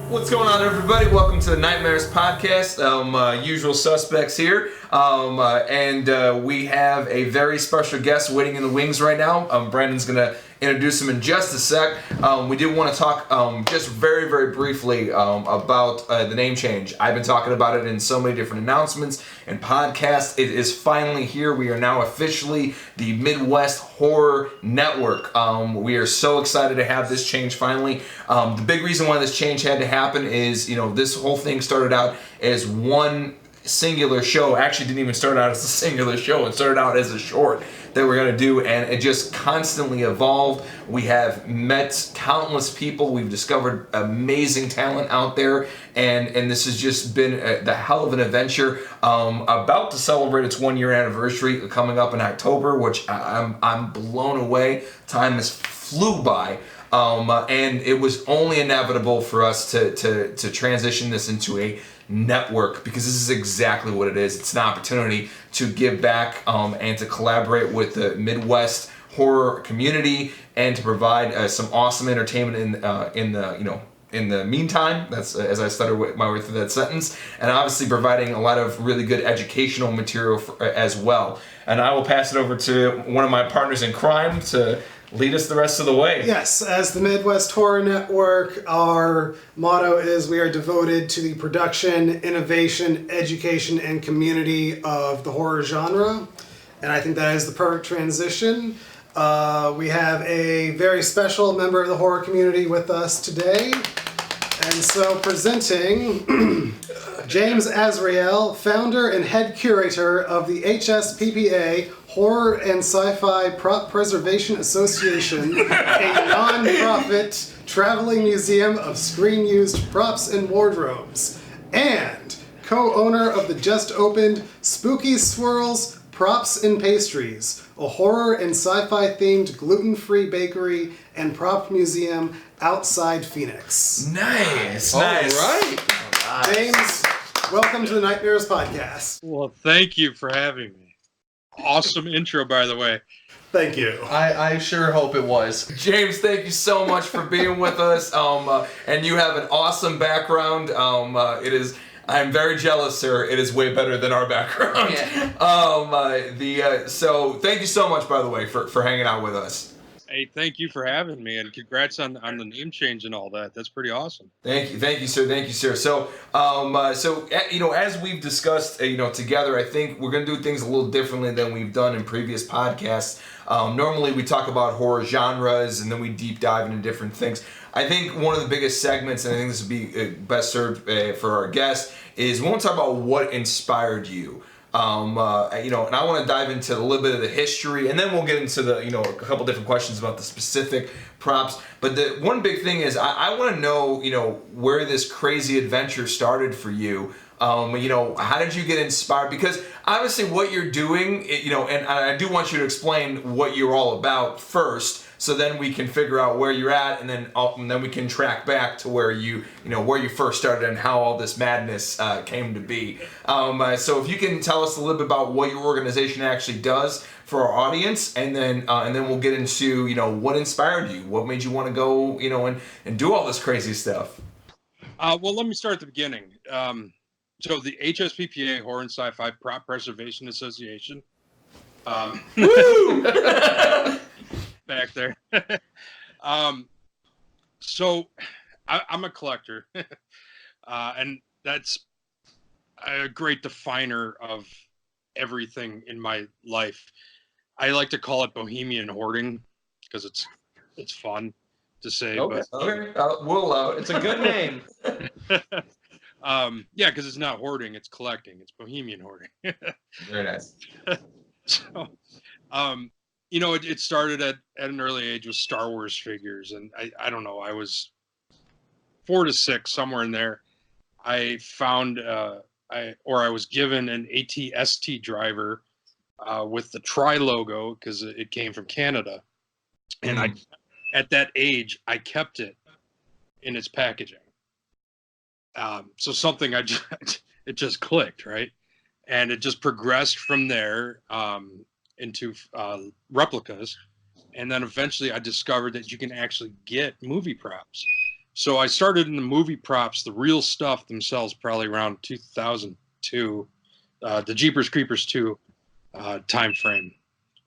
What's going on, everybody? Welcome to the Nightmares Podcast. Usual suspects here, and we have a very special guest waiting in the wings right now. Brandon's going to introduce him in just a sec. We did want to talk just very, very briefly about the name change. I've been talking about it in so many different announcements and podcasts. It is finally here. We are now officially the Midwest Horror Network. We are so excited to have this change finally. The big reason why this change had to happen is, this whole thing started out as one singular show. Actually didn't even start out as a singular show. It started out as a short that we're going to do, and it just constantly evolved. We have met countless people. We've discovered amazing talent out there, and this has just been the hell of an adventure. About to celebrate its 1-year anniversary coming up in October, which I'm blown away. Time has flew by. And it was only inevitable for us to transition this into a network, because this is exactly what it is. It's an opportunity to give back and to collaborate with the Midwest horror community and to provide some awesome entertainment in the meantime. That's as I stuttered my way through that sentence, and obviously providing a lot of really good educational material as well. And I will pass it over to one of my partners in crime to lead us the rest of the way. Yes, as the Midwest Horror Network, our motto is we are devoted to the production, innovation, education, and community of the horror genre. And I think that is the perfect transition. We have a very special member of the horror community with us today. And so presenting James Azrael, founder and head curator of the HSPPA, Horror and Sci-Fi Prop Preservation Association, a non-profit traveling museum of screen-used props and wardrobes, and co-owner of the just-opened Spooky Swirls Props and Pastries, a horror and sci-fi themed gluten-free bakery and prop museum outside Phoenix. Nice. All right. James, welcome to the Nightmares Podcast. Well, thank you for having me. Awesome intro, by the way. Thank you. I sure hope it was. James, thank you so much for being with us. And you have an awesome background. I'm very jealous, sir. It is way better than our background. Yeah. So thank you so much, by the way, for hanging out with us. Hey, thank you for having me, and congrats on the name change and all that. That's pretty awesome. Thank you, sir. So, as we've discussed, together, I think we're gonna do things a little differently than we've done in previous podcasts. Normally, we talk about horror genres, and then we deep dive into different things. I think one of the biggest segments, and I think this would be best served for our guests, is we want to talk about what inspired you. And I want to dive into a little bit of the history, and then we'll get into a couple different questions about the specific props. But the one big thing is I want to know, where this crazy adventure started for you. How did you get inspired? Because obviously what you're doing, and I do want you to explain what you're all about first, so then we can figure out where you're at, and then we can track back to where you first started and how all this madness came to be. So if you can tell us a little bit about what your organization actually does for our audience, and then we'll get into what inspired you, what made you want to go and do all this crazy stuff. Well, let me start at the beginning. So the HSPPA, Horror and Sci-Fi Prop Preservation Association. Woo! Back there. So I'm a collector, and that's a great definer of everything in my life. I like to call it bohemian hoarding because it's fun to say. Okay. We'll allow it. It's a good name. Yeah, because it's not hoarding, it's collecting. It's bohemian hoarding. Very nice. So, it started at an early age with Star Wars figures, and I don't know, I was 4 to 6, somewhere in there. I found I was given an AT-ST driver with the Tri logo because it came from Canada, and at that age I kept it in its packaging. So something it just clicked, right? And it just progressed from there into replicas. And then eventually I discovered that you can actually get movie props. So I started in the movie props, the real stuff themselves, probably around 2002, the Jeepers Creepers 2 time frame,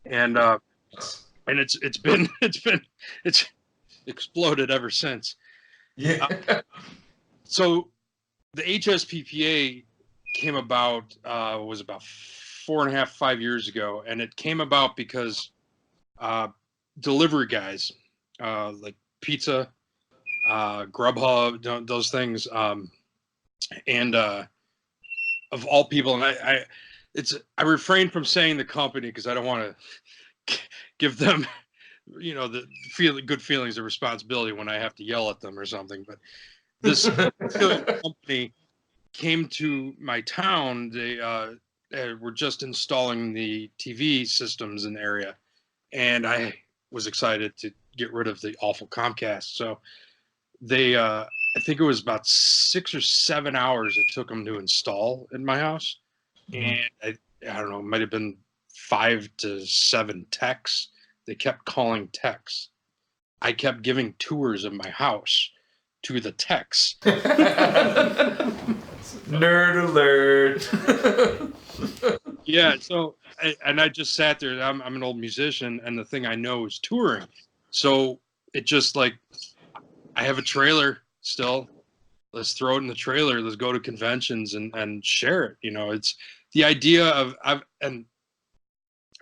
and it's exploded ever since. Yeah. So the HSPPA came about was about 4.5, 5 years ago, and it came about because delivery guys like pizza, Grubhub, those things, and of all people, and I refrain from saying the company because I don't want to give them, the good feelings of responsibility when I have to yell at them or something. But this company came to my town. They were just installing the TV systems in the area, and I was excited to get rid of the awful Comcast. So they, I think it was about 6 or 7 hours it took them to install in my house, and I don't know, it might have been 5 to 7 techs. They kept calling techs. I kept giving tours of my house to the techs. Nerd alert. Yeah, so I just sat there. I'm an old musician, and the thing I know is touring. So it just like, I have a trailer still. Let's throw it in the trailer. Let's go to conventions and share it. It's the idea of and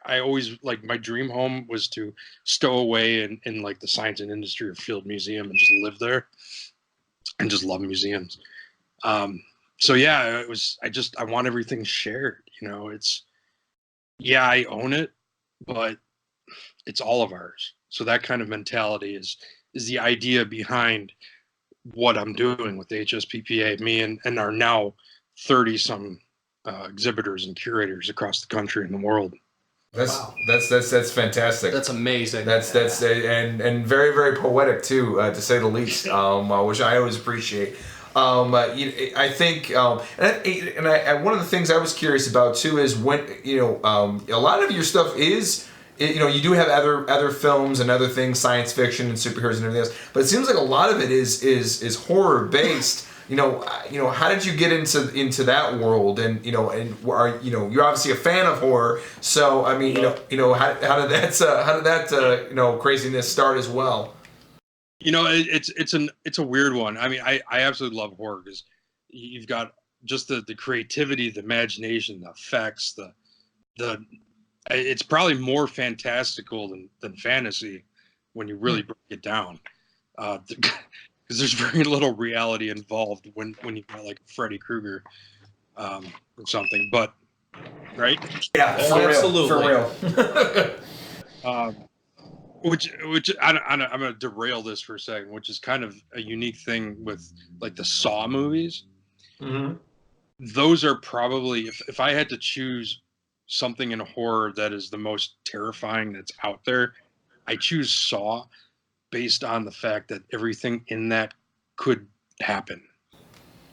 I always, like, my dream home was to stow away in like the Science and Industry or Field Museum and just live there and just love museums. So yeah, I want everything shared. I own it, but it's all of ours. So that kind of mentality is the idea behind what I'm doing with the HSPPA, me and our now 30 some exhibitors and curators across the country and the world. That's fantastic. That's amazing. That's and very, very poetic too, to say the least. Which I always appreciate. I think, and one of the things I was curious about too is when a lot of your stuff is, you do have other films and other things, science fiction and superheroes and everything else, but it seems like a lot of it is horror based. How did you get into that world? And you're obviously a fan of horror, so I mean, how did that craziness start as well? It's a weird one. I mean, I absolutely love horror because you've got just the creativity, the imagination, the effects, the it's probably more fantastical than fantasy when you really break it down. Because there's very little reality involved when you got like Freddy Krueger or something. But right? Yeah, absolutely. For real. Which I'm gonna derail this for a second, which is kind of a unique thing with like the Saw movies. Mm-hmm. Those are probably, if I had to choose something in horror that is the most terrifying that's out there, I choose Saw based on the fact that everything in that could happen.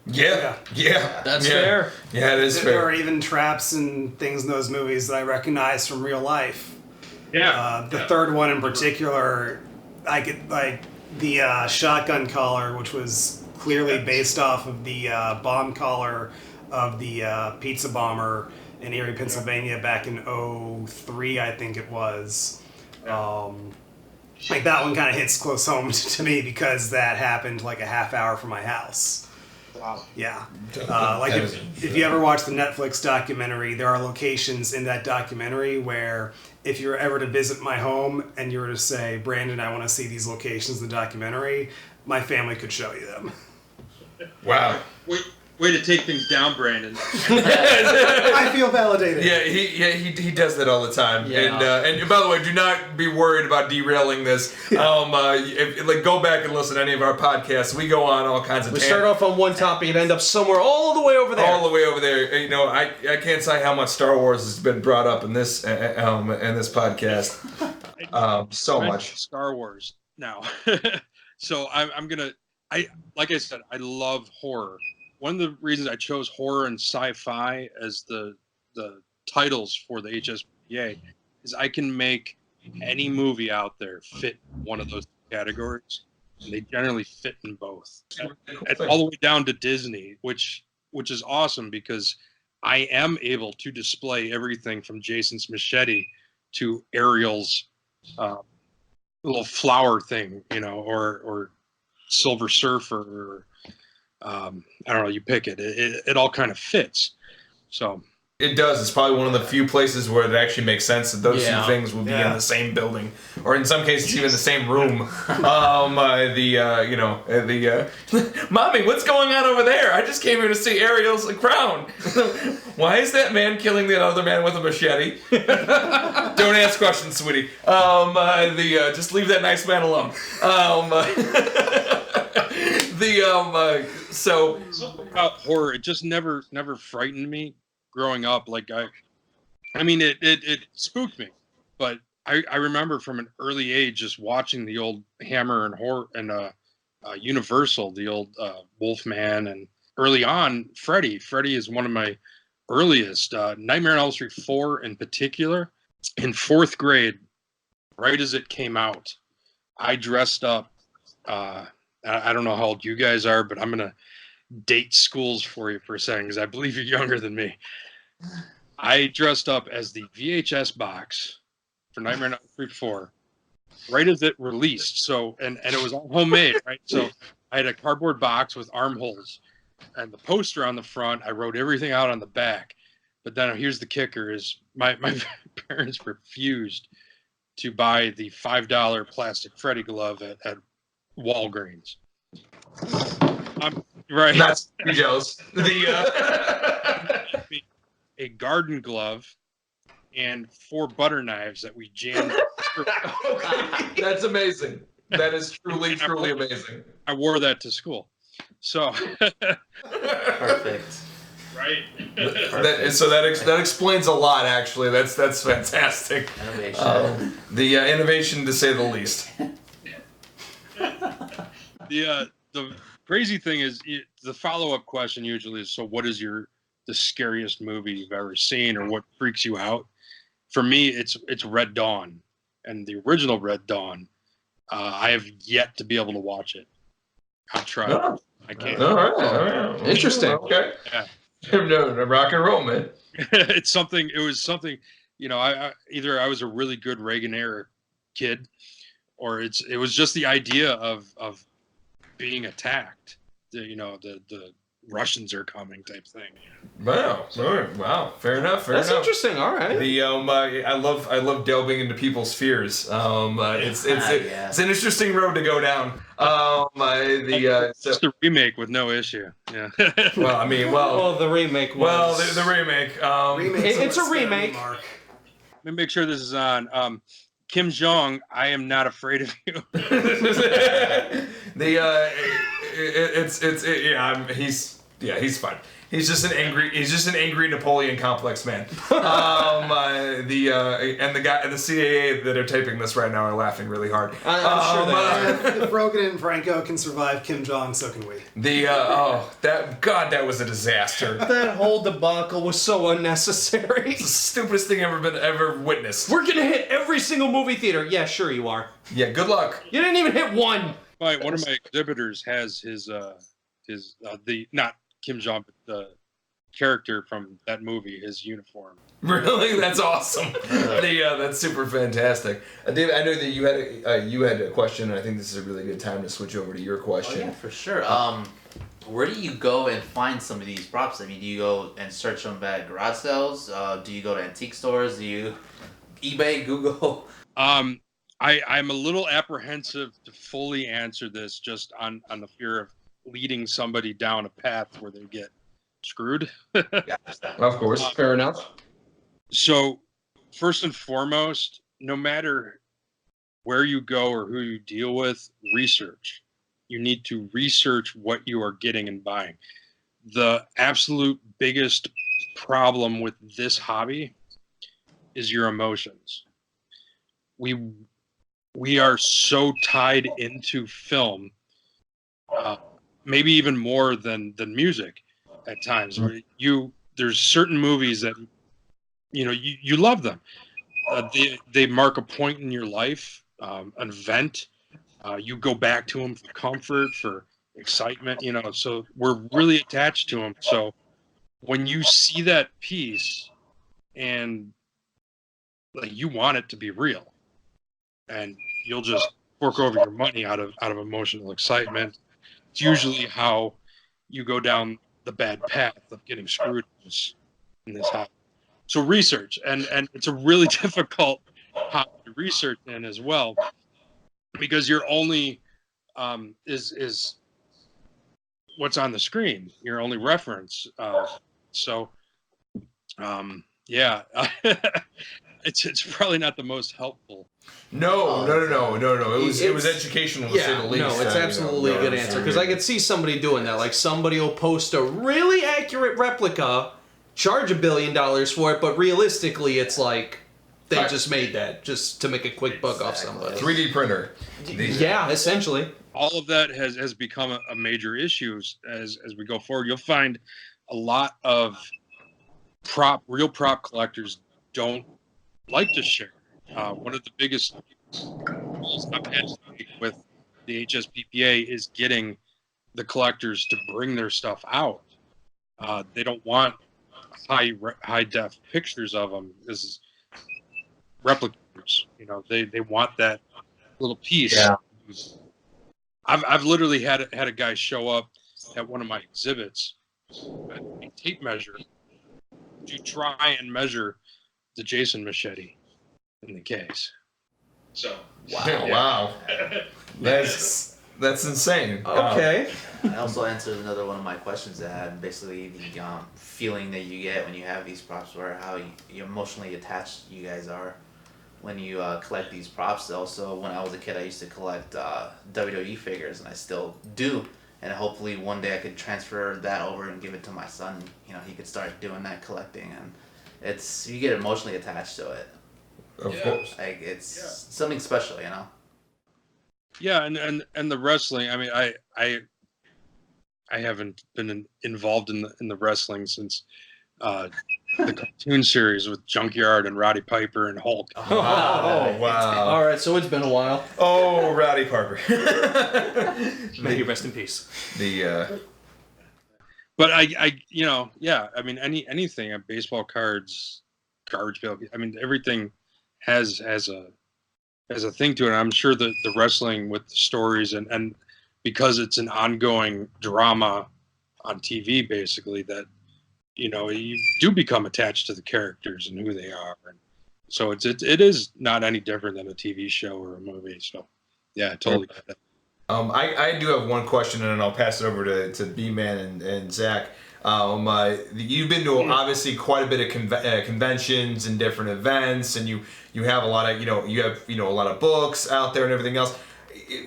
Yeah. That's fair. Yeah, it is fair. There are even traps and things in those movies that I recognize from real life. Yeah. The third one in particular, I could, like, the shotgun collar, which was clearly based off of the bomb collar of the pizza bomber in Erie, Pennsylvania back in '03, I think it was. Like, that one kind of hits close home to me because that happened like a half hour from my house. Wow. Yeah. Like, if you ever watch the Netflix documentary, there are locations in that documentary where if you were ever to visit my home and you were to say, Brandon, I want to see these locations in the documentary, my family could show you them. Wow. Way to take things down, Brandon. I feel validated. Yeah, he does that all the time. Yeah. And by the way, do not be worried about derailing this. Go back and listen to any of our podcasts. We go on all kinds of. We start off on one topic and end up somewhere all the way over there. All the way over there. I can't say how much Star Wars has been brought up in this podcast. So much Star Wars now. So like I said, I love horror. One of the reasons I chose horror and sci-fi as the titles for the HSPPA is I can make any movie out there fit one of those categories. and they generally fit in both. And all the way down to Disney, which is awesome because I am able to display everything from Jason's machete to Ariel's little flower thing, or Silver Surfer, or I don't know, you pick it. It all kind of fits. So it does. It's probably one of the few places where it actually makes sense that those two things would be in the same building, or in some cases even the same room. Mommy, what's going on over there? I just came here to see Ariel's crown. Why is that man killing the other man with a machete? Don't ask questions, sweetie. Just leave that nice man alone. So about horror, it just never frightened me growing up. Like I mean, it spooked me, but I remember from an early age just watching the old Hammer and horror and Universal, the old Wolfman, and early on Freddy. Freddy is one of my earliest. Nightmare on Elm Street 4 in particular. In 4th grade, right as it came out, I dressed up. I don't know how old you guys are, but I'm gonna date schools for you for a second because I believe you're younger than me. I dressed up as the VHS box for Nightmare on Elm Street 4, right as it released. So, and it was all homemade, right? So I had a cardboard box with armholes, and the poster on the front. I wrote everything out on the back. But then here's the kicker: is my parents refused to buy the $5 plastic Freddy glove at Walgreens. Right. not jealous. A garden glove and 4 butter knives that we jammed. That's amazing. That is truly amazing. I wore that to school. So Perfect. Right. That explains a lot, actually. That's fantastic. Innovation. The innovation, to say the least. The crazy thing is, the follow-up question usually is, so what is the scariest movie you've ever seen, or what freaks you out? For me, it's Red Dawn, and the original Red Dawn. I have yet to be able to watch it. I've tried. Oh. I can't. All right. Interesting. Okay. Yeah. No, rock and roll, man. It was something, I either I was a really good Reagan era kid, or it was just the idea of being attacked. The Russians are coming type thing. Wow. Wow. Fair enough. That's interesting. All right. I love delving into people's fears. It's an interesting road to go down. It's the remake with no issue. Yeah. The remake was... the remake. It's a remake. Let me make sure this is on. Kim Jong, I am not afraid of you. He's fine. He's just an angry Napoleon complex man. And the guy and the CAA that are taping this right now are laughing really hard. I'm sure that if Rogan and Franco can survive Kim Jong, so can we. That was a disaster. That whole debacle was so unnecessary. It's the stupidest thing ever witnessed. We're gonna hit every single movie theater. Yeah, sure you are. Yeah, good luck. You didn't even hit one. One of my exhibitors has his not Kim Jong, but the character from that movie, his uniform. Really, that's awesome. That's super fantastic. David, I know that you had a question, and I think this is a really good time to switch over to your question. Oh, yeah, for sure. Where do you go and find some of these props? I mean, do you go and search them at garage sales? Do you go to antique stores? Do you eBay, Google? I'm a little apprehensive to fully answer this, just on the fear of leading somebody down a path where they get screwed. Of course. Fair enough. So first and foremost, no matter where you go or who you deal with, research. You need to research what you are getting and buying. The absolute biggest problem with this hobby is your emotions. We are so tied into film, maybe even more than music at times. There's certain movies that you love them. They mark a point in your life, an event. You go back to them for comfort, for excitement, you know. So we're really attached to them. So when you see that piece and like you want it to be real, and you'll just fork over your money out of emotional excitement. It's usually how you go down the bad path of getting screwed in this hobby. So research, and it's a really difficult hobby to research in as well, because you're only is what's on the screen, your only reference. So yeah, it's probably not the most helpful. No. It was educational to say the least. No, it's absolutely a good answer, because I could see somebody doing that. Like, somebody will post a really accurate replica, charge $1 billion for it, but realistically, it's like they just made that just to make a quick buck off somebody. 3D printer. Yeah, essentially. All of that has become a major issue as we go forward. You'll find a lot of real prop collectors don't like to share. One of the biggest goals I've had with the HSPPA is getting the collectors to bring their stuff out. They don't want high def pictures of them as replicators. You know, they want that little piece. Yeah. I've literally had a guy show up at one of my exhibits, a tape measure, to try and measure the Jason machete in the case. So Wow. That's insane. Okay. I also answered another one of my questions that had basically the feeling that you get when you have these props, or how you emotionally attached you guys are when you collect these props. Also, when I was a kid, I used to collect WWE figures, and I still do. And hopefully one day I could transfer that over and give it to my son. You know, he could start doing that collecting, and you get emotionally attached to it. Of course. Like, it's something special, you know. yeah, and the wrestling. I mean, I haven't been involved in the wrestling since the cartoon series with Junkyard and Roddy Piper and Hulk. Oh, wow. All right, so it's been a while. Oh, Rowdy Parker. May you rest in peace. But I I mean, anything, baseball cards, garbage pail. I mean, everything has a thing to it. I'm sure the wrestling with the stories and because it's an ongoing drama on TV, basically, that you do become attached to the characters and who they are, and so it is not any different than a TV show or a movie. So yeah, totally get that. I do have one question, and then I'll pass it over to B-Man and Zach. You've been to obviously quite a bit of conventions and different events, and you have a lot of a lot of books out there and everything else.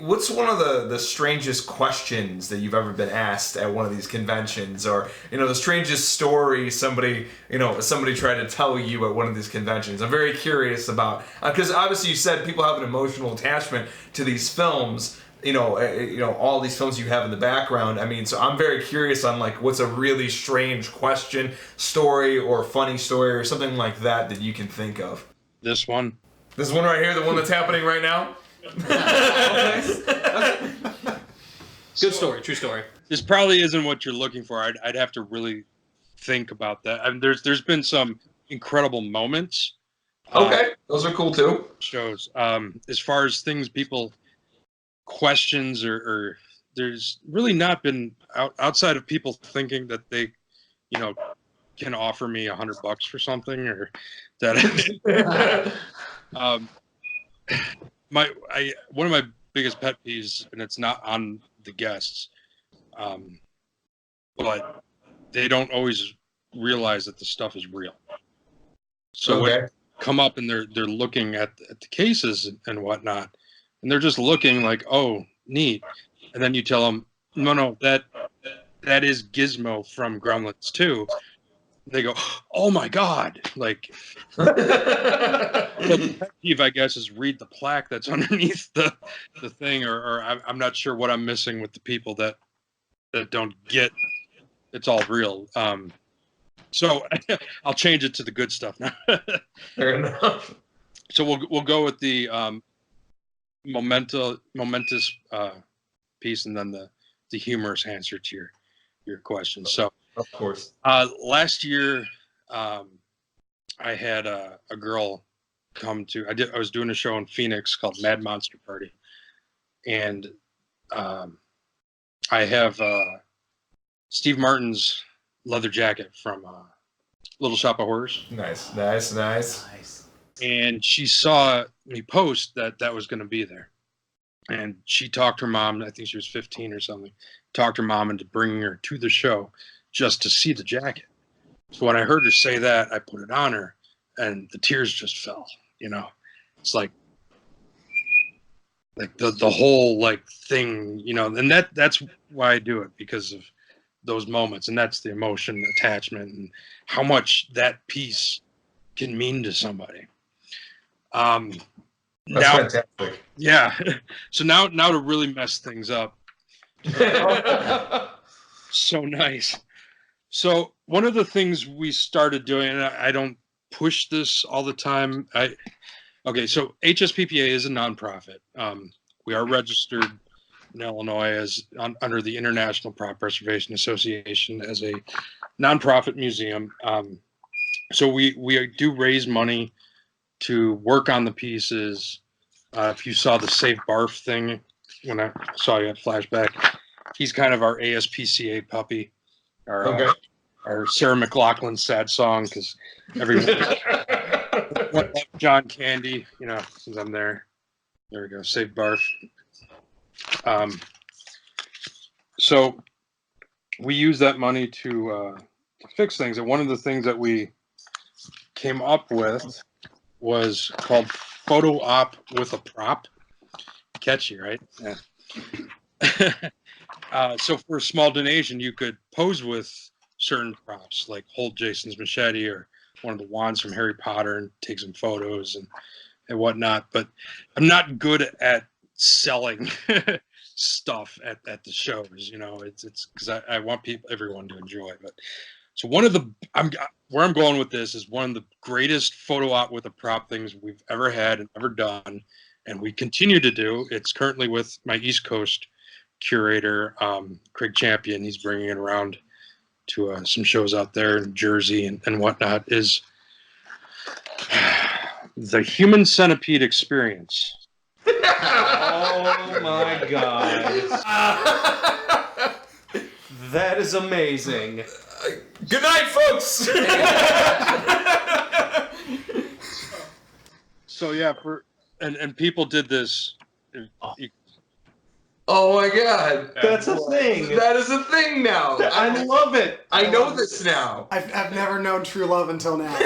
What's one of the strangest questions that you've ever been asked at one of these conventions, or the strangest story somebody tried to tell you at one of these conventions? I'm very curious about, because obviously you said people have an emotional attachment to these films. All these films you have in the background. I mean, so I'm very curious on what's a really strange question, story, or funny story, or something like that you can think of. This one right here, the one that's happening right now. Good story, true story. This probably isn't what you're looking for. I'd have to really think about that. I mean, there's been some incredible moments. Okay, those are cool too. Shows. As far as things people questions or there's really not been outside of people thinking that they can offer me $100 for something, or that one of my biggest pet peeves, and it's not on the guests, but they don't always realize that the stuff is real. So when they come up and they're looking at the cases and whatnot, and they're just looking like, oh, neat. And then you tell them, no, that is Gizmo from Gremlins 2. They go, oh my God. Like, the pet peeve, I guess, is read the plaque that's underneath the thing, or I'm not sure what I'm missing with the people that don't get it's all real. So I'll change it to the good stuff now. Fair enough. So we'll go with the momentous piece, and then the humorous answer to your question. So, Of course. last year, I had a girl come to. I was doing a show in Phoenix called Mad Monster Party, and I have Steve Martin's leather jacket from Little Shop of Horrors. Nice. Nice. And she saw me post that was going to be there. And she talked her mom, I think she was 15 or something, talked her mom into bringing her to the show just to see the jacket. So when I heard her say that, I put it on her, and the tears just fell, It's like the whole thing, and that's why I do it, because of those moments, and that's the emotion, attachment, and how much that piece can mean to somebody. That's Now, fantastic. yeah. So now to really mess things up. So nice. So one of the things we started doing, and I don't push this all the time. So HSPPA is a nonprofit. We are registered in Illinois under the International Prop Preservation Association as a nonprofit museum. So we do raise money to work on the pieces. If you saw the Save Barf thing when I saw you at Flashback, he's kind of our ASPCA puppy, our Sarah McLachlan sad song, because everyone loves John Candy, since I'm there. There we go, Save Barf. So we use that money to fix things, and one of the things that we came up with was called Photo Op with a Prop. Catchy, right? Yeah. So for a small donation, you could pose with certain props, like hold Jason's machete or one of the wands from Harry Potter and take some photos and whatnot. But I'm not good at selling stuff at the shows. It's because I want everyone to enjoy. But so where I'm going with this is one of the greatest photo op with a prop things we've ever had and ever done, and we continue to do. It's currently with my East Coast curator, Craig Champion. He's bringing it around to some shows out there in Jersey and whatnot. Is the Human Centipede Experience. Oh my god. That is amazing. Good night, folks. So yeah, and people did this. Oh my god. That's a thing. That is a thing now. I love it. I know this now. I've never known true love until now.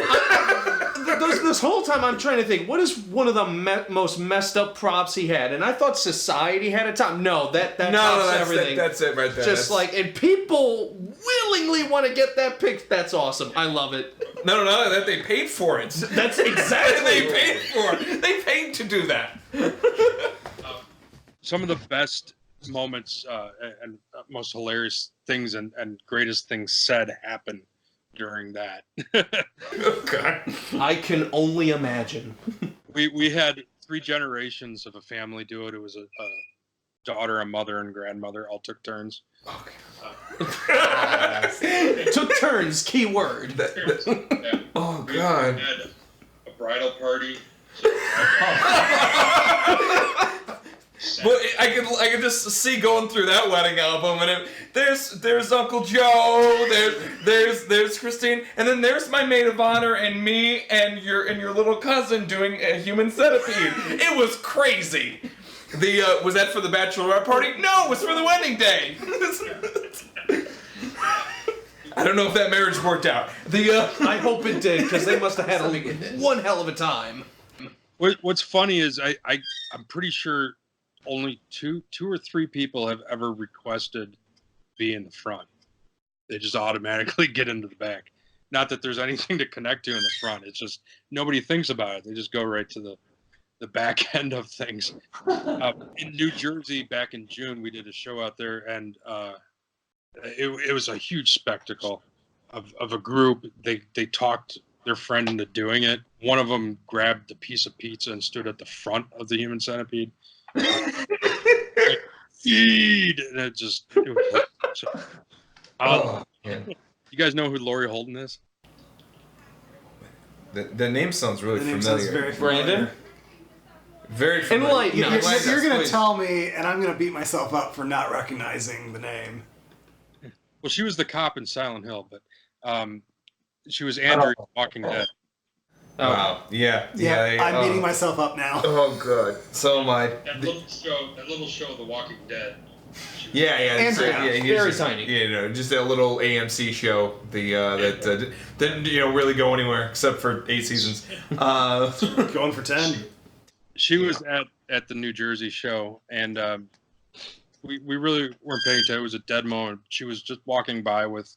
This whole time I'm trying to think, what is one of the most messed up props he had? And I thought Society had a time. No, that tops everything. That's it right there. Just and people willingly want to get that pic. That's awesome. I love it. No, that they paid for it. That's exactly they paid for it. They paid to do that. Some of the best moments and most hilarious things and greatest things said happen during that. Okay. I can only imagine. We had 3 generations of a family do it. It was a daughter, a mother, and grandmother all took turns. Okay. Took turns, key word. Oh god. We had a bridal party. Well, I could just see going through that wedding album, and there's Uncle Joe, there's Christine, and then there's my maid of honor and me and your little cousin doing a Human Centipede. It was crazy. Was that for the bachelorette party? No, it was for the wedding day. I don't know if that marriage worked out. I hope it did, because they must have had one hell of a time. What's funny is I'm pretty sure only two or three people have ever requested be in the front. They just automatically get into the back. Not that there's anything to connect to in the front. It's just nobody thinks about it. They just go right to the back end of things. In New Jersey, back in June, we did a show out there, and it was a huge spectacle of a group. They talked their friend into doing it. One of them grabbed a piece of pizza and stood at the front of the Human Centipede. Like, feed, and it was Man. you guys know who Lori Holden is? The name sounds really The name familiar. sounds very familiar. Brandon? Very familiar. Enlighten You're, us. you're going to Please. tell me, and I'm going to beat myself up for not recognizing the name. Well, she was the cop in Silent Hill, but she was Andrew in Walking Dead. Wow. Yeah. I'm beating myself up now. Oh, good. So am I. That little show, The Walking Dead. Yeah. Andrea. Very tiny. You know, just a little AMC show. That didn't really go anywhere except for 8 seasons. Going for 10. She was at the New Jersey show, and we really weren't paying attention. It was a dead moment. She was just walking by with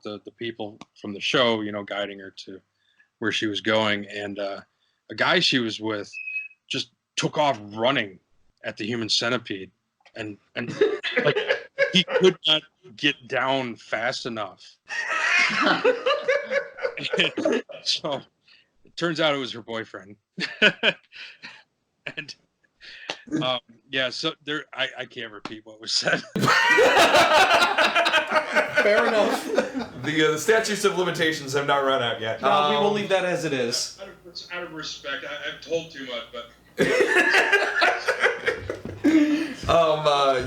the people from the show, guiding her to where she was going, and a guy she was with just took off running at the human centipede, and like he could not get down fast enough. So it turns out it was her boyfriend. And so there I can't repeat what was said. Fair enough. The statutes of limitations have not run out yet. No, we will leave that as it is. Out of respect, I've told too much, but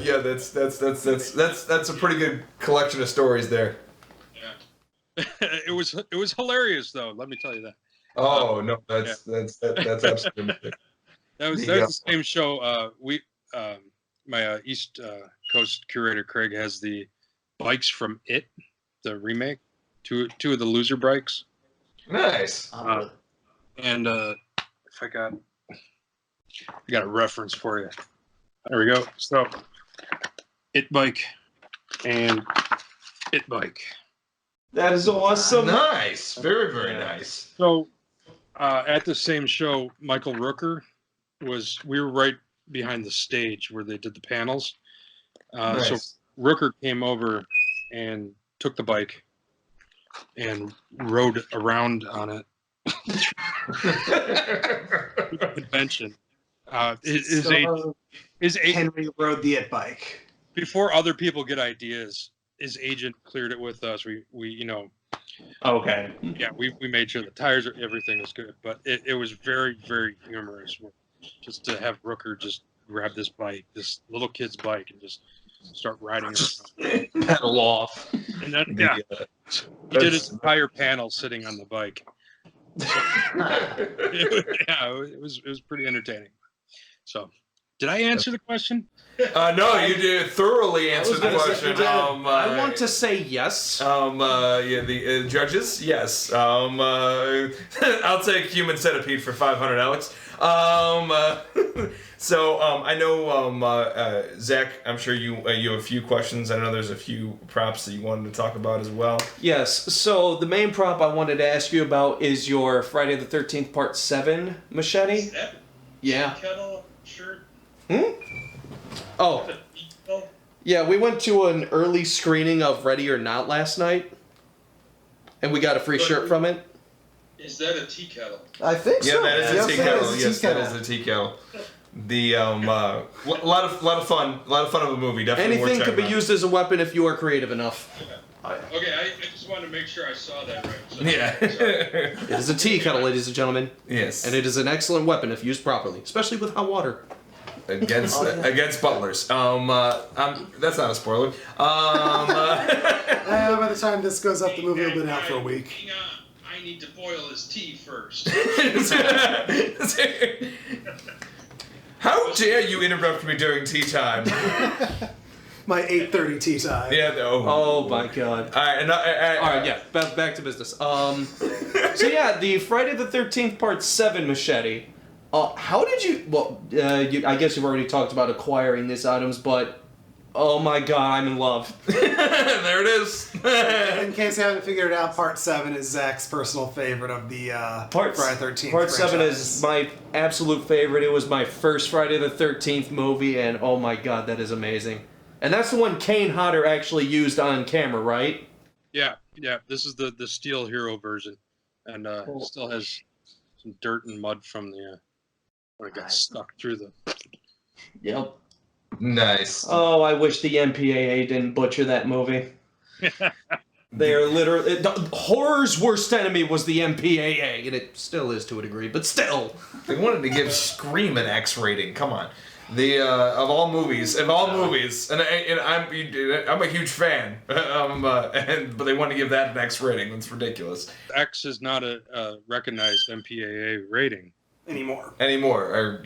Yeah, that's a pretty good collection of stories there. yeah. It was hilarious though. Let me tell you that. Oh no, that's absolutely. That was the same show. My East Coast curator Craig has the bikes from It, the remake, two of the loser bikes. Nice. And if I got a reference for you. There we go. So, It bike and It bike. That is awesome. Nice. Very nice. So, at the same show, Michael Rooker we were right behind the stage where they did the panels. Nice. So Rooker came over and took the bike and rode around on it. Convention. His Henry rode the It bike. before other people get ideas, his agent cleared it with us. We Okay. yeah, we made sure the tires, everything was good, but it was very, very humorous just to have Rooker just grab this little kid's bike, and just start riding it. Pedal off. And then, he did his entire panel sitting on the bike. It was pretty entertaining. So, did I answer the question? No, you did thoroughly answer the question. I want to say yes. The judges, yes. I'll take human centipede for 500, Alex. So I know Zach. I'm sure you have a few questions. I know there's a few props that you wanted to talk about as well. Yes. So the main prop I wanted to ask you about is your Friday the 13th Part 7 machete. Yeah. Kettle shirt. Oh. Yeah, we went to an early screening of Ready or Not last night, and we got a free shirt from it. Is that a tea kettle? I think Yeah, so. that is Yes, a tea that kettle. is Yes, that is a tea kettle. The lot of fun of a movie. Definitely Anything worth could be checking out. used as a weapon if you are creative enough. Okay, I just wanted to make sure I saw that right. So, Yeah. It is a tea kettle, ladies and gentlemen, Yes. and it is an excellent weapon if used properly, especially with hot water. Against butlers. That's not a spoiler. By the time this goes up, the movie will have been out for a week. Hang on. I need to boil his tea first. How dare you interrupt me during tea time? My 8:30 tea time. Yeah. No. Oh my god. All right. All right, yeah, back to business. So yeah, the Friday the 13th Part 7 machete. How did you? Well, I guess you've already talked about acquiring these items, but oh my god, I'm in love. There it is. In case you haven't figured it out, Part 7 is Zach's personal favorite of the Friday the 13th Part 7 franchise. is my absolute favorite. It was my first Friday the 13th movie, and oh my god, that is amazing. And that's the one Kane Hodder actually used on camera, right? Yeah. This is the Steel Hero version, and Cool. it still has some dirt and mud from the when it got stuck through the Yep. Nice. Oh, I wish the MPAA didn't butcher that movie. They're literally the horror's worst enemy was the MPAA, and it still is to a degree, but still. They wanted to give Scream an X rating. Come on, of all movies, and I'm a huge fan, but they want to give that an X rating. That's ridiculous. X is not a recognized MPAA rating Anymore. Or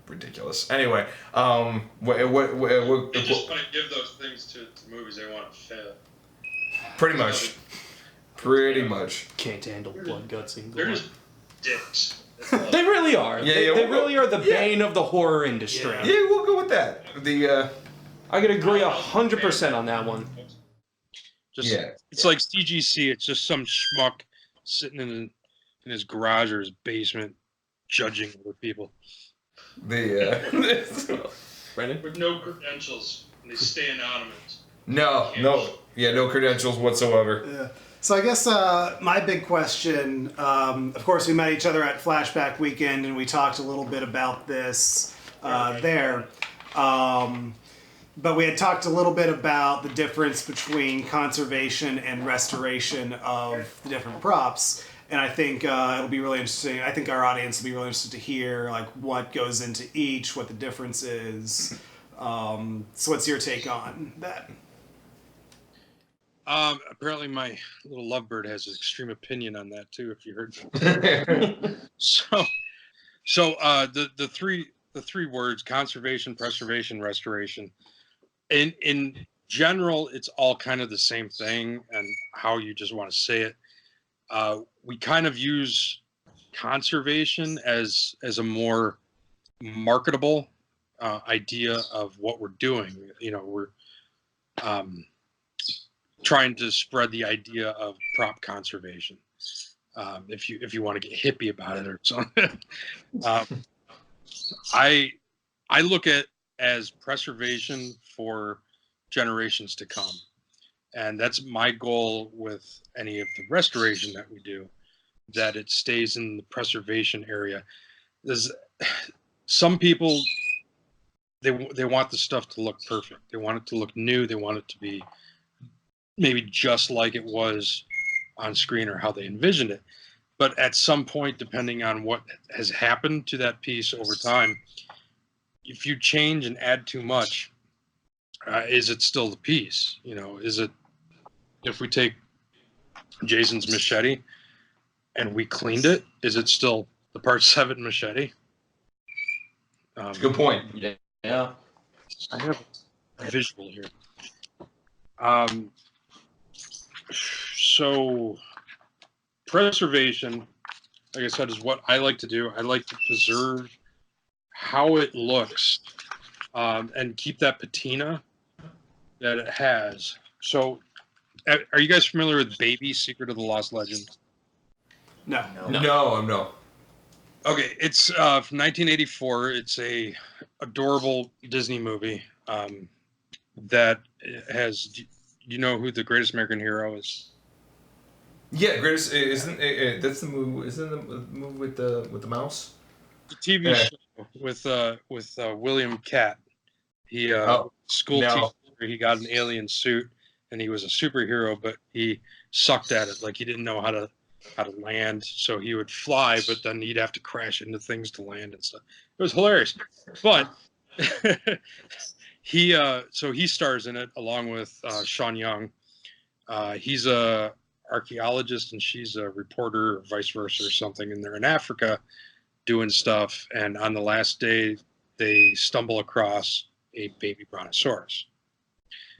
ridiculous. Anyway, They just want to give those things to movies they want to fail. Pretty much. Can't handle blood, guts, and They're gore. just dicks. They really are. They we'll really are the bane of the horror industry. Yeah, we'll go with that. I could agree 100% on that one. It's like CGC. It's just some schmuck sitting in his garage or his basement, judging other people. Brandon? With no credentials, and they stay anonymous. No credentials whatsoever. Yeah. So I guess my big question, of course, we met each other at Flashback Weekend, and we talked a little bit about this there. But we had talked a little bit about the difference between conservation and restoration of the different props. And I think it'll be really interesting. I think our audience will be really interested to hear like what goes into each, what the difference is. So what's your take on that? Apparently my little lovebird has an extreme opinion on that too, if you heard. So the three words: conservation, preservation, restoration. In general, it's all kind of the same thing, and how you just want to say it. We kind of use conservation as a more marketable idea of what we're doing. You know, we're trying to spread the idea of prop conservation. If you want to get hippie about it or something. I look at as preservation for generations to come. And that's my goal with any of the restoration that we do, that it stays in the preservation area. There's some people, they want the stuff to look perfect. They want it to look new. They want it to be maybe just like it was on screen or how they envisioned it. But at some point, depending on what has happened to that piece over time, if you change and add too much, is it still the piece? You know, is it, if we take Jason's machete and we cleaned it, is it still the Part 7 machete? Good point. Yeah. I have a visual here. So preservation, like I said, is what I like to do. I like to preserve how it looks and keep that patina that it has. So are you guys familiar with Baby, Secret of the Lost Legend? No. I'm no. Okay, it's from 1984. It's a adorable Disney movie that has. Do you know who the greatest American hero is? Yeah, greatest isn't that's the movie? Isn't the movie with the mouse? The TV show with William Catt. He school teacher. He got an alien suit and he was a superhero, but he sucked at it. Like he didn't know how to land, so he would fly, but then he'd have to crash into things to land and stuff. It was hilarious, but he stars in it along with Sean Young. He's a archaeologist and she's a reporter, or vice versa, or something, and they're in Africa doing stuff. And on the last day, they stumble across a baby brontosaurus.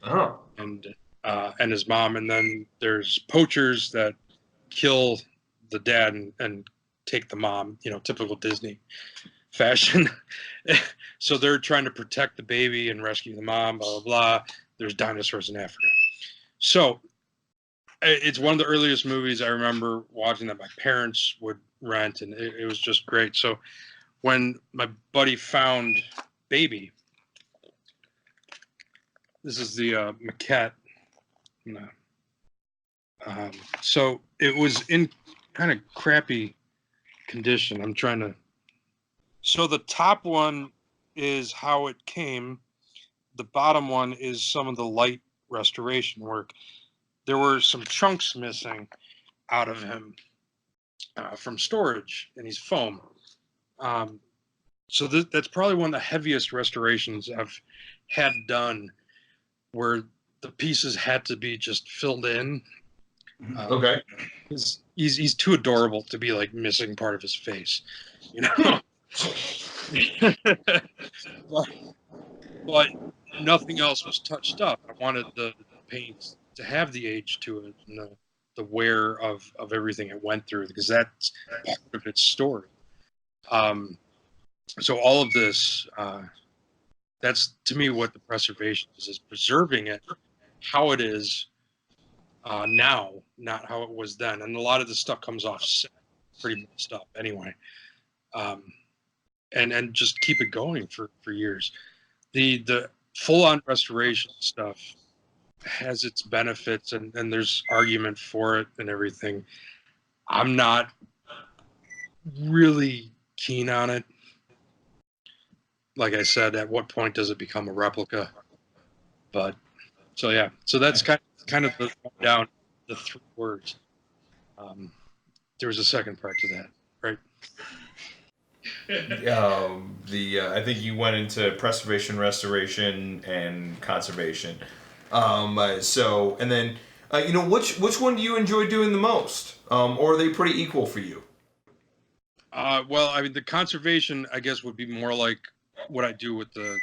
Oh. And his mom, and then there's poachers that kill the dad and take the mom, you know, typical Disney fashion. So they're trying to protect the baby and rescue the mom, blah, blah, blah. There's dinosaurs in Africa. So it's one of the earliest movies I remember watching that my parents would rent, and it was just great. So when my buddy found Baby, this is the maquette. No. So it was in kind of crappy condition. I'm trying to So the top one is how it came. The bottom one is some of the light restoration work. There were some chunks missing out of him from storage, and he's foam. So that's probably one of the heaviest restorations I've had done, where the pieces had to be just filled in. Okay. He's too adorable to be like missing part of his face, you know. but nothing else was touched up. I wanted the paint to have the age to it and the wear of everything it went through, because that's part of its story. So all of this, that's to me what the preservation is preserving it how it is now, not how it was then. And a lot of the stuff comes off set, pretty messed up anyway. And just keep it going for years. The full-on restoration stuff has its benefits, and there's argument for it and everything. I'm not really keen on it. Like I said, at what point does it become a replica? But so yeah, so that's kind of the down the 3 words. There was a second part to that, right? I think you went into preservation, restoration, and conservation. So, and then, which one do you enjoy doing the most? Or are they pretty equal for you? Well, I mean, the conservation, I guess, would be more like what I do with the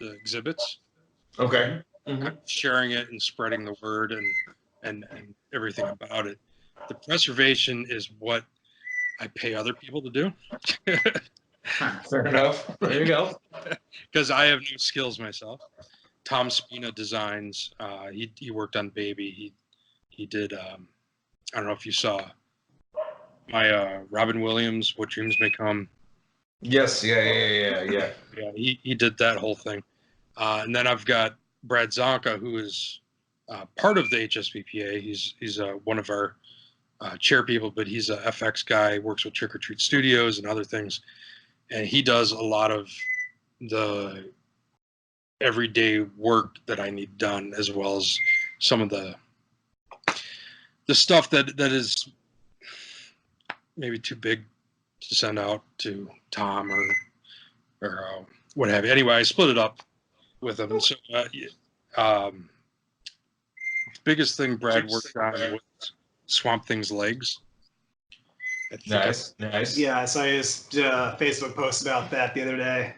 exhibits. Okay. Mm-hmm. Sharing it and spreading the word and everything about it. The preservation is what I pay other people to do. Fair enough. There you go. Because I have no skills myself. Tom Spina designs. He worked on Baby. He did. I don't know if you saw my Robin Williams, What Dreams May Come. Yes. Yeah. Yeah. He did that whole thing. And then I've got Brad Zonka, who is part of the HSPPA. He's one of our chair people, but he's a FX guy, works with Trick or Treat Studios and other things. And he does a lot of the everyday work that I need done, as well as some of the stuff that is maybe too big to send out to Tom or what have you. Anyway, I split it up with him. So the biggest thing Brad worked on was Swamp Thing's legs. Nice. Yeah, I saw his Facebook post about that the other day.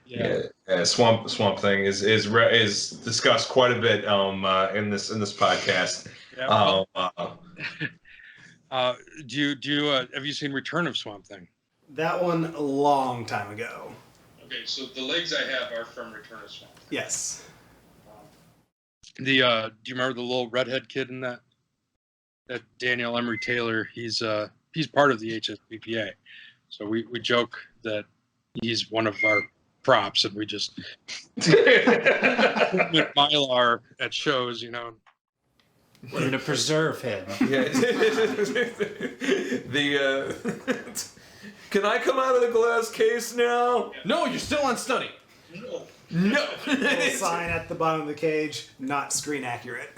Yeah. Swamp Thing is discussed quite a bit in this podcast. Yeah, do you have you seen Return of Swamp Thing? That one a long time ago. Okay, so the legs I have are from Return of Swamp Thing. Yes. Do you remember the little redhead kid in that? That Daniel Emery Taylor. He's part of the HSPPA, so we joke that he's one of our props, and we just Mylar at shows, you know. We're going to preserve him. Yeah. Can I come out of the glass case now? No, you're still on study. No. Little sign at the bottom of the cage, not screen accurate.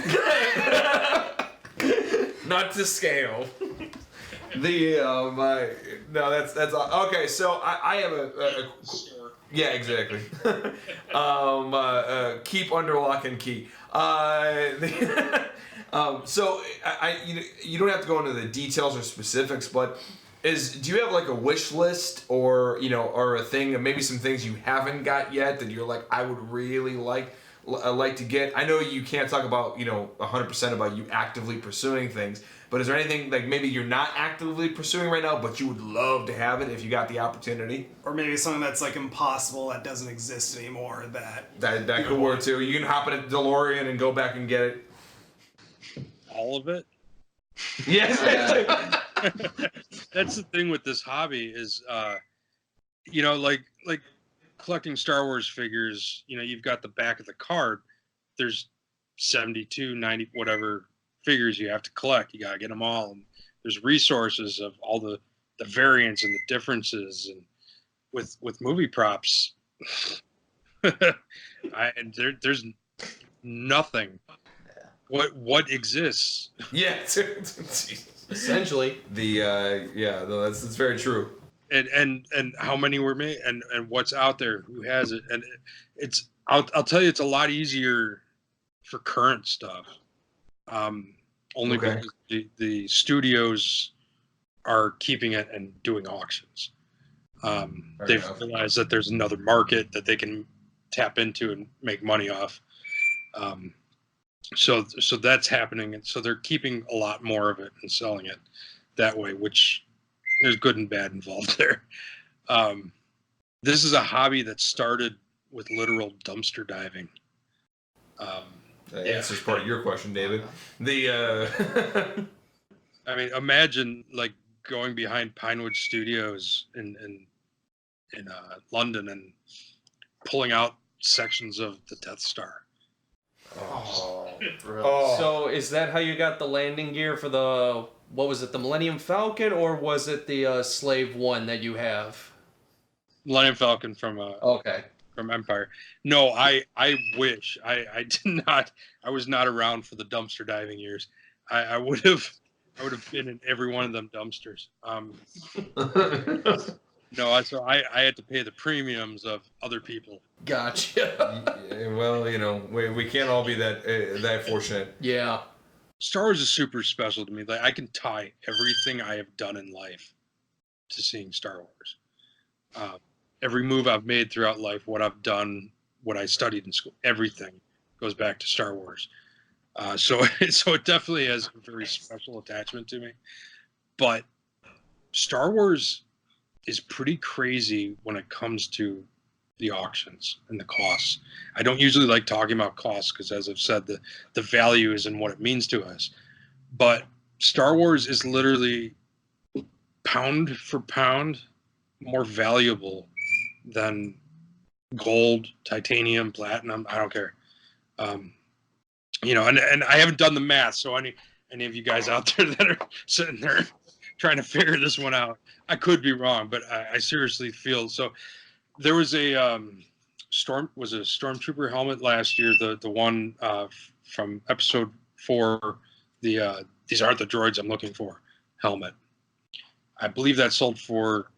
Not to scale. That's okay. So I have a yeah, exactly. Keep under lock and key. So you don't have to go into the details or specifics, but do you have like a wish list or or a thing, maybe some things you haven't got yet that you're like, I would really like to get? I know you can't talk about 100% about you actively pursuing things, but is there anything like maybe you're not actively pursuing right now, but you would love to have it if you got the opportunity? Or maybe something that's like impossible that doesn't exist anymore. That could work too. You can hop in a DeLorean and go back and get it. All of it. Yes. That's the thing with this hobby is, like collecting Star Wars figures. You've got the back of the card. There's 72, 90, whatever figures you have to collect. You gotta get them all. And there's resources of all the variants and the differences and with movie props, there's nothing. What exists? Yeah. Essentially. That's very true. And how many were made, and what's out there, who has it, and it's I'll tell you, it's a lot easier for current stuff. Only Okay. because the studios are keeping it and doing auctions. They've enough. realized that there's another market that they can tap into and make money off. So that's happening, and so they're keeping a lot more of it and selling it that way, which there's good and bad involved there. This is a hobby that started with literal dumpster diving. That answers part of your question, David. The I mean, imagine like going behind Pinewood Studios in London and pulling out sections of the Death Star. Oh, really? So is that how you got the landing gear for the, what was it, the Millennium Falcon, or was it the Slave 1 that you have? Millennium Falcon from Okay. from Empire. No, I wish I did not. I was not around for the dumpster diving years. I would have been in every one of them dumpsters. No, so I had to pay the premiums of other people. Gotcha. well, we can't all be that fortunate. Yeah. Star Wars is super special to me. Like, I can tie everything I have done in life to seeing Star Wars. Every move I've made throughout life, what I've done, what I studied in school, everything goes back to Star Wars. So it definitely has a very special attachment to me. But Star Wars is pretty crazy when it comes to the auctions and the costs. I don't usually like talking about costs because, as I've said, the value is in what it means to us. But Star Wars is literally pound for pound more valuable than gold, titanium, platinum. I don't care. And I haven't done the math, so any of you guys out there that are sitting there trying to figure this one out, I could be wrong, but I seriously feel so. There was a stormtrooper helmet last year, the one from episode 4, the these aren't the droids I'm looking for helmet. I believe that sold for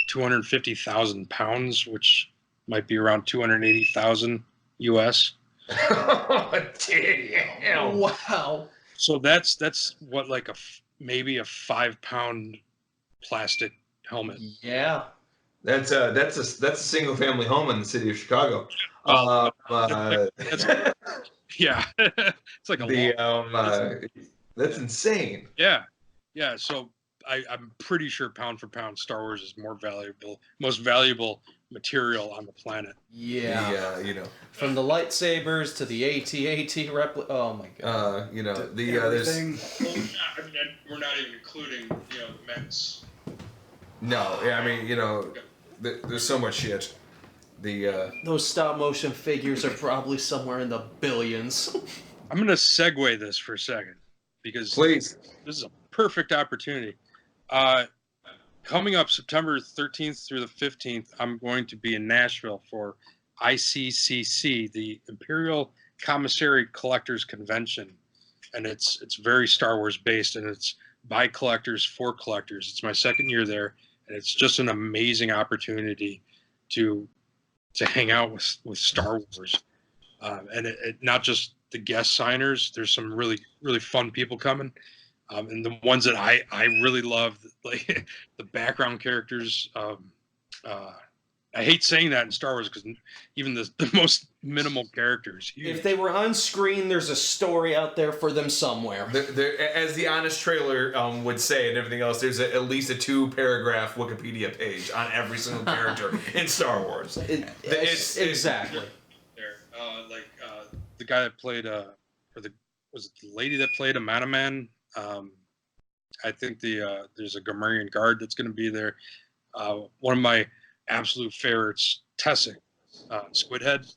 250,000 pounds, which might be around 280,000 US. Oh, damn! Wow. So that's what, like maybe a 5-pound plastic helmet. Yeah. That's a single family home in the city of Chicago. Yeah, it's like that's insane. Yeah. So I'm pretty sure pound for pound, Star Wars is most valuable material on the planet. Yeah. The From the lightsabers to the AT-AT replica. Oh my god. Everything. We're not even including the mechs. there's so much shit. Those stop motion figures are probably somewhere in the billions. I'm gonna segue this for a second because Please. this is a perfect opportunity. Coming up September 13th through the 15th, I'm going to be in Nashville for ICCC, the Imperial Commissary Collectors Convention, and it's very Star Wars based, and it's by collectors for collectors. It's my second year there, and it's just an amazing opportunity to hang out with Star Wars, and it not just the guest signers. There's some really really fun people coming. And the ones that I really love, like the background characters. I hate saying that in Star Wars because even the most minimal characters. If they were on screen, there's a story out there for them somewhere. There, as the honest trailer would say, and everything else, there's at least a 2-paragraph Wikipedia page on every single character in Star Wars. Exactly. The guy that played, was it the lady that played Amana Man? I think there's a Gamorrean guard that's going to be there. One of my absolute favorites, Tessic, Squidhead.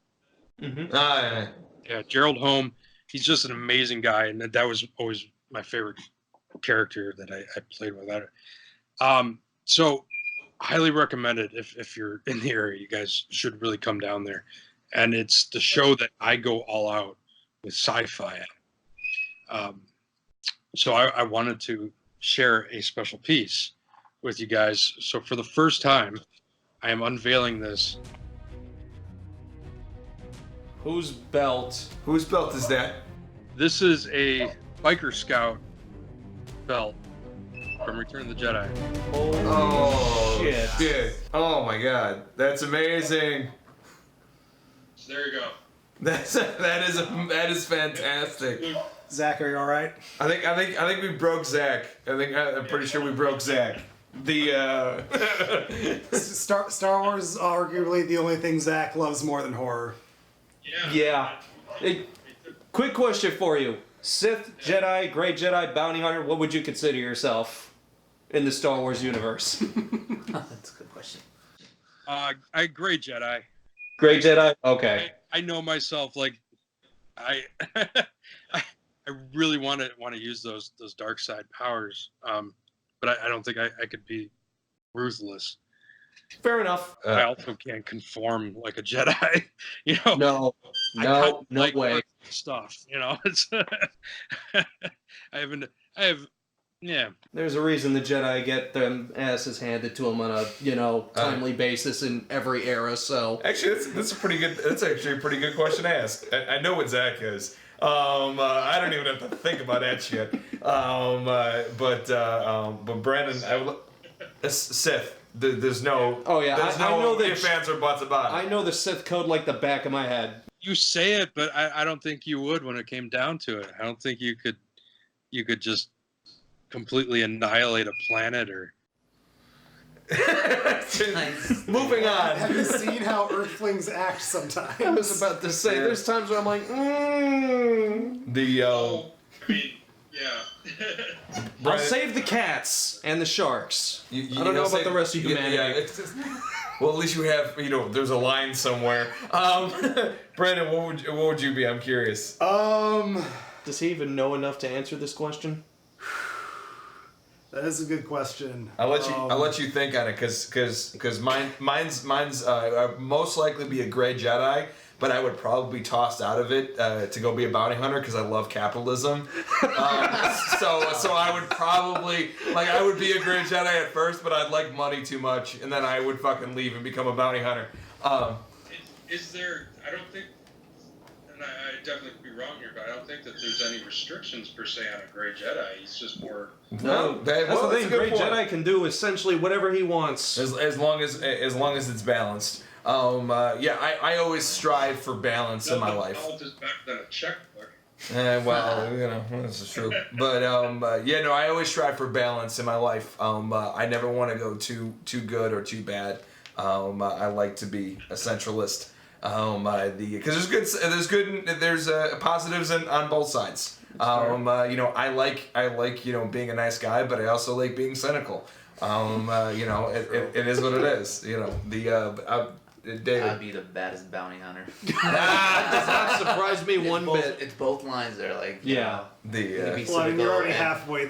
Mm-hmm. Yeah, Gerald Holm. He's just an amazing guy, and that was always my favorite character that I played with. So highly recommend it if you're in the area. You guys should really come down there. And it's the show that I go all out with sci-fi at. So I wanted to share a special piece with you guys. So for the first time, I am unveiling this. Whose belt? Whose belt is that? This is a Biker Scout belt from Return of the Jedi. Oh shit. Oh my god, that's amazing. So there you go. That is fantastic. Zach, are you all right? I think we broke Zach. I'm pretty sure we broke Zach. The Star Wars is arguably the only thing Zach loves more than horror. Yeah. Hey, quick question for you. Sith, Jedi, Grey Jedi, Bounty Hunter, what would you consider yourself in the Star Wars universe? That's a good question. I Grey Jedi. Grey Jedi? Okay. I know myself, like I I really want to use those dark side powers, but I don't think I could be ruthless. Fair enough. I also can't conform like a Jedi, you know. No like way. Stuff, you know. It's I have yeah. There's a reason the Jedi get them asses handed to them on a, timely basis in every era, so. Actually, that's actually a pretty good question to ask. I know what Zach is. I don't even have to think about that shit. But Brandon, Sith. There's no. Oh yeah, There's I no know that. ifs, ands, or buts about it. I know the Sith code like the back of my head. You say it, but I don't think you would when it came down to it. I don't think you could just completely annihilate a planet or. Nice. Moving on. Have you seen how Earthlings act sometimes? I was about to say, there's times where I'm like, The I mean, yeah. I'll save the cats and the sharks. You I don't know about the rest of humanity. Yeah, it's just, well, at least you have, there's a line somewhere. Brandon, what would you be? I'm curious. Does he even know enough to answer this question? That is a good question. I'll let you think on it, because mine's most likely be a Grey Jedi, but I would probably be tossed out of it to go be a bounty hunter because I love capitalism. So I would probably I would be a Grey Jedi at first, but I'd like money too much, and then I would fucking leave and become a bounty hunter. Is there? I don't think, and I definitely could be wrong here, but I don't think that there's any restrictions per se on a Grey Jedi. He's just more. No, that's the thing. Grey Jedi can do essentially whatever he wants, as long as it's balanced. I always strive for balance in my life. Belt is better than a checkbook. This is true. But I always strive for balance in my life. I never want to go too good or too bad. I like to be a centralist. Because there's positives on both sides. I like being a nice guy, but I also like being cynical. It is what it is. David. I'd be the baddest bounty hunter. That does not surprise me one bit. It's both lines there, like Yeah. Well, I mean, you're already halfway.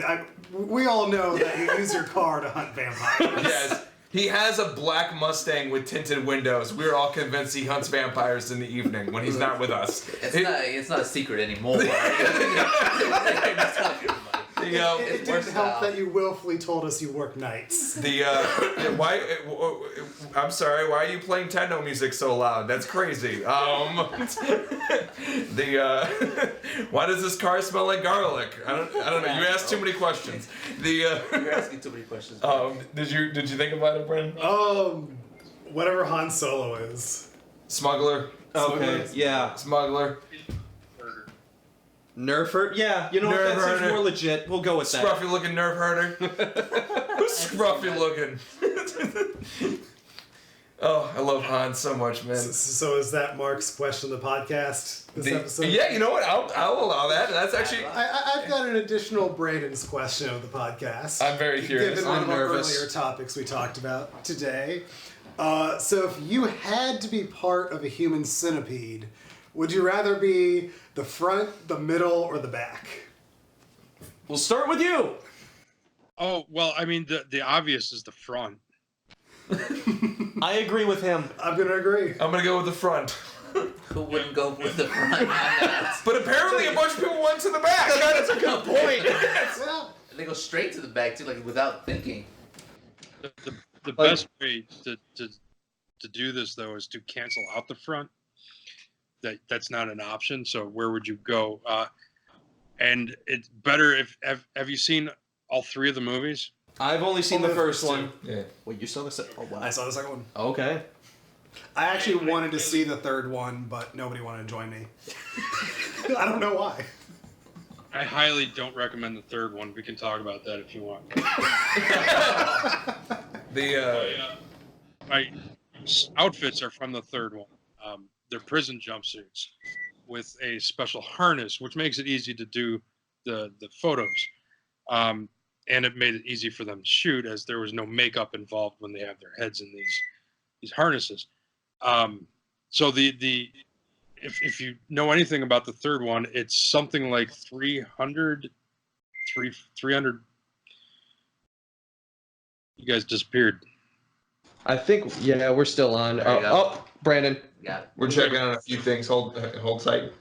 We all know that you use your car to hunt vampires. Yes. He has a black Mustang with tinted windows. We're all convinced he hunts vampires in the evening when he's not with us. It's not a secret anymore. It didn't help that you willfully told us you work nights. I'm sorry. Why are you playing techno music so loud? That's crazy. Why does this car smell like garlic? I don't know. You asked too many questions. You're asking too many questions. Did you think about it, Brennan? Whatever Han Solo is. Smuggler. Okay. Yeah. Smuggler. Nerf hurt? Yeah, nerf that herder. seems more legit. We'll go with that. Scruffy looking nerf herder. Who's scruffy looking? Oh, I love Han so much, man. So is that Mark's question of the podcast this episode? Yeah, you know what? I'll allow that. That's actually. I've got an additional Brayden's question of the podcast. I'm very curious. Given one I'm of our nervous. earlier topics we talked about today. So if you had to be part of a human centipede, would you rather be the front, the middle, or the back? We'll start with you. Oh well, I mean the obvious is the front. I agree with him. I'm gonna agree. I'm gonna go with the front. Who wouldn't go with the front on that? But apparently a bunch of people went to the back. That's a good point. Yeah. They go straight to the back too, like without thinking. The best way to do this though is to cancel out the front. That's not an option. So where would you go? And it's better if have you seen all 3 of the movies? I've only seen the first one. Yeah. Wait, you saw the second? Oh wow. I saw the second one. Okay. I actually wanted to see the third one, but nobody wanted to join me. I don't know why. I highly don't recommend the third one. We can talk about that if you want. My outfits are from the third one. They're prison jumpsuits with a special harness, which makes it easy to do the photos. And it made it easy for them to shoot, as there was no makeup involved when they have their heads in these harnesses. So if you know anything about the third one, it's something like 300. You guys disappeared. I think we're still on. There you go. Oh, Brandon. Got it. We're checking on a few things. Hold tight.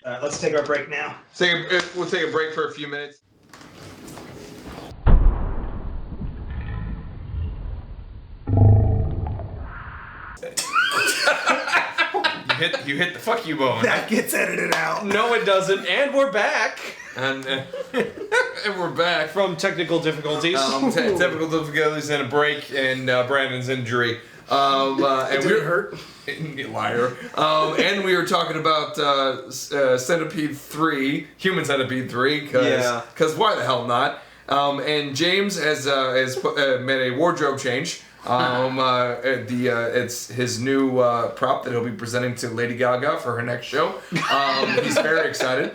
Let's take our break now. We'll take a break for a few minutes. You hit the fuck you bone. That gets edited out. No, it doesn't. And we're back And we're back from from technical difficulties. typical difficulties and a break and Brandon's injury. And Did it hurt? You liar. And we were talking about Centipede 3, Human Centipede 3, because why the hell not? And James has made a wardrobe change. It's his new prop that he'll be presenting to Lady Gaga for her next show. He's very excited.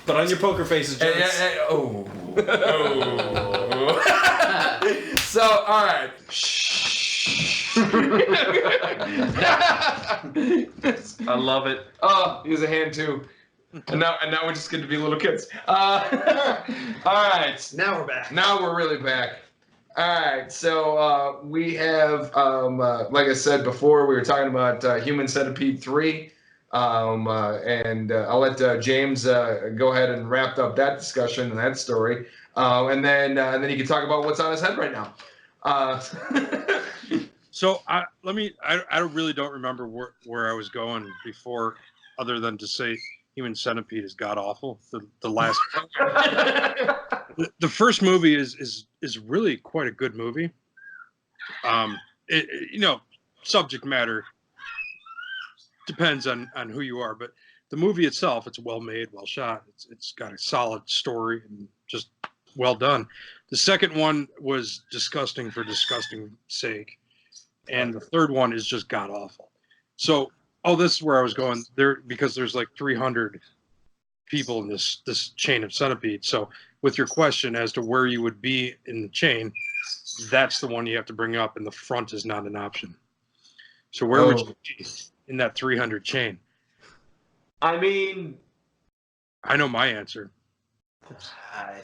But on your poker faces, James. So, all right. I love it. Oh, he has a hand too. And now we're just going to be little kids. All right. Now we're back. Now we're really back. All right. So we have, like I said before, we were talking about Human Centipede 3. And I'll let James go ahead and wrap up that discussion and that story. And then he can talk about what's on his head right now. So I really don't remember where I was going before, other than to say Human Centipede is god awful. The last, the first movie is really quite a good movie. Subject matter depends on who you are, but the movie itself, it's well made, well shot. It's got a solid story and just well done. The second one was disgusting for disgusting sake, and the third one is just god awful. So, this is where I was going there, because there's like 300 people in this chain of Centipede. So, with your question as to where you would be in the chain, that's the one you have to bring up, and the front is not an option. So, where would you be in that 300 chain? I mean, I know my answer. I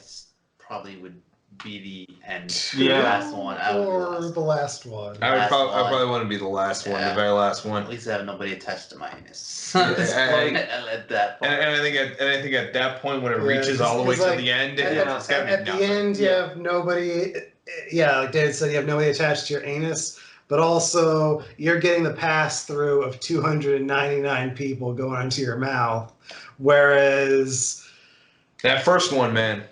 probably would be the end. Yeah. The last one. I would Or be the the last one. I would Last probably, I one. probably want to be the last one, the Yeah. very last one. At least I have nobody attached to my anus. Yeah, I let that part. And I think at that point when it Yeah, reaches all the way it's like, to the end, At, it's gotta be at the nothing. end, you have nobody. Yeah, like David said, you have nobody attached to your anus, but also you're getting the pass through of 299 people going into your mouth, whereas That first one, man.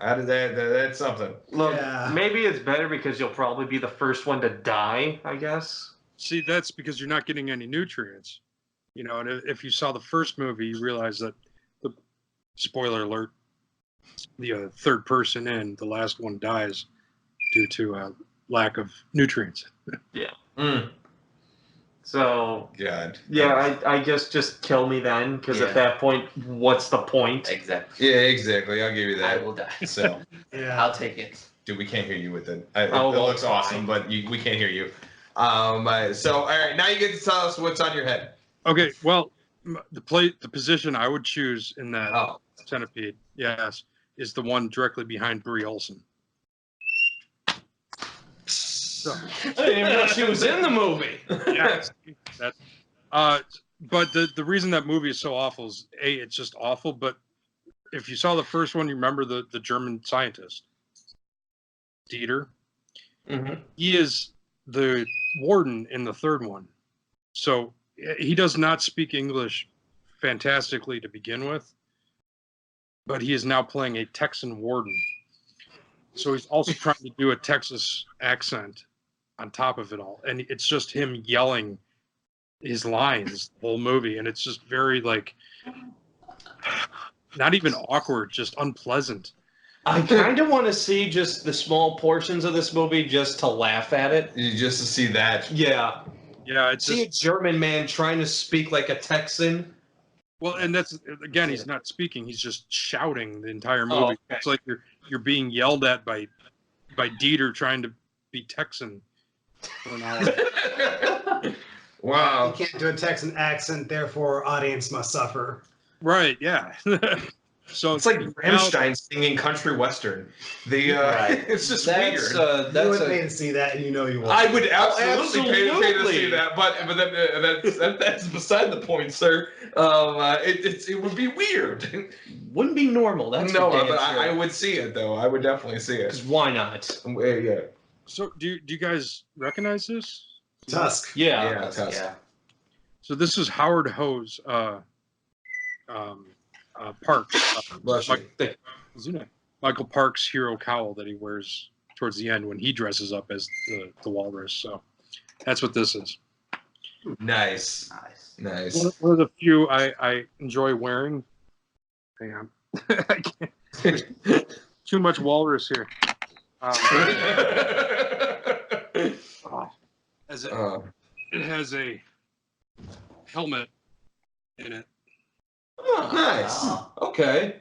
That's something. look, Yeah. maybe it's better because you'll probably be the first one to die, I guess. See, that's because you're not getting any nutrients. And if you saw the first movie, you realize that the spoiler alert, the third person in, the last one dies due to a lack of nutrients. Mm. So, God. yeah, I guess just kill me then, because Yeah. at that point, what's the point? Exactly. Yeah, exactly. I'll give you I that. will die. So, yeah, I'll take it. dude, we can't hear you with it. It Oh, looks fine. awesome, but we can't hear you. So, all right, now you get to tell us what's on your head. Okay, well, The position I would choose in that Oh. centipede, yes, is the one directly behind Brie Olson. So, I didn't even know she was in the movie. yes, that. But the reason that movie is so awful is it's just awful. But if you saw the first one, you remember the German scientist, Dieter. Mm-hmm. He is the warden in the third one. So he does not speak English fantastically to begin with, but he is now playing a Texan warden. So he's also trying to do a Texas accent on top of it all. And it's just him yelling his lines the whole movie. And it's just very like, not even awkward, just unpleasant. I kind of want to see just the small portions of this movie just to laugh at it. Just to see that. Yeah. Yeah, it's See just, a German man trying to speak like a Texan. well, and that's, again, he's not speaking, he's just shouting the entire movie. Oh, okay. It's like you're being yelled at by Dieter trying to be Texan for an hour. Wow. You can't do a Texan accent, therefore audience must suffer. Right, yeah. So It's like Rammstein singing country western. Right. It's just That's weird. You would pay to see that, and you know you will. I would absolutely pay to Absolutely. see that, but that's beside the point, sir. It would be weird. Wouldn't be normal. That's No, for damn but sure. I would see it though. I would definitely see it. 'Cause why not? Yeah. So do you guys recognize this? Tusk. Yeah. Yeah. Tusk. Yeah. So this is Howard Ho's Parks. Bless you. Michael Parks' hero cowl that he wears towards the end when he dresses up as the walrus. So that's what this is. Nice. Nice. Nice. One of the few I enjoy wearing. Hang on. I can't. Too much walrus here. As it has a helmet in it. Oh, Nice. Wow. okay.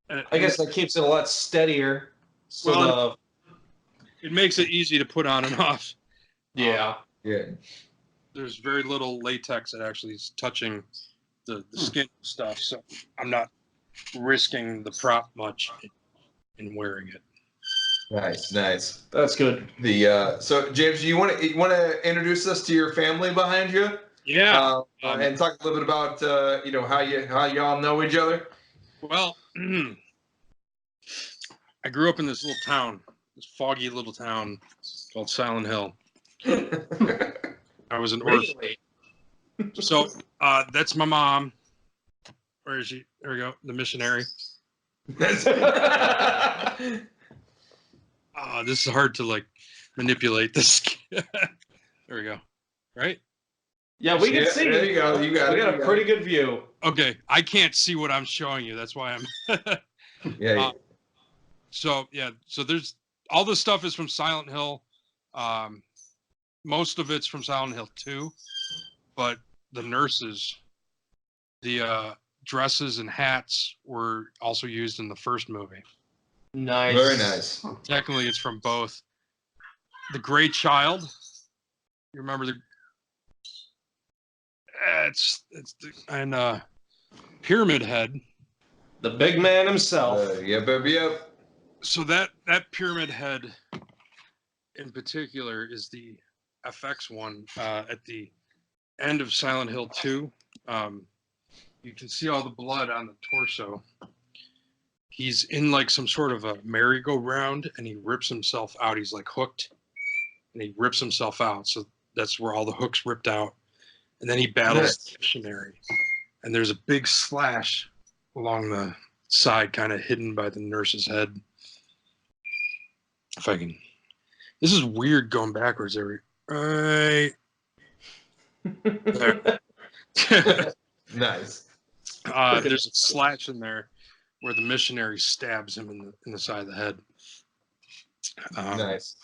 And I guess that keeps it a lot steadier. So it makes it easy to put on and off. yeah. Yeah. There's very little latex that actually is touching the skin stuff, so I'm not risking the prop much in wearing it. Nice. Nice. That's good. So James, you want to introduce us to your family behind you? Yeah. And talk a little bit about how you all know each other. Well, I grew up in this little town, this foggy little town called Silent Hill. I was an orphan. Really? So that's my mom. Where is she? There we go. The missionary. This is hard to like manipulate this. There we go. Right? Yeah, we can Yeah, see there it. you go. You got We it. got You a got pretty it. good view. Okay. I can't see what I'm showing you. That's why I'm. Yeah. So there's all this stuff is from Silent Hill. Most of it's from Silent Hill 2, but the nurses, the dresses and hats were also used in the first movie. Nice. Very nice. Technically, it's from both. The Gray Child. You remember the? Pyramid Head. The big man himself. Yep. So that Pyramid Head, in particular, is the FX one at the end of Silent Hill 2. You can see all the blood on the torso. He's in like some sort of a merry-go-round, and he rips himself out. He's like hooked, and he rips himself out. So that's where all the hooks ripped out. And then he battles the missionary, and there's a big slash along the side, kind of hidden by the nurse's head. If I can, this is weird going backwards. Right there. Nice. There's a slash in there where the missionary stabs him in the side of the head. Nice.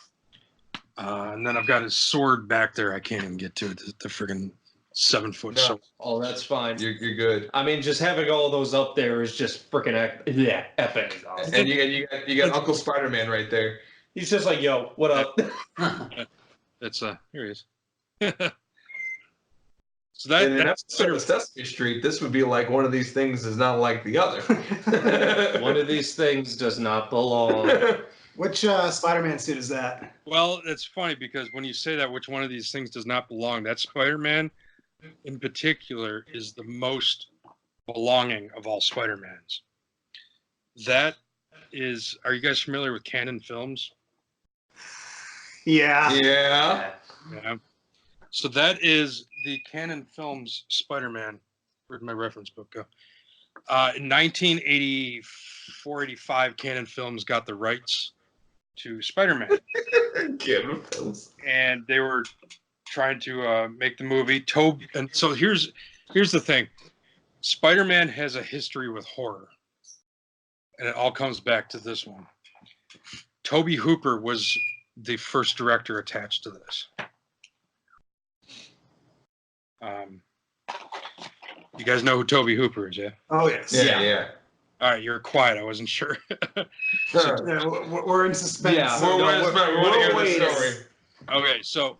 And then I've got his sword back there. I can't even get to it. The friggin' 7-foot sword. Oh, that's fine. You're good. I mean, just having all those up there is just freaking epic. And you got Uncle Spider-Man right there. He's just like, yo, what up? That's here he is. So that in an that's episode of Sesame Street, this would be like one of these things is not like the other. One of these things does not belong. Which Spider-Man suit is that? well, it's funny because when you say that, which one of these things does not belong? That Spider-Man, in particular, is the most belonging of all Spider-Mans. That is. Are you guys familiar with Canon Films? Yeah. Yeah. Yeah. So that is the Canon Films Spider-Man. Where'd my reference book go? In 1984-85, Canon Films got the rights to Spider-Man, and they were trying to make the movie. And so here's the thing: Spider-Man has a history with horror, and it all comes back to this one. Tobe Hooper was the first director attached to this. You guys know who Tobe Hooper is, yeah? Oh yes. Yeah. All right, you're quiet. I wasn't sure. Yeah, we're in suspense. Yeah. We're waiting for the story. Okay, so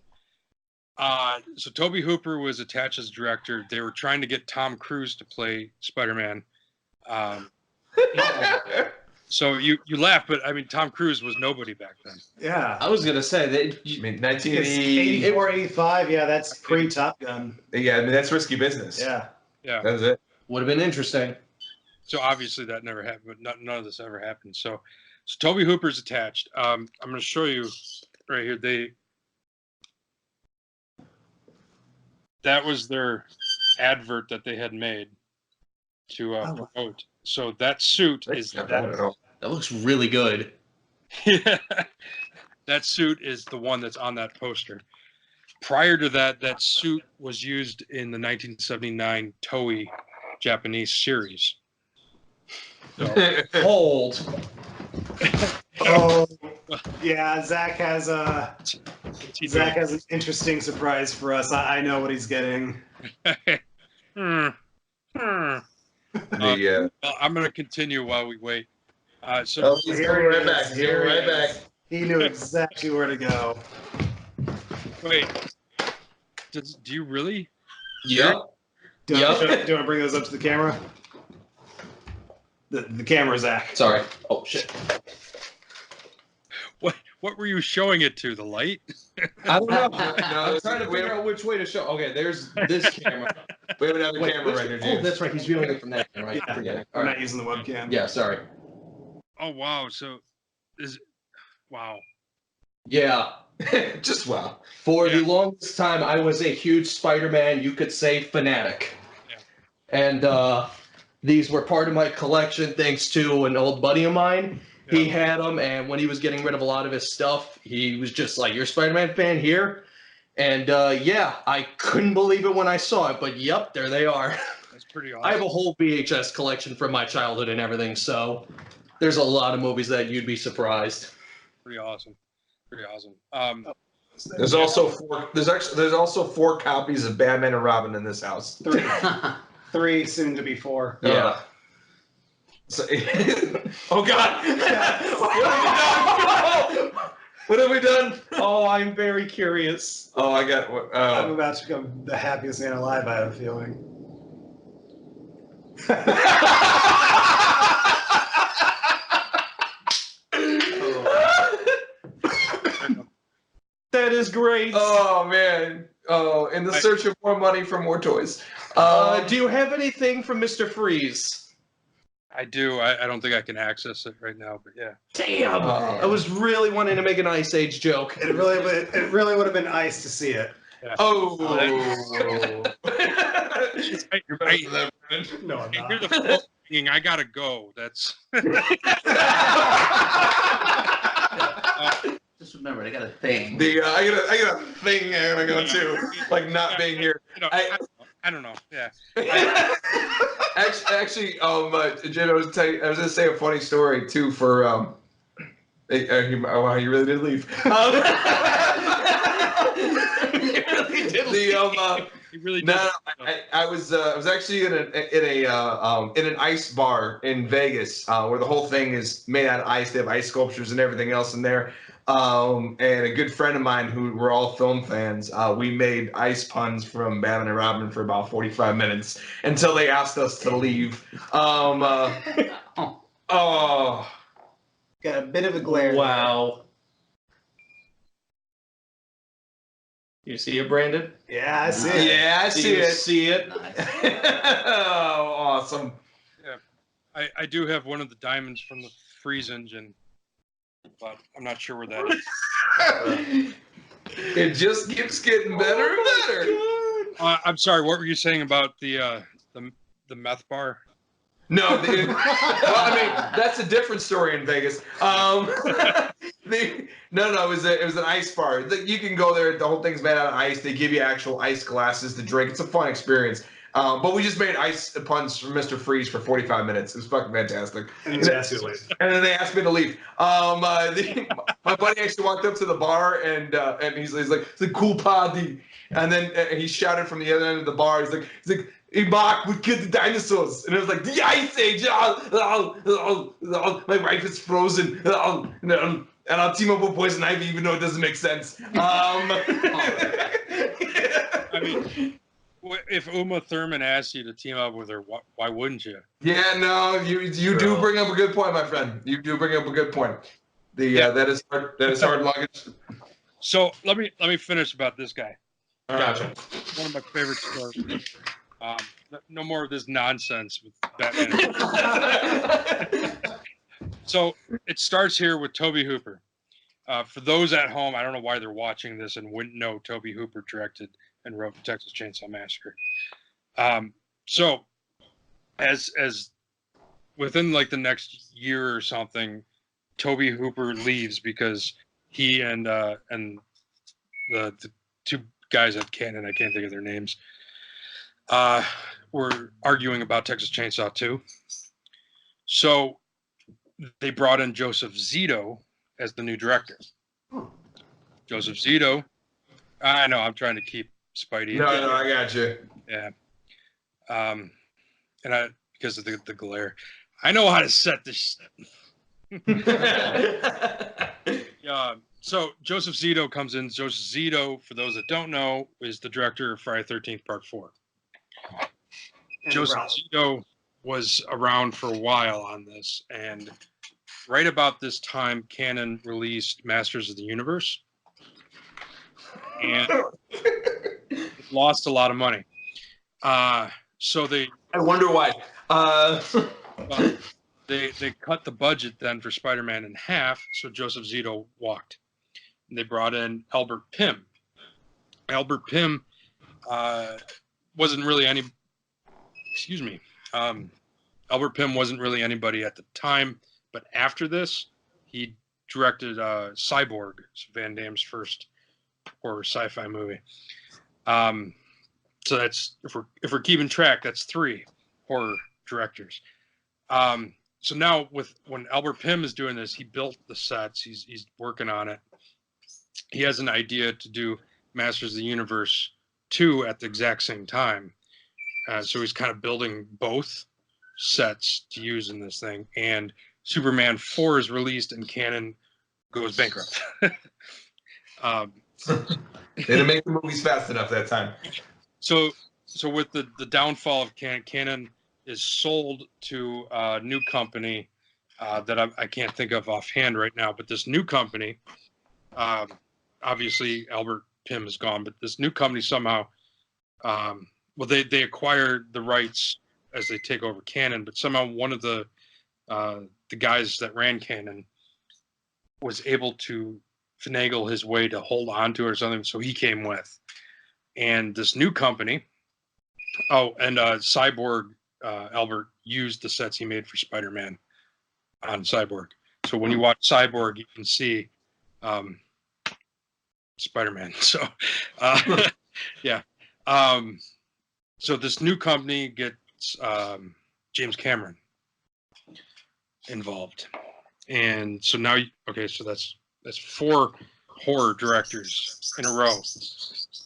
Tobe Hooper was attached as director. They were trying to get Tom Cruise to play Spider-Man. So you laugh, but I mean Tom Cruise was nobody back then. Yeah. I was gonna say that. I mean, It's 1980. 84, 85. Yeah, that's pre-Top Gun. Yeah, I mean that's risky business. Yeah. Yeah. That's it. Would have been interesting. So obviously that never happened, but none of this ever happened. So Tobe Hooper's attached. I'm going to show you right here. That was their advert that they had made to promote. So that suit is Not bad at all. That looks really good. Yeah, that suit is the one that's on that poster. Prior to that, that suit was used in the 1979 Toei Japanese series. So, Hold. Oh, yeah. Zach has an interesting surprise for us. I know what he's getting. Well, I'm going to continue while we wait. So He's coming right back. He's coming right back. He knew exactly where to go. wait, do you really? Yep. Do you want to bring those up to the camera? The camera, Zach. Sorry. Oh shit. What were you showing it to? The light? I don't know. No, I'm trying to figure out which way to show. Okay, there's this camera. We have another camera right here, Oh, James. that's right. He's viewing it from that camera. I forget. All I'm right. not using the webcam. Yeah. Sorry. Oh wow! So wow. Yeah. Just wow. For the longest time, I was a huge Spider-Man, you could say, fanatic. Yeah. And these were part of my collection thanks to an old buddy of mine. Yeah. He had them, and when he was getting rid of a lot of his stuff, he was just like, "You're a Spider-Man fan here?" And yeah, I couldn't believe it when I saw it, but yep, there they are. That's pretty awesome. I have a whole VHS collection from my childhood and everything, so there's a lot of movies that you'd be surprised. Pretty awesome. Pretty awesome. There's also four copies of Batman and Robin in this house. Three, soon to be four. Yeah. So, oh God! What have we done? Oh, I'm very curious. Oh, I got. I'm about to become the happiest man alive, I have a feeling. That is great. Oh man! Oh, in the search of more money for more toys. Do you have anything from Mr. Freeze? I do. I don't think I can access it right now, but yeah. Damn! I was really wanting to make an Ice Age joke. It really would have been nice to see it. Yeah. Oh! You're Better than that, Brennan. No, I'm I not. hear the phone ringing. I gotta go. That's. Just remember, I got a thing. I got a thing I'm gonna go to, like not being here. You know, I don't know. Yeah. Actually, Jim, I was gonna say a funny story too for wow, you really did leave. He really did. No, I was actually in an ice bar in Vegas where the whole thing is made out of ice. They have ice sculptures and everything else in there. And a good friend of mine who were all film fans, we made ice puns from Batman and Robin for about 45 minutes until they asked us to leave. Oh, Got a bit of a glare. Wow. You see it, Brandon? Yeah, I see it. yeah, I see it. See it? Nice. Oh, awesome. I do have one of the diamonds from the freeze engine, but I'm not sure where that is. It just keeps getting better and better. I'm sorry. What were you saying about the meth bar? No, well, I mean that's a different story in Vegas. It was an ice bar. You can go there. The whole thing's made out of ice. They give you actual ice glasses to drink. It's a fun experience. But we just made ice puns from Mr. Freeze for 45 minutes. It was fucking fantastic. And then they asked me to leave. My buddy actually walked up to the bar and he's like, it's a cool party. And then he shouted from the other end of the bar. He's like, hey Mark, we killed the dinosaurs. And it was like, the Ice Age. My wife is frozen. And I'll team up with Poison Ivy even though it doesn't make sense. I mean, if Uma Thurman asked you to team up with her, why wouldn't you? Yeah, no, you do bring up a good point, my friend. You do bring up a good point. That is hard luggage. So let me finish about this guy. Gotcha. One of my favorite stories. No more of this nonsense with Batman. So it starts here with Tobe Hooper. For those at home, I don't know why they're watching this and wouldn't know Tobe Hooper directed and wrote Texas Chainsaw Massacre. So as within like the next year or something, Tobe Hooper leaves because he and the two guys at Canon, I can't think of their names, were arguing about Texas Chainsaw 2. So they brought in Joseph Zito as the new director. Joseph Zito, I know, I'm trying to keep Spidey. No, I got you. Yeah. And because of the glare, I know how to set this. So Joseph Zito comes in. Joseph Zito, for those that don't know, is the director of Friday the 13th Part 4. Joseph Zito was around for a while on this, and right about this time, Canon released Masters of the Universe, and it lost a lot of money. So they. I wonder why. They cut the budget then for Spider-Man in half, so Joseph Zito walked. And they brought in Albert Pym. Albert Pym wasn't really any. Excuse me. Albert Pym wasn't really anybody at the time, but after this, he directed Cyborg, Van Damme's first horror sci-fi movie. So that's if we're keeping track, that's 3 horror directors. So now when Albert Pym is doing this, he built the sets. He's working on it. He has an idea to do Masters of the Universe 2 at the exact same time. So he's kind of building both sets to use in this thing. And Superman 4 is released and Canon goes bankrupt. They didn't make the movies fast enough that time. So with the downfall of Canon is sold to a new company that I can't think of offhand right now, but this new company, obviously Albert Pym is gone, but this new company somehow, they acquired the rights as they take over Canon, but somehow one of the guys that ran Canon was able to finagle his way to hold on to it or something, so he came with. And this new company, Cyborg, Albert used the sets he made for Spider-Man on Cyborg. So when you watch Cyborg, you can see Spider-Man. So, yeah. So this new company gets James Cameron involved, and so now, so that's 4 horror directors in a row,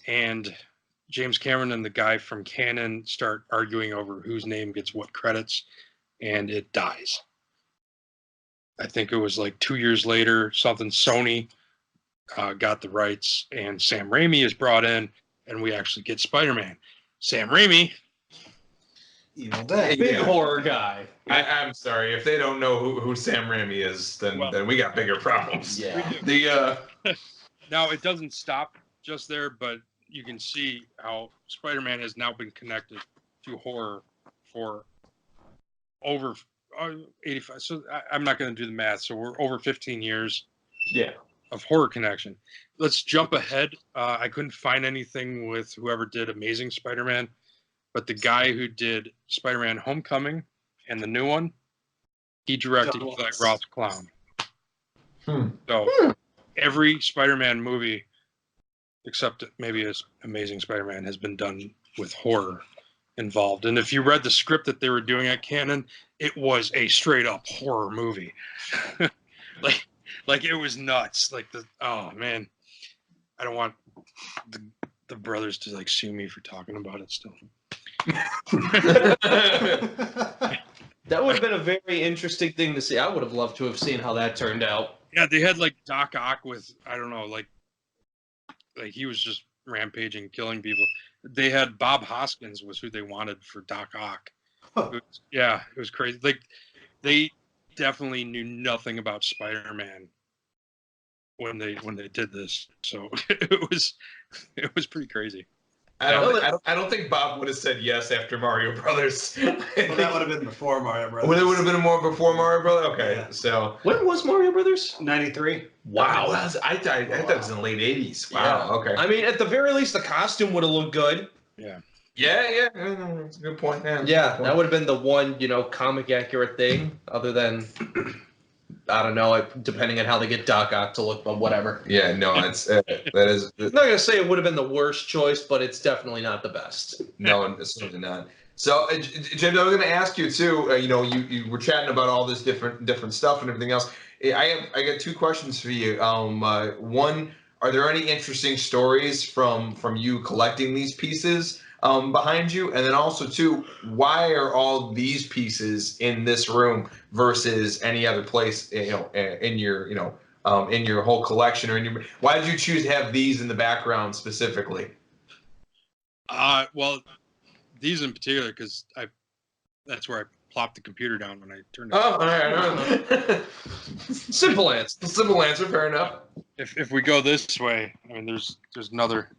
and James Cameron and the guy from Canon start arguing over whose name gets what credits, and it dies. I think it was like 2 years later, Sony got the rights, and Sam Raimi is brought in, and we actually get Spider-Man. Sam Raimi, Evil Dead. Big horror guy. I'm sorry if they don't know who Sam Raimi is, then we got bigger problems. Yeah. Now it doesn't stop just there, but you can see how Spider-Man has now been connected to horror for over 85. So I'm not going to do the math. So we're over 15 years. Yeah. Of horror connection. Let's jump ahead. I couldn't find anything with whoever did Amazing Spider-Man, but the guy who did Spider-Man Homecoming and the new one, he directed Eli Roth's Clown. So every Spider-Man movie, except maybe Amazing Spider-Man, has been done with horror involved. And if you read the script that they were doing at Canon, it was a straight up horror movie. Like it was nuts. Oh man, I don't want the brothers to like sue me for talking about it still. That would have been a very interesting thing to see. I would have loved to have seen how that turned out. Yeah, they had like Doc Ock with, I don't know, like he was just rampaging, killing people. They had Bob Hoskins was who they wanted for Doc Ock. It was crazy. Like they definitely knew nothing about Spider-Man when they did this, so it was pretty crazy. I don't think Bob would have said yes after Mario Brothers. Well, that would have been before Mario Brothers. Well, it would have been more before Mario Brothers. Okay, Yeah. So When was Mario Brothers? 93. wow, I thought it was in the late '80s. Wow, okay. I mean, at the very least, the costume would have looked good. Yeah. Yeah, that's a good point. Yeah, that would have been the one, comic accurate thing, other than, I don't know, depending on how they get Doc Ock to look, but whatever. Yeah, no, it's that is I'm not going to say it would have been the worst choice, but it's definitely not the best. no, it's certainly not. So, James, I was going to ask you too. You were chatting about all this different stuff and everything else. I got two questions for you. One, are there any interesting stories from you collecting these pieces behind you? And then also two, why are all these pieces in this room versus any other place? In your whole collection, or why did you choose to have these in the background specifically? Well, these in particular, because that's where I plopped the computer down when I turned it. Oh, all right. Simple answer. Simple answer. Fair enough. If we go this way, I mean, there's another.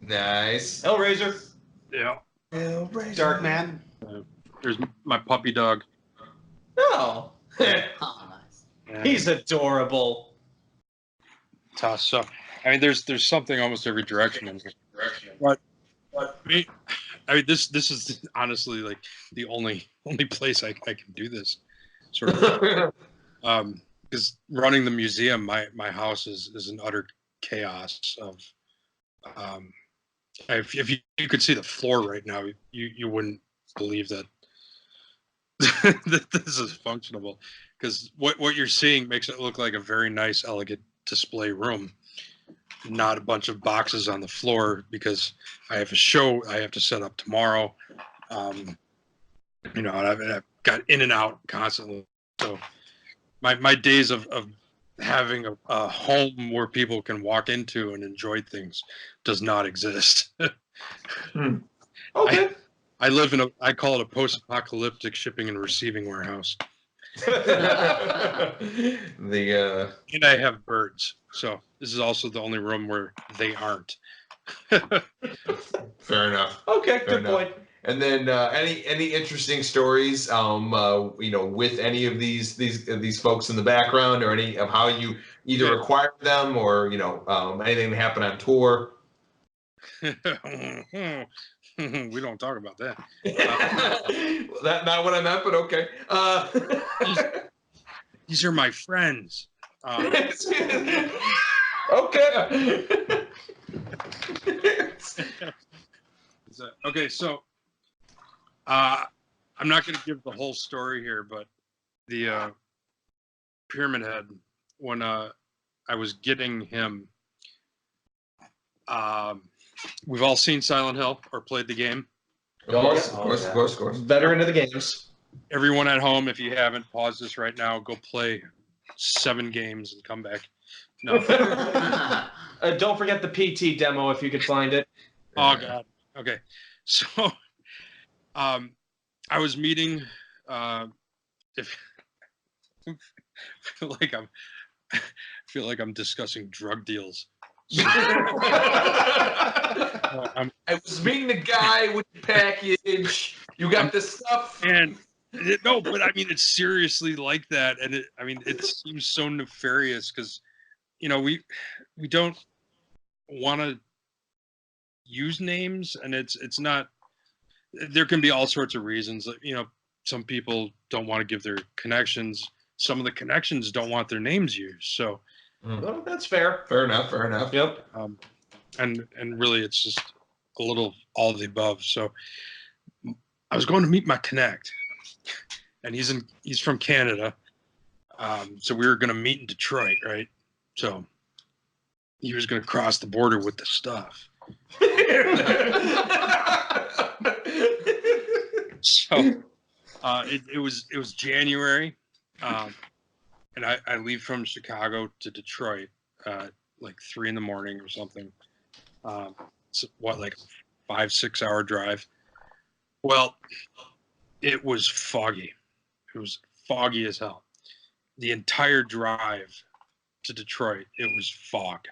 Nice. Hellraiser. Yeah. Dark Man. There's my puppy dog. Oh, Oh, nice. Yeah. he's adorable. Tough. So, I mean, there's something almost every direction in here. But I mean, this is honestly like the only place I can do this sort of. Because running the museum, my house is an utter chaos of. If you could see the floor right now, you wouldn't believe that that this is functionable, because what you're seeing makes it look like a very nice, elegant display room, not a bunch of boxes on the floor, because I have a show I have to set up tomorrow. And I've got in and out constantly. So my days of having a home where people can walk into and enjoy things does not exist. Okay. I live I call it a post-apocalyptic shipping and receiving warehouse. And I have birds. So this is also the only room where they aren't. Fair enough. Okay, Fair good enough. point. And then any interesting stories, with any of these folks in the background, or any of how you either acquired them, or anything that happened on tour. We don't talk about that. That's not what I meant, but okay. These are my friends. Okay. Okay, so I'm not going to give the whole story here, but the Pyramid Head, when I was getting him. We've all seen Silent Hill or played the game. Of course. Veteran of the games. Everyone at home, if you haven't, pause this right now. Go play 7 games and come back. No. Don't forget the PT demo if you could find it. Oh God. Okay. So, I was meeting. If I feel like I'm discussing drug deals. So, I was meeting the guy with the package. You got the stuff. And no, but I mean, it's seriously like that, and it seems so nefarious because, we don't want to use names, and it's not. There can be all sorts of reasons. Some people don't want to give their connections. Some of the connections don't want their names used. So, well, that's fair. Fair enough. Yep. And really, it's just a little all of the above. So, I was going to meet my connect, and he's from Canada. So we were going to meet in Detroit, right? So he was going to cross the border with the stuff. So it was January, and I leave from Chicago to Detroit like 3 a.m. or something. It's like a 5-6 hour drive. Well, it was foggy. It was foggy as hell. The entire drive to Detroit, it was fog,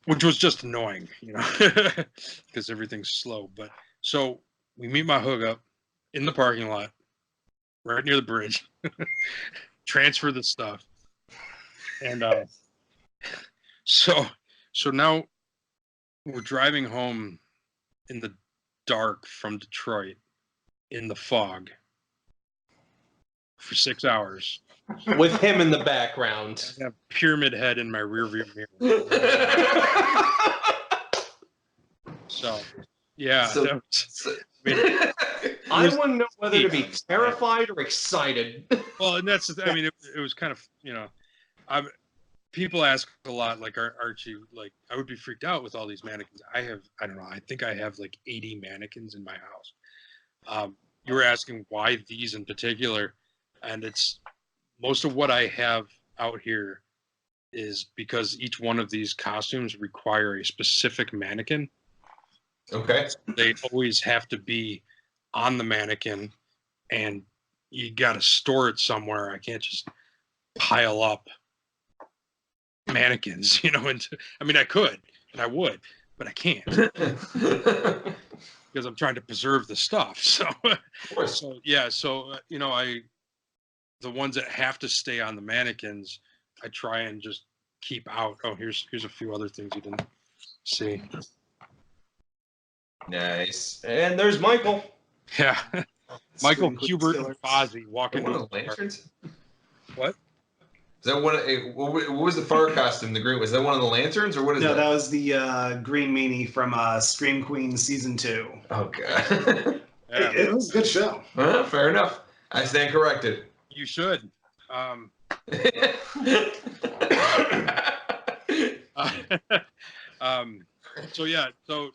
which was just annoying, because everything's slow. But so we meet my hookup in the parking lot, right near the bridge, transfer the stuff, and so now we're driving home in the dark from Detroit in the fog for 6 hours with him in the background. I have Pyramid Head in my rearview mirror. So, yeah. I wouldn't know whether to be terrified or excited. Well, and that's the thing. It was kind of, people ask a lot, like, aren't you, like, I would be freaked out with all these mannequins. I don't know, I think I have like 80 mannequins in my house. You were asking why these in particular, and it's most of what I have out here is because each one of these costumes require a specific mannequin. Okay. They always have to be on the mannequin, and you got to store it somewhere. I can't just pile up mannequins, I could and I would, but I can't because I'm trying to preserve the stuff. So the ones that have to stay on the mannequins, I try and just keep out. Oh, here's a few other things you didn't see. Nice. And there's Michael. Yeah. Michael, Hubert, and Fozzie walking. One of the lanterns? What? Is that what was the fire costume? The green, was that one of the lanterns, or what is that? No, that was the green meanie from Scream Queen season 2. Oh god. Yeah. It was a good show. Fair enough. I stand corrected. You should. So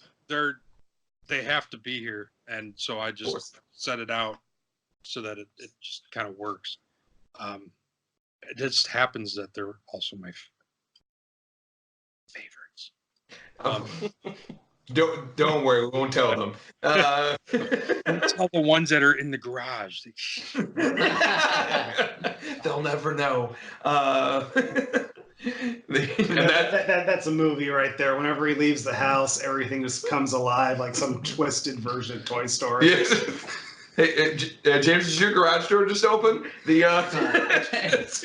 they have to be here, and so I just set it out so that it just kind of works. It just happens that they're also my favorites. Don't worry, we won't tell them. Don't tell the ones that are in the garage. They'll never know. That's a movie right there. Whenever he leaves the house, everything just comes alive like some twisted version of Toy Story. Yes. Hey, James, is your garage door just open? It's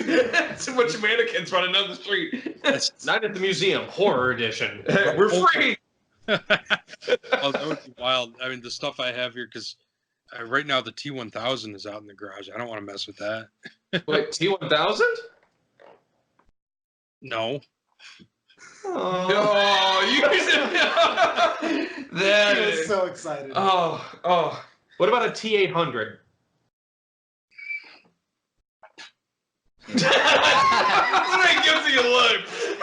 a bunch of mannequins running down the street. Not at the museum, horror edition. We're free. Oh, that would be wild. I mean, the stuff I have here, because right now the T1000 is out in the garage. I don't want to mess with that. Wait, T1000? No. Oh, that He was is so excited. Oh. What about a T800? me alive.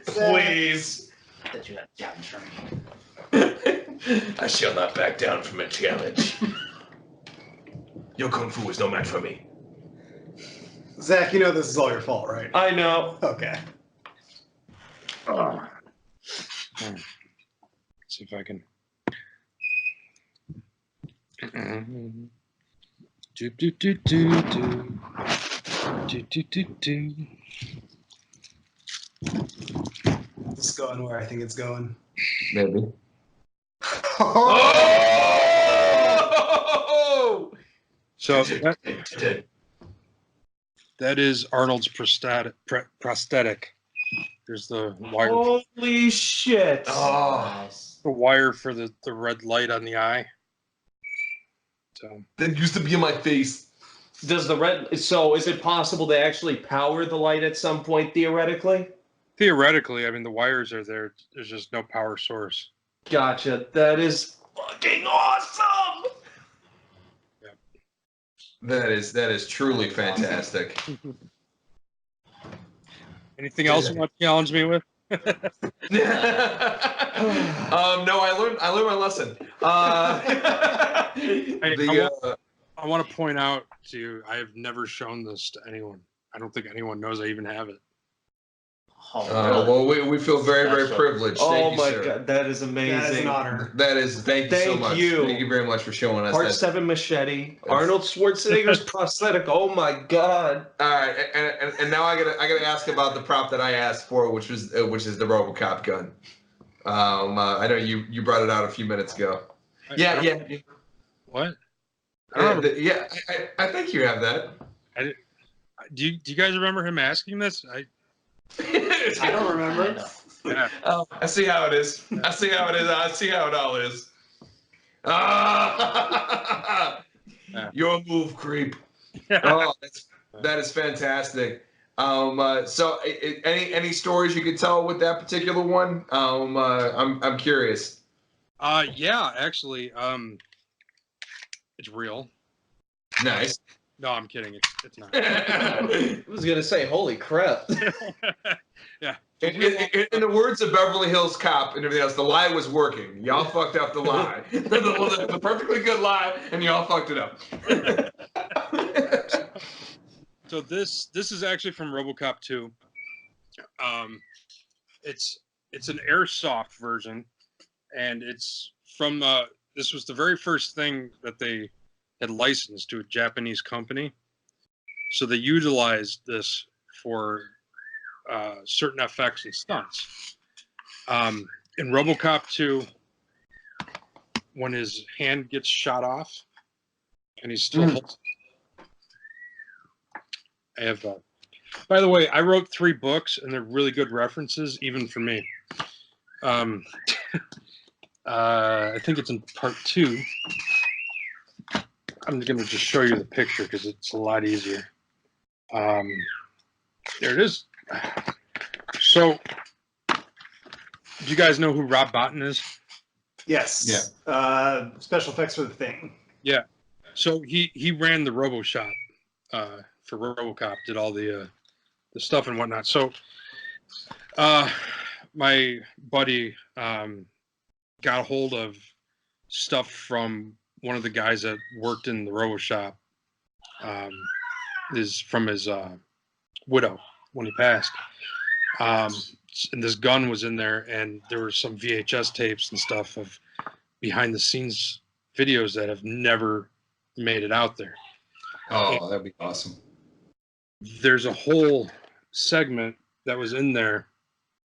Please. That you got a challenge for me. I shall not back down from a challenge. Your kung fu is no match for me. Zach, you know this is all your fault, right? I know. Okay. See if I can. Do do do do do do do do do. It's going where I think it's going. Maybe. Oh! So that is Arnold's prosthetic. There's the wire. Holy shit. Nice. The wire for the red light on the eye. So That used to be in my face. Does the red... So is it possible to actually power the light at some point, theoretically? theoretically, I mean, the wires are there. There's just no power source. Gotcha. That is fucking awesome! That is truly fantastic. Anything else you want to challenge me with? No, I learned my lesson. I want to point out to you, I have never shown this to anyone. I don't think anyone knows I even have it. Oh, really? Well, we feel very, very Special. privileged. Oh Thank you, my sir. god, that is amazing. That is an honor. Thank you so Thank much. you. Thank you very much for showing us Part that. 7 machete, Arnold Schwarzenegger's prosthetic. Oh my god. All right, and now I gotta ask about the prop that I asked for, which is the RoboCop gun. I know you brought it out a few minutes ago. Yeah. What? I think you have that. Do you guys remember him asking this? I don't remember. Yeah. Oh, I see how it is. I see how it all is. Your move, creep. Oh, that is fantastic. So any stories you could tell with that particular one? I'm curious. Yeah, actually, it's real. Nice. No, I'm kidding. It's not. I was gonna say, holy crap. Yeah. In the words of Beverly Hills Cop and everything else, the lie was working. Y'all fucked up the lie. the perfectly good lie, and y'all fucked it up. So this is actually from RoboCop 2. It's an airsoft version, and it's from this was the very first thing that they had licensed to a Japanese company. So they utilized this for certain effects and stunts. In RoboCop 2, when his hand gets shot off, and he's still. I have. By the way, I wrote 3 books, and they're really good references, even for me. I think it's in part 2. I'm going to just show you the picture because it's a lot easier. There it is. So, do you guys know who Rob Bottin is? Yes. Yeah. Special effects for the Thing. Yeah. So he ran the Robo Shop for RoboCop, did all the stuff and whatnot. So my buddy got a hold of stuff from one of the guys that worked in the Robo Shop. Is from his widow when he passed. And this gun was in there, and there were some VHS tapes and stuff of behind the scenes videos that have never made it out there. Oh, that'd be awesome. There's a whole segment that was in there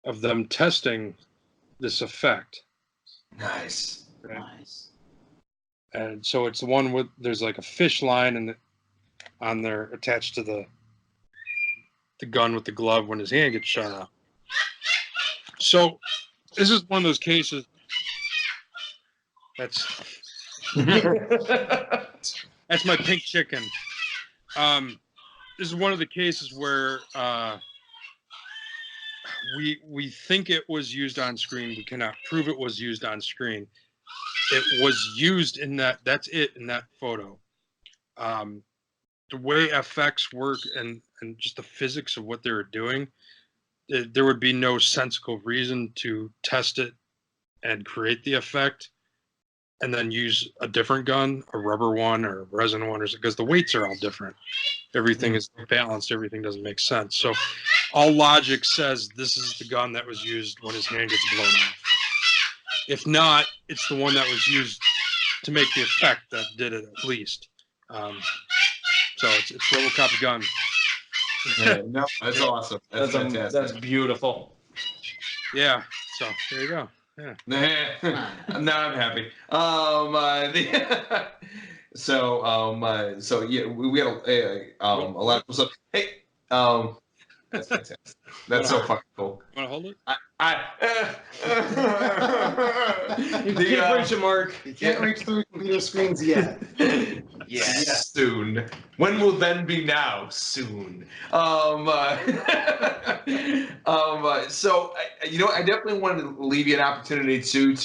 of them testing this effect. Nice. Right? Nice. And so it's the one with there's like a fish line on there attached to the gun with the glove when his hand gets shot off. So this is one of those cases that's my pink chicken. This is one of the cases where we think it was used on screen. We cannot prove it was used on screen. It was used in that's it in that photo. The way FX work and just the physics of what they were doing there would be no sensible reason to test it and create the effect and then use a different gun, a rubber one or a resin one, because the weights are all different. Everything is balanced. Everything doesn't make sense. So all logic says this is the gun that was used when his hand gets blown off. If not, it's the one that was used to make the effect that did it at least. So it's RoboCop's gun. Yeah, no, that's awesome. That's fantastic. That's beautiful. Yeah. So there you go. Yeah. Now I'm happy. So yeah, we had a lot of cool stuff. Hey, that's fantastic. That's so fucking cool. Want to hold it? You can't reach it, Mark. You can't reach through computer screens yet. Yes, soon. When will then be now? Soon. So I definitely wanted to leave you an opportunity to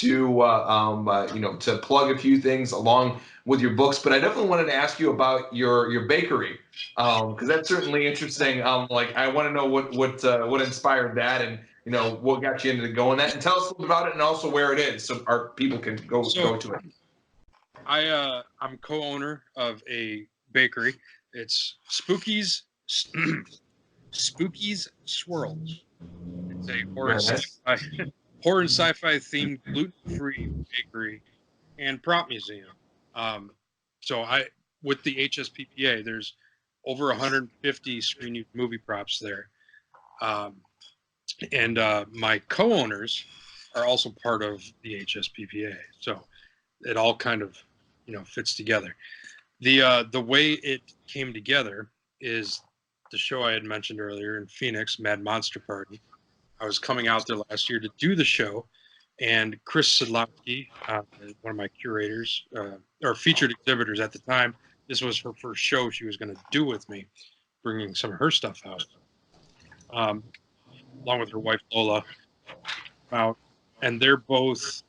plug a few things along with your books, but I definitely wanted to ask you about your bakery, because that's certainly interesting. I want to know what inspired that, and what got you into going that, and tell us a little bit about it, and also where it is, so our people can go to it. I'm co-owner of a bakery. It's Spooky's Swirls. It's a horror and sci-fi themed gluten-free bakery and prop museum. So with the HSPPA, there's over 150 screen movie props there. And my co-owners are also part of the HSPPA. So it all kind of, fits together. The way it came together is the show I had mentioned earlier in Phoenix, Mad Monster Party. I was coming out there last year to do the show, and Chris Sadlowski, one of my curators, or featured exhibitors at the time, this was her first show she was going to do with me, bringing some of her stuff out, along with her wife Lola, out, and they're both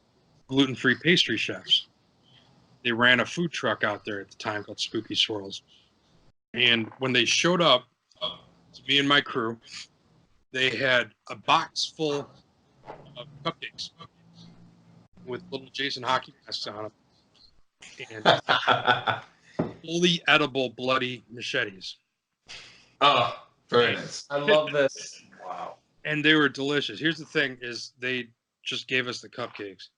gluten-free pastry chefs. They ran a food truck out there at the time called Spooky Swirls. And when they showed up, to me and my crew, they had a box full of cupcakes with little Jason hockey masks on them and fully edible bloody machetes. Oh, very nice. I love this. Wow. And they were delicious. Here's the thing is they just gave us the cupcakes.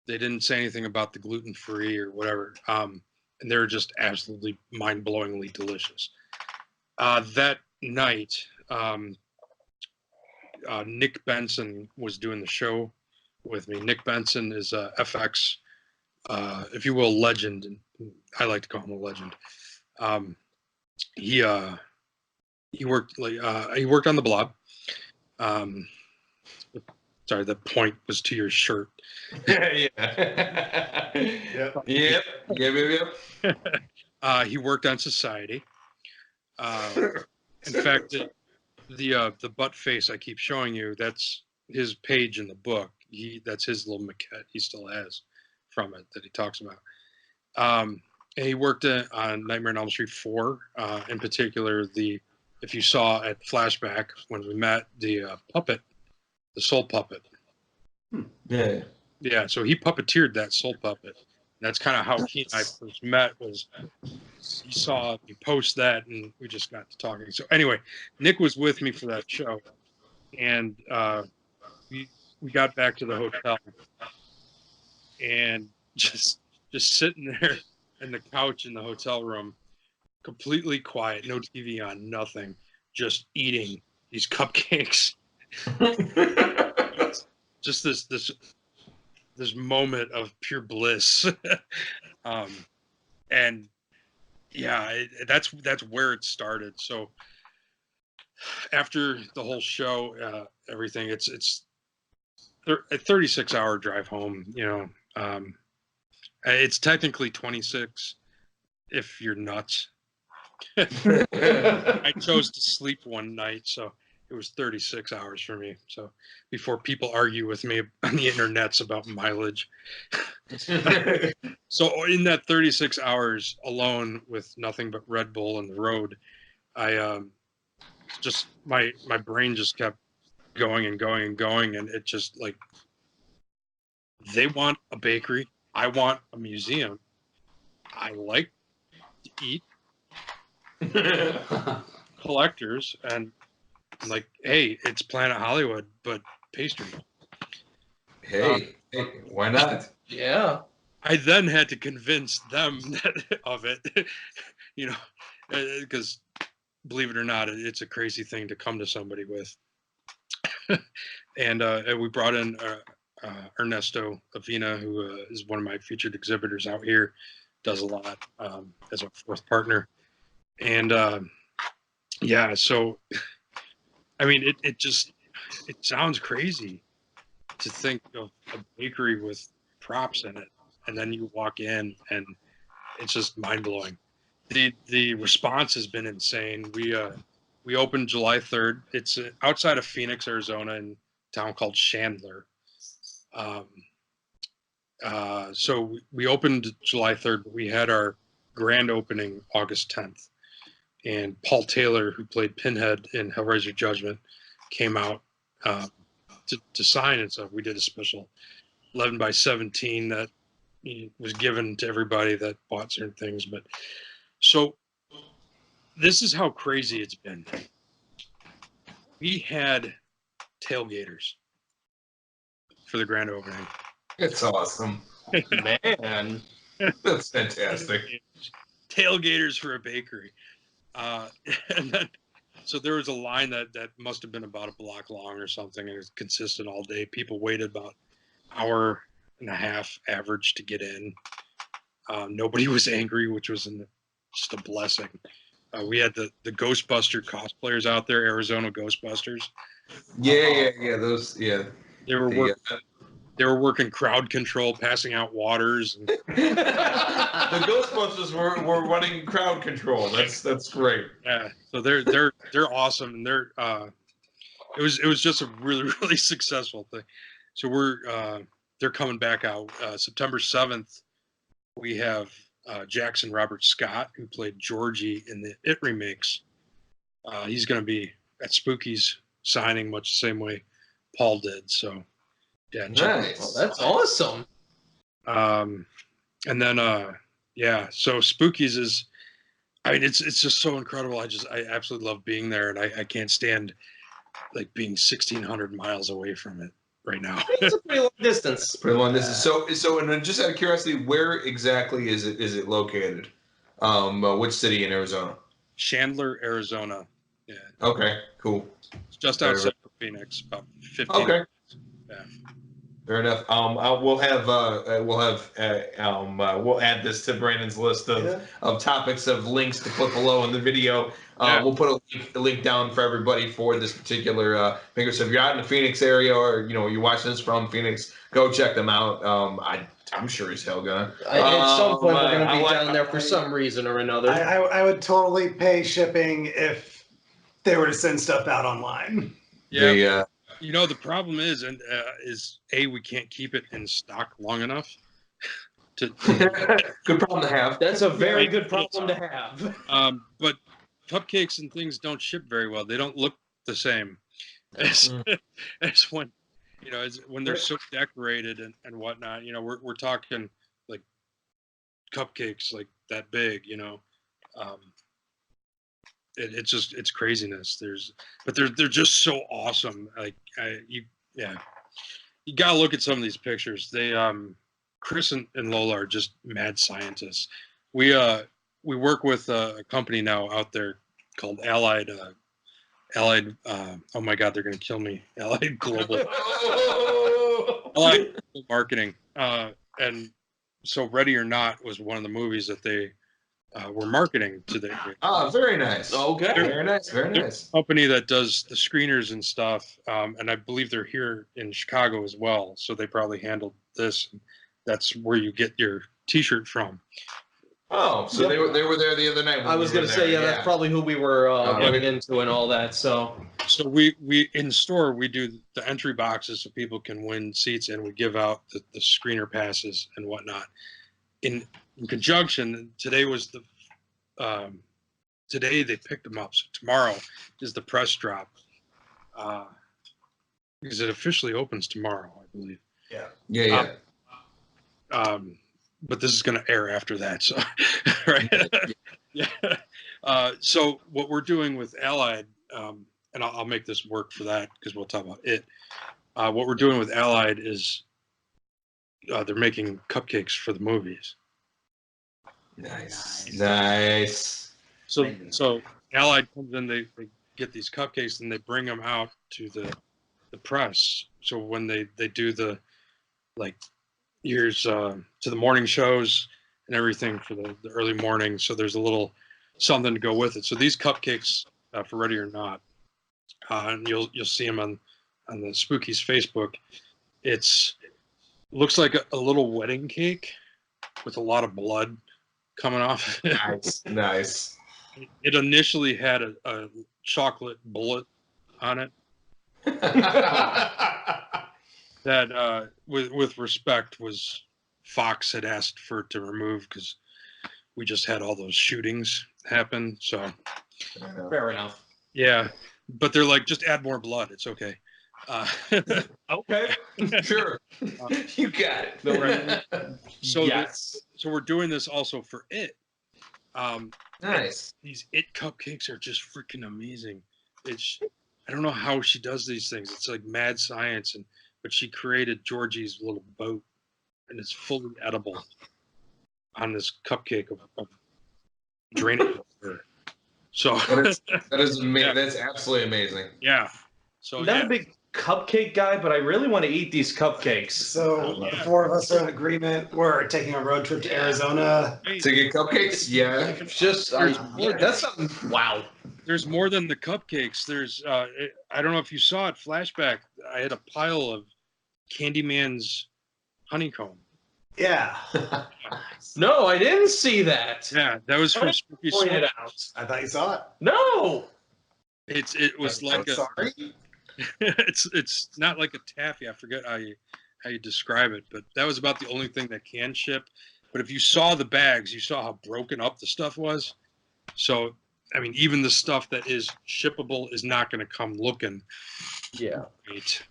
They didn't say anything about the gluten-free or whatever. And they were just absolutely mind-blowingly delicious. That night, Nick Benson was doing the show with me. Nick Benson is a FX, if you will, legend. I like to call him a legend. He worked on the Blob. Sorry, the point was to your shirt. Yeah. Yep. He worked on Society. In fact, the butt face I keep showing you, that's his page in the book. That's his little maquette he still has from it that he talks about. And he worked on Nightmare on Elm Street 4, in particular, if you saw at Flashback when we met, the puppet, the soul puppet. Yeah. Yeah, so he puppeteered that soul puppet. That's kind of how he and I first met. Was he saw me post that, and we just got to talking. So anyway, Nick was with me for that show, and we got back to the hotel, and just sitting there in the couch in the hotel room, completely quiet, no TV on, nothing, just eating these cupcakes. Just this moment of pure bliss. And yeah, that's where it started. So after the whole show, everything, it's a 36-hour drive home, it's technically 26 if you're nuts. I chose to sleep one night, so it was 36 hours for me. So before people argue with me on the internets about mileage. So in that 36 hours alone with nothing but Red Bull and the road, I just my brain just kept going and going and going, and it just like they want a bakery, I want a museum, I like to eat, collectors, and I'm like, hey, it's Planet Hollywood, but pastry. Hey, why not? Yeah. I then had to convince them of it, because believe it or not, it's a crazy thing to come to somebody with. And we brought in Ernesto Avina, who is one of my featured exhibitors out here, does a lot as a fourth partner. And yeah, so I mean, it sounds crazy to think of a bakery with props in it, and then you walk in and it's just mind blowing. The response has been insane. We opened July 3rd. It's outside of Phoenix, Arizona, in a town called Chandler. So we opened July 3rd, but we had our grand opening August 10th. And Paul Taylor, who played Pinhead in Hellraiser Judgment, came out to sign and stuff. We did a special 11 by 17 that was given to everybody that bought certain things. But so this is how crazy it's been. We had tailgaters for the grand opening. It's awesome. Man. That's fantastic. Tailgaters for a bakery. And then, so there was a line that must have been about a block long or something, and it was consistent all day. People waited about an hour and a half average to get in. Nobody was angry, which was just a blessing. We had the Ghostbuster cosplayers out there, Arizona Ghostbusters. Yeah. Those, They were working. They were working crowd control, passing out waters. And the Ghostbusters were running crowd control. That's great. yeah, so they're awesome, and it was just a really really successful thing. So they're coming back out September 7th. We have Jackson Robert Scott, who played Georgie in the It remakes. He's going to be at Spooky's signing, much the same way Paul did. So yeah, Nice. Well, that's awesome. and then so Spooky's is, I mean, it's just so incredible. I absolutely love being there, and I can't stand like being 1,600 miles away from it right now. It's a pretty long distance. Pretty long distance. So, and then just out of curiosity, where exactly is it located? Which city in Arizona? Chandler, Arizona. Yeah. Okay, cool. It's just outside of Phoenix, about 15. Okay. Yeah. Fair enough. We'll add this to Brandon's list of topics of links to put below in the video. We'll put a link down for everybody for this particular maker. So if you're out in the Phoenix area, or you're watching this from Phoenix, go check them out. I'm sure as hell gonna. At some point, we're gonna be down there for some reason or another. I would totally pay shipping if they were to send stuff out online. Yeah. The problem is, we can't keep it in stock long enough. Good problem to have. That's a very good problem to have. But cupcakes and things don't ship very well. They don't look the same as when when they're so decorated and whatnot. We're talking like cupcakes like that big. It's craziness. They're just so awesome. Like you gotta look at some of these pictures. They Chris and Lola are just mad scientists. We work with a company now out there called Allied. Oh my God, they're gonna kill me. Allied Global. Allied Marketing. And so Ready or Not was one of the movies that they were marketing to the. Oh, very nice. Okay. Very nice. Very nice. Company that does the screeners and stuff, and I believe they're here in Chicago as well. So they probably handled this. That's where you get your T-shirt from. Oh, so they were there the other night. I was gonna say, that's probably who we were running into and all that. So we in store we do the entry boxes so people can win seats, and we give out the screener passes and whatnot. In conjunction, today was today they picked them up. So tomorrow is the press drop. because it officially opens tomorrow, I believe. Yeah. But this is going to air after that, so right. Yeah. So what we're doing with Allied, and I'll make this work for that because we'll talk about it. What we're doing with Allied is they're making cupcakes for the movies. Nice. So Allied comes in, they get these cupcakes and they bring them out to the press. So when they do the like here's to the morning shows and everything for the early morning. So there's a little something to go with it. So these cupcakes for Ready or Not, and you'll see them on the Spookies Facebook. It's looks like a little wedding cake with a lot of blood coming off. Nice. It initially had a chocolate bullet on it that, with respect, was Fox had asked for it to remove because we just had all those shootings happen. So Fair enough. yeah, but they're like, just add more blood. It's okay. Okay. Sure. You got it. So yes. so we're doing this also for It. Nice. These It cupcakes are just freaking amazing. I don't know how she does these things. It's like mad science, but she created Georgie's little boat, and it's fully edible on this cupcake of draining water. So that is amazing. Yeah. That's absolutely amazing. Yeah. So I'm not a big cupcake guy, but I really want to eat these cupcakes. So the four of us are in agreement. We're taking a road trip to Arizona. To get cupcakes? Yeah. Just that's something. Wow. There's more than the cupcakes. There's I don't know if you saw it flashback. I had a pile of Candyman's honeycomb. Yeah. No, I didn't see that. Yeah, that was from Spooky Point it Soul. out. I thought you saw it. No. It was like a Sorry. it's not like a taffy. I forget how you describe it, but that was about the only thing that can ship. But if you saw the bags, you saw how broken up the stuff was. So I mean, even the stuff that is shippable is not going to come looking great.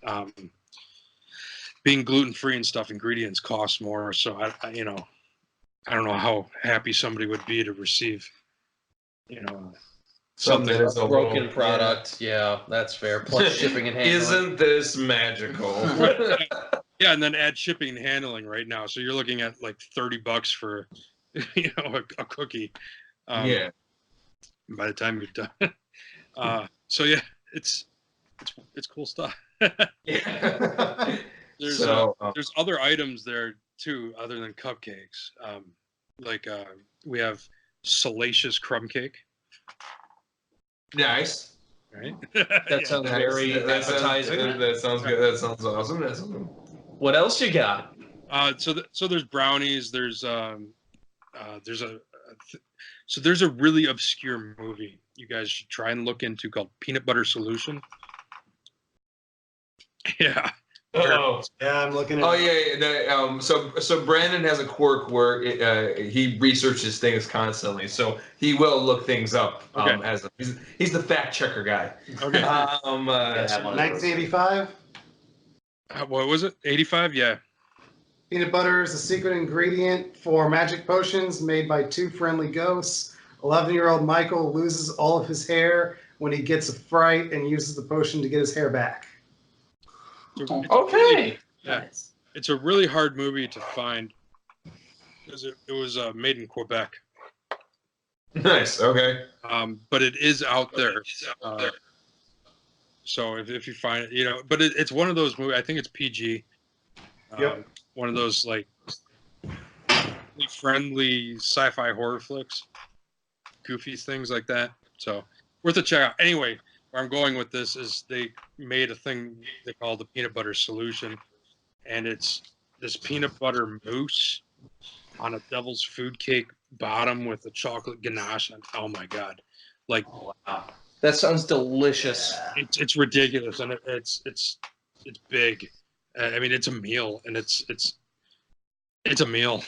Being gluten-free and stuff, ingredients cost more. So I don't know how happy somebody would be to receive, Something that is a Broken little, product. Yeah, that's fair. Plus shipping and handling. Isn't this magical? Yeah, and then add shipping and handling right now. So you're looking at like $30 for, a cookie. Yeah. By the time you're done. So yeah, it's cool stuff. Yeah. There's other items there too, other than cupcakes. We have salacious crumb cake. Nice. Right. That sounds very appetizing. That sounds good. That sounds awesome. What else you got? So there's brownies. There's there's a really obscure movie you guys should try and look into called Peanut Butter Solution. Yeah. Oh. Yeah, I'm looking at. Oh yeah. So Brandon has a quirk where he researches things constantly. So he will look things up. Okay. He's the fact checker guy. Okay. 1985. What was it? 85? Yeah. Peanut butter is a secret ingredient for magic potions made by two friendly ghosts. 11-year-old Michael loses all of his hair when he gets a fright and uses the potion to get his hair back. Okay. Yeah. It's a really hard movie to find because it was made in Quebec. Nice. Okay. But it is out there. So if you find it, but it's one of those movies. I think it's PG. Yep. One of those like friendly sci-fi horror flicks, goofy things like that. So worth a check out. Anyway, where I'm going with this is they made a thing they call the peanut butter solution, and it's this peanut butter mousse on a devil's food cake bottom with a chocolate ganache. And oh my god, like That sounds delicious. it's ridiculous, and it's big. I mean, it's a meal, and it's a meal.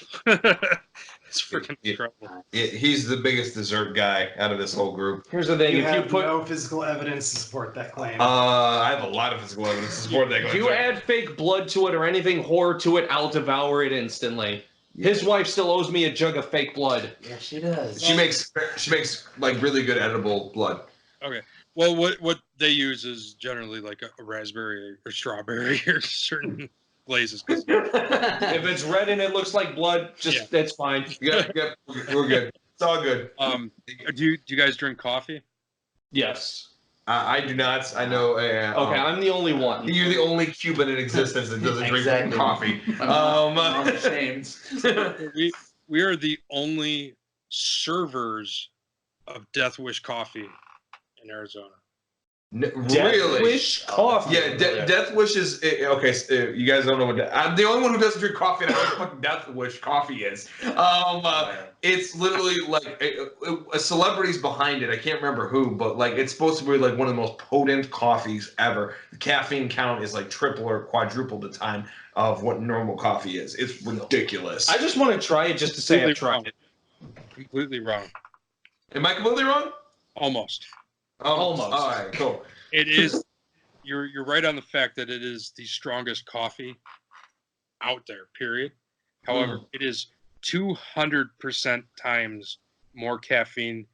It's freaking incredible. He's the biggest dessert guy out of this whole group. Here's the thing: You if have you put no physical evidence to support that claim. I have a lot of physical evidence to support that. if you add fake blood to it or anything whore to it, I'll devour it instantly. His wife still owes me a jug of fake blood. Yeah, she does. She makes like really good edible blood. Okay. Well, what they use is generally like a raspberry or strawberry or certain glazes. If it's red and it looks like blood, just that's fine. Yeah, we're good. It's all good. Do you guys drink coffee? Yes. I do not. I know. Okay, I'm the only one. You're the only Cuban in existence that doesn't drink Exactly. coffee. I'm ashamed. We are the only servers of Death Wish coffee in Arizona. Really? Wish coffee. Yeah, Death Wish is okay. So, you guys don't know what I'm the only one who doesn't drink coffee, and I know what fucking Death Wish coffee is. It's literally like a celebrity's behind it. I can't remember who, but like it's supposed to be like one of the most potent coffees ever. The caffeine count is like triple or quadruple the time of what normal coffee is. It's ridiculous. I just want to try it just to say I've tried it. Completely wrong. Am I completely wrong? Almost. Almost. All right, cool. It is. You're right on the fact that it is the strongest coffee out there. Period. However, it is 200% times more caffeine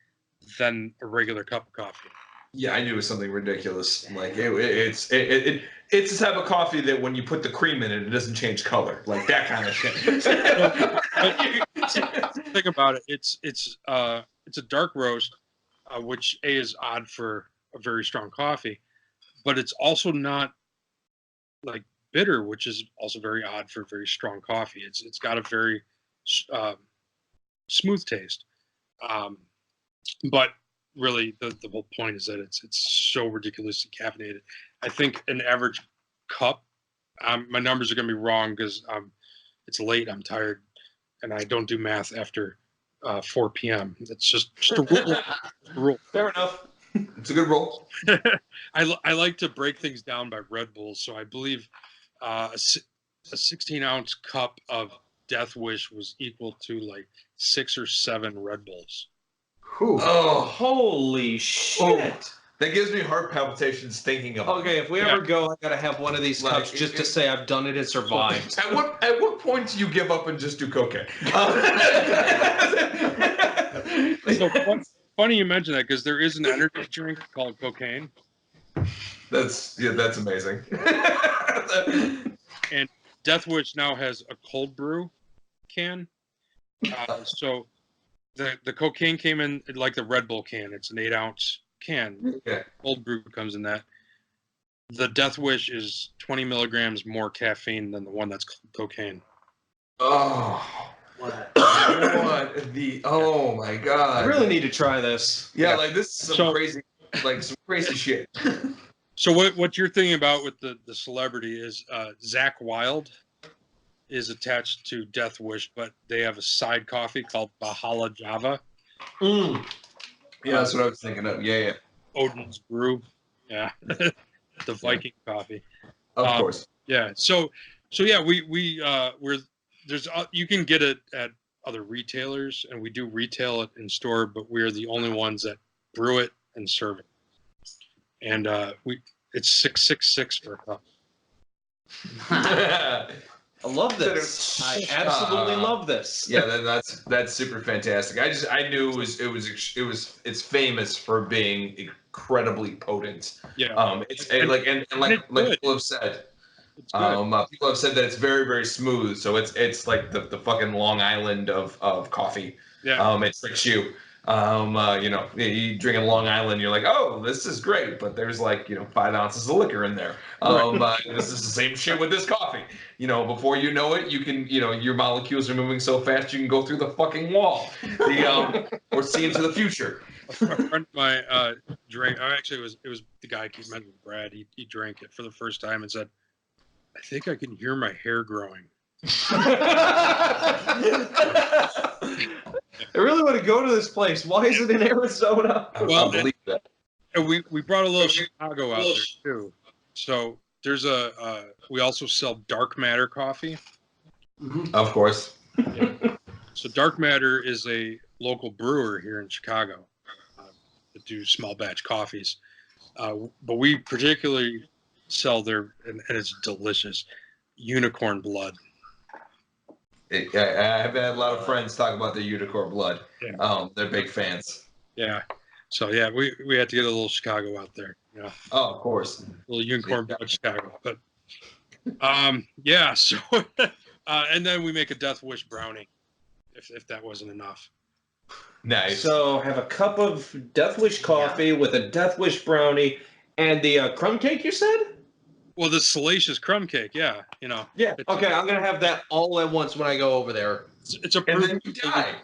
than a regular cup of coffee. Yeah, I knew it was something ridiculous. Like it's the type of coffee that when you put the cream in it, it doesn't change color. Like that kind of shit. Think about it. It's a dark roast, which is odd for a very strong coffee, but it's also not like bitter, which is also very odd for very strong coffee. It's got a very smooth taste, but really the whole point is that it's so ridiculously caffeinated. I think an average cup, my numbers are going to be wrong because it's late, I'm tired, and I don't do math after 4 p.m. It's just a rule. Rule. Fair enough. It's a good rule. I like to break things down by Red Bulls, so I believe a 16-ounce cup of Death Wish was equal to like 6 or 7 Red Bulls. Whew. Oh, Holy shit. oh, that gives me heart palpitations thinking of it. Okay, if we ever go, I gotta have one of these Like, cups just to say I've done it and survived. At what point do you give up and just do cocaine? So funny you mention that because there is an energy drink called cocaine. That's amazing. And Death Wish now has a cold brew can. So the cocaine came in like the Red Bull can. It's an 8-ounce can. Okay. Cold brew comes in that. The Death Wish is 20 milligrams more caffeine than the one that's cocaine. Oh. What? Oh my god. I really need to try this. Yeah, like this is some crazy shit. So what you're thinking about with the celebrity is Zach Wilde is attached to Death Wish, but they have a side coffee called Bahala Java. Yeah, that's what I was thinking of. Yeah. Odin's Brew. Yeah. The Viking coffee. Of course. Yeah. So yeah, we're there's you can get it at other retailers, and we do retail it in store, but we're the only ones that brew it and serve it. And it's $6.66 for a cup. I love this. I absolutely love this. Yeah, that's super fantastic. I knew it's famous for being incredibly potent. Yeah. It's like people have said. People have said that it's very, very smooth. So it's like the fucking Long Island of coffee. Yeah. It tricks you. You drink in Long Island, you're like, oh, this is great, but there's like 5 ounces of liquor in there. This is the same shit with this coffee. Before you know it, you can your molecules are moving so fast you can go through the fucking wall, or see into the future. A friend of mine drank. Actually, it was the guy I keep mentioning, Brad. He drank it for the first time and said, "I think I can hear my hair growing." I really want to go to this place. Why is it in Arizona? Well, I believe that. And we brought a little Chicago out there too. So there's we also sell dark matter coffee. Of course. So Dark Matter is a local brewer here in Chicago that do small batch coffees. But we particularly sell their, and it's delicious, unicorn blood. I've had a lot of friends talk about the unicorn blood. Yeah. They're big fans. Yeah. So yeah, we had to get a little Chicago out there. Yeah. Oh, of course. A little unicorn blood Chicago. But yeah, so and then we make a Death Wish brownie, if that wasn't enough. Nice. So have a cup of Death Wish coffee with a Death Wish brownie and the crumb cake you said? Well, the salacious crumb cake, yeah, you know. Yeah. Okay, I'm gonna have that all at once when I go over there. It's a and then you die.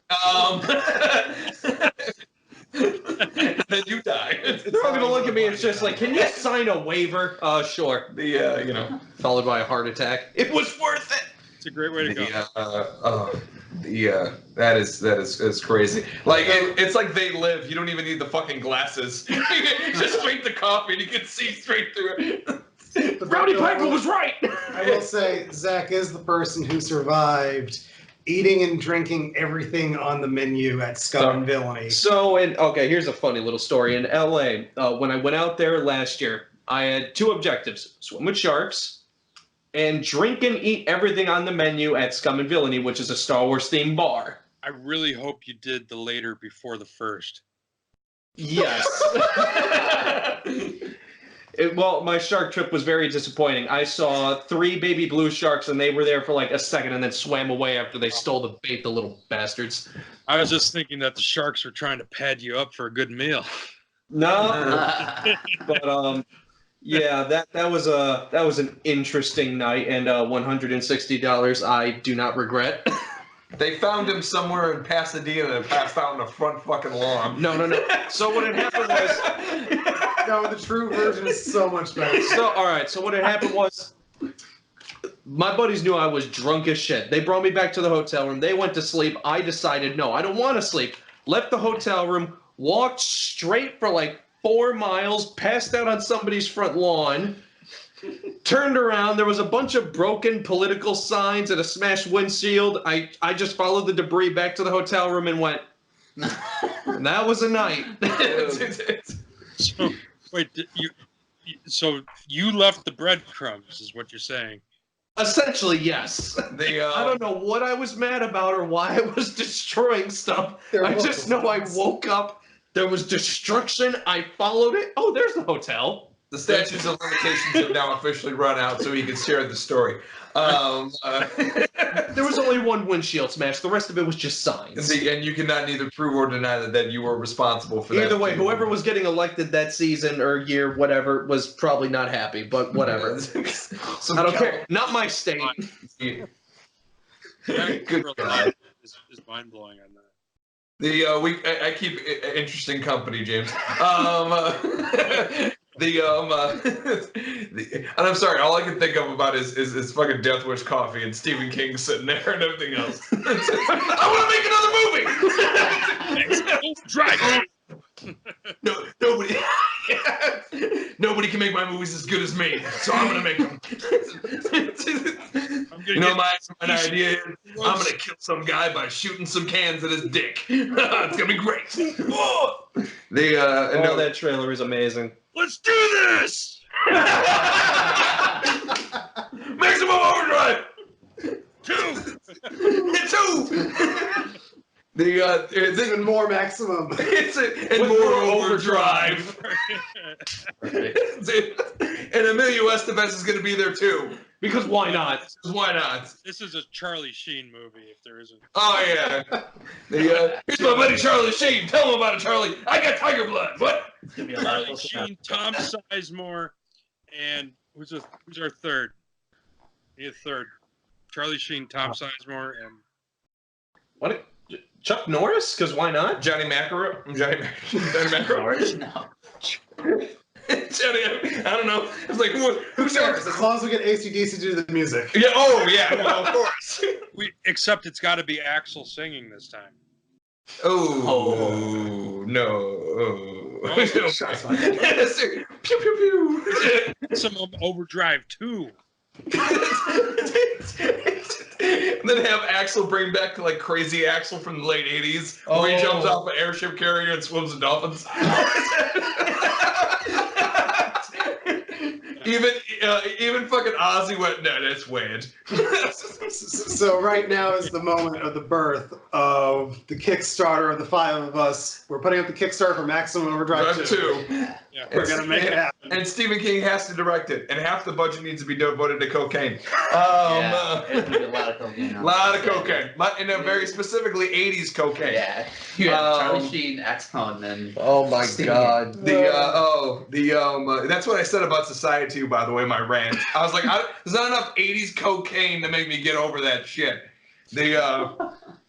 Then you die. They're all gonna look at me and it's just like, can you sign a waiver? Sure. The Followed by a heart attack. It was worth it. It's a great way to go. That's crazy. Like it's like they live. You don't even need the fucking glasses. Just drink the coffee and you can see straight through it. Rowdy Piper was right. I will say Zach is the person who survived eating and drinking everything on the menu at Scum and Villainy. So, here's a funny little story. In LA, when I went out there last year, I had two objectives: swim with sharks and drink and eat everything on the menu at Scum and Villainy, which is a Star Wars themed bar. I really hope you did the later before the first. Yes. Well, my shark trip was very disappointing. I saw 3 baby blue sharks, and they were there for like a second and then swam away after they stole the bait, the little bastards. I was just thinking that the sharks were trying to pad you up for a good meal. No, but yeah, that was an interesting night, and $160 I do not regret. They found him somewhere in Pasadena and passed out on the front fucking lawn. No. So what had happened was. No, the true version is so much better. So what had happened was, my buddies knew I was drunk as shit. They brought me back to the hotel room. They went to sleep. I decided, no, I don't want to sleep. Left the hotel room, walked straight for like 4 miles, passed out on somebody's front lawn, turned around. There was a bunch of broken political signs and a smashed windshield. I just followed the debris back to the hotel room and went. And that was a night. So, wait, so you left the breadcrumbs, is what you're saying? Essentially, yes. I don't know what I was mad about or why I was destroying stuff. I just know I woke up, there was destruction, I followed it. Oh, there's the hotel. The statutes of limitations have now officially run out, so he can share the story. There was only one windshield smash. The rest of it was just signs. And you cannot neither prove or deny that you were responsible for that. Either way, whoever was getting elected that season or year, whatever, was probably not happy, but whatever. I don't care. Not my state. Good God. Is mind-blowing on that. I keep interesting company, James. And I'm sorry, all I can think of about is fucking Death Wish coffee and Stephen King sitting there and everything else. I want to make another movie. Dragon. Nobody can make my movies as good as me, so I'm gonna make them. My idea is I'm gonna kill some guy by shooting some cans at his dick. It's gonna be great. That trailer is amazing. Let's do this! Maximum overdrive! 2! 2! It's even more maximum. And more overdrive. And Emilio Estevez is going to be there too. Because why not? Why not? This is a Charlie Sheen movie, if there isn't. Oh, yeah. Here's my buddy Charlie Sheen. Tell him about it, Charlie. I got tiger blood. What? Charlie Sheen, Tom Sizemore, and who's our third? We need a third. Charlie Sheen, Tom Sizemore, and... What? Chuck Norris? Because why not? Johnny McEnroe? Johnny McEnroe? No. Johnny, I don't know. It's like, who's Norris? As long as we get AC/DC to do the music. Yeah. Oh, yeah. Well, of course. Except it's got to be Axel singing this time. Oh, no. Pew, pew, pew. Some Overdrive 2. And then have Axel bring back like Crazy Axel from the late 80s, where he jumps off an airship carrier and swims with dolphins. Even fucking Ozzy went, no, that's weird. So right now is the moment of the birth of the Kickstarter of the 5 of us. We're putting up the Kickstarter for Maximum Overdrive 2. Yeah. We're gonna make it happen. And Stephen King has to direct it, and half the budget needs to be devoted to cocaine. It's gonna be a lot of cocaine. A lot of cocaine, and very specifically 80s cocaine. Yeah, you have Charlie Sheen, Axel, and then. Oh my god. That's what I said about Society, by the way, my rant. I was like, there's not enough 80s cocaine to make me get over that shit.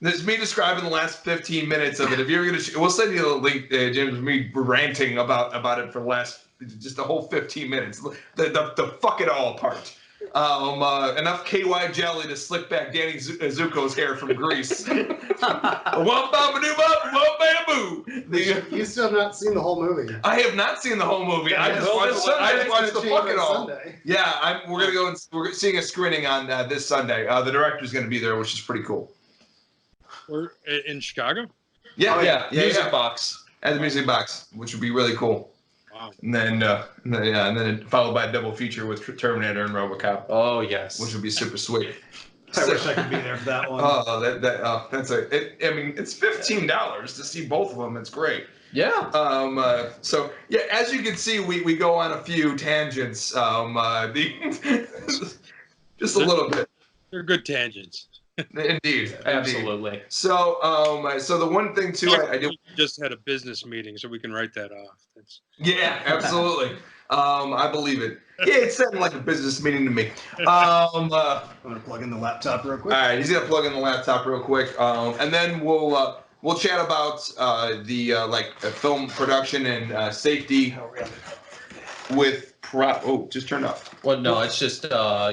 There's me describing the last 15 minutes of it. If you're gonna, we'll send you the link, James. Me ranting about it for the last just the whole 15 minutes. The fuck it all part. Enough KY jelly to slick back Danny Zuko's hair from Greece. One bamboo. You still have not seen the whole movie. I have not seen the whole movie. I just watched the fuck it all. Sunday. Yeah, we're gonna go and we're seeing a screening on this Sunday. The director's gonna be there, which is pretty cool. We're in Chicago. Yeah, Music Box. At the Music Box, which would be really cool. Wow. And then followed by a double feature with Terminator and RoboCop. Oh yes. Which would be super sweet. I wish I could be there for that one. That's it's $15 to see both of them. It's great. Yeah. So yeah, as you can see, we go on a few tangents. Just a little bit. They're good tangents. Indeed. Absolutely. So so the one thing too, I do. We just had a business meeting, so we can write that off. Yeah, absolutely. I believe it. Yeah, it sounded like a business meeting to me. I'm gonna plug in the laptop real quick. All right, he's gonna plug in the laptop real quick, and then we'll chat about film production and safety with prop. Oh, just turned off. Well, no, it's just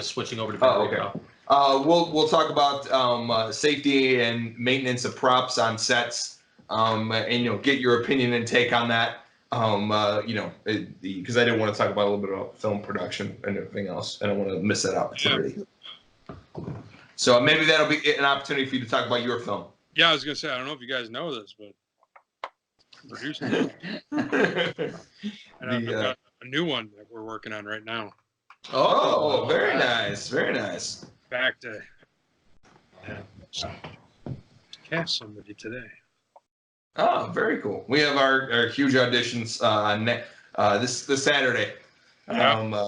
switching over to. Oh, okay. We'll talk about safety and maintenance of props on sets, and get your opinion and take on that. Because I didn't want to talk about a little bit about film production and everything else. I don't want to miss that opportunity. So maybe that'll be an opportunity for you to talk about your film. Yeah, I was gonna say I don't know if you guys know this, but I'm producing it. And I've got a new one that we're working on right now. Oh, very nice, very nice. In fact, cast somebody today. Oh, very cool. We have our huge auditions this Saturday. Yeah.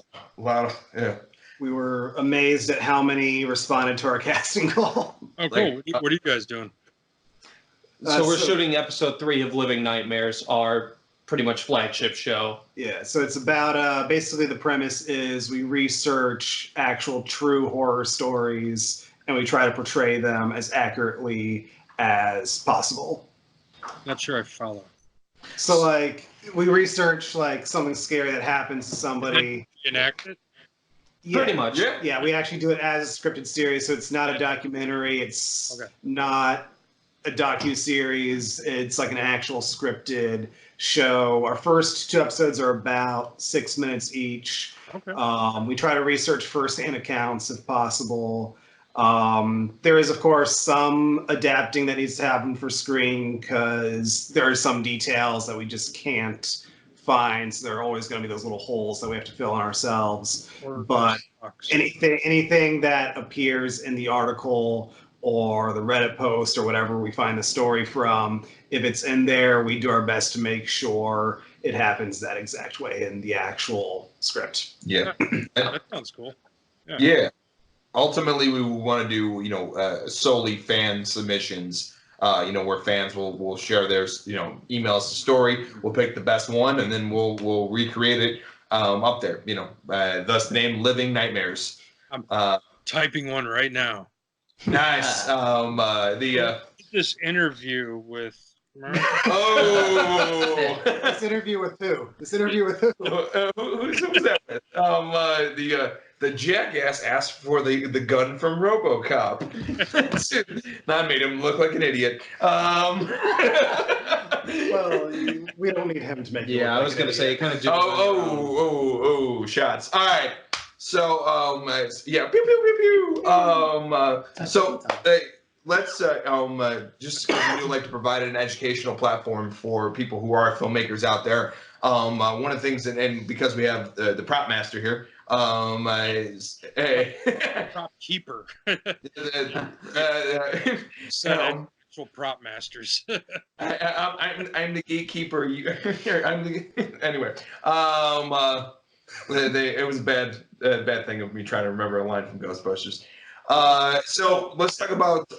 We were amazed at how many responded to our casting call. Oh, cool. What are you guys doing? So we're shooting episode 3 of Living Nightmares, our pretty much flagship show. Yeah, so it's about basically the premise is we research actual true horror stories and we try to portray them as accurately as possible. Not sure I follow. So we research something scary that happens to somebody. Enact it? Yeah, Pretty much. Yeah, we actually do it as a scripted series, so it's not a documentary. It's not a docu-series. It's like an actual scripted show. Our first 2 episodes are about 6 minutes each. Okay. We try to research first-hand accounts if possible. There is, of course, some adapting that needs to happen for screen because there are some details that we just can't find. So there are always going to be those little holes that we have to fill in ourselves. But anything that appears in the article or the Reddit post or whatever we find the story from, if it's in there, we do our best to make sure it happens that exact way in the actual script. Yeah. That sounds cool. Yeah. Ultimately, we want to do, solely fan submissions, where fans will share their, email us a story. We'll pick the best one, and then we'll recreate it up there. Thus the name Living Nightmares. I'm typing one right now. Nice. This interview with. Oh. This interview with who? Who was that with? The jackass asked for the gun from RoboCop. That made him look like an idiot. Well, we don't need him to make. Yeah, I was gonna say it kind of. Oh, shots. All right. So yeah, pew pew pew pew. Let's just because we do like to provide an educational platform for people who are filmmakers out there. One of the things, and because we have the prop master here, is Prop keeper. so, Actual prop masters. I'm the gatekeeper. I'm the anyway. It was a bad thing of me trying to remember a line from Ghostbusters. So let's talk about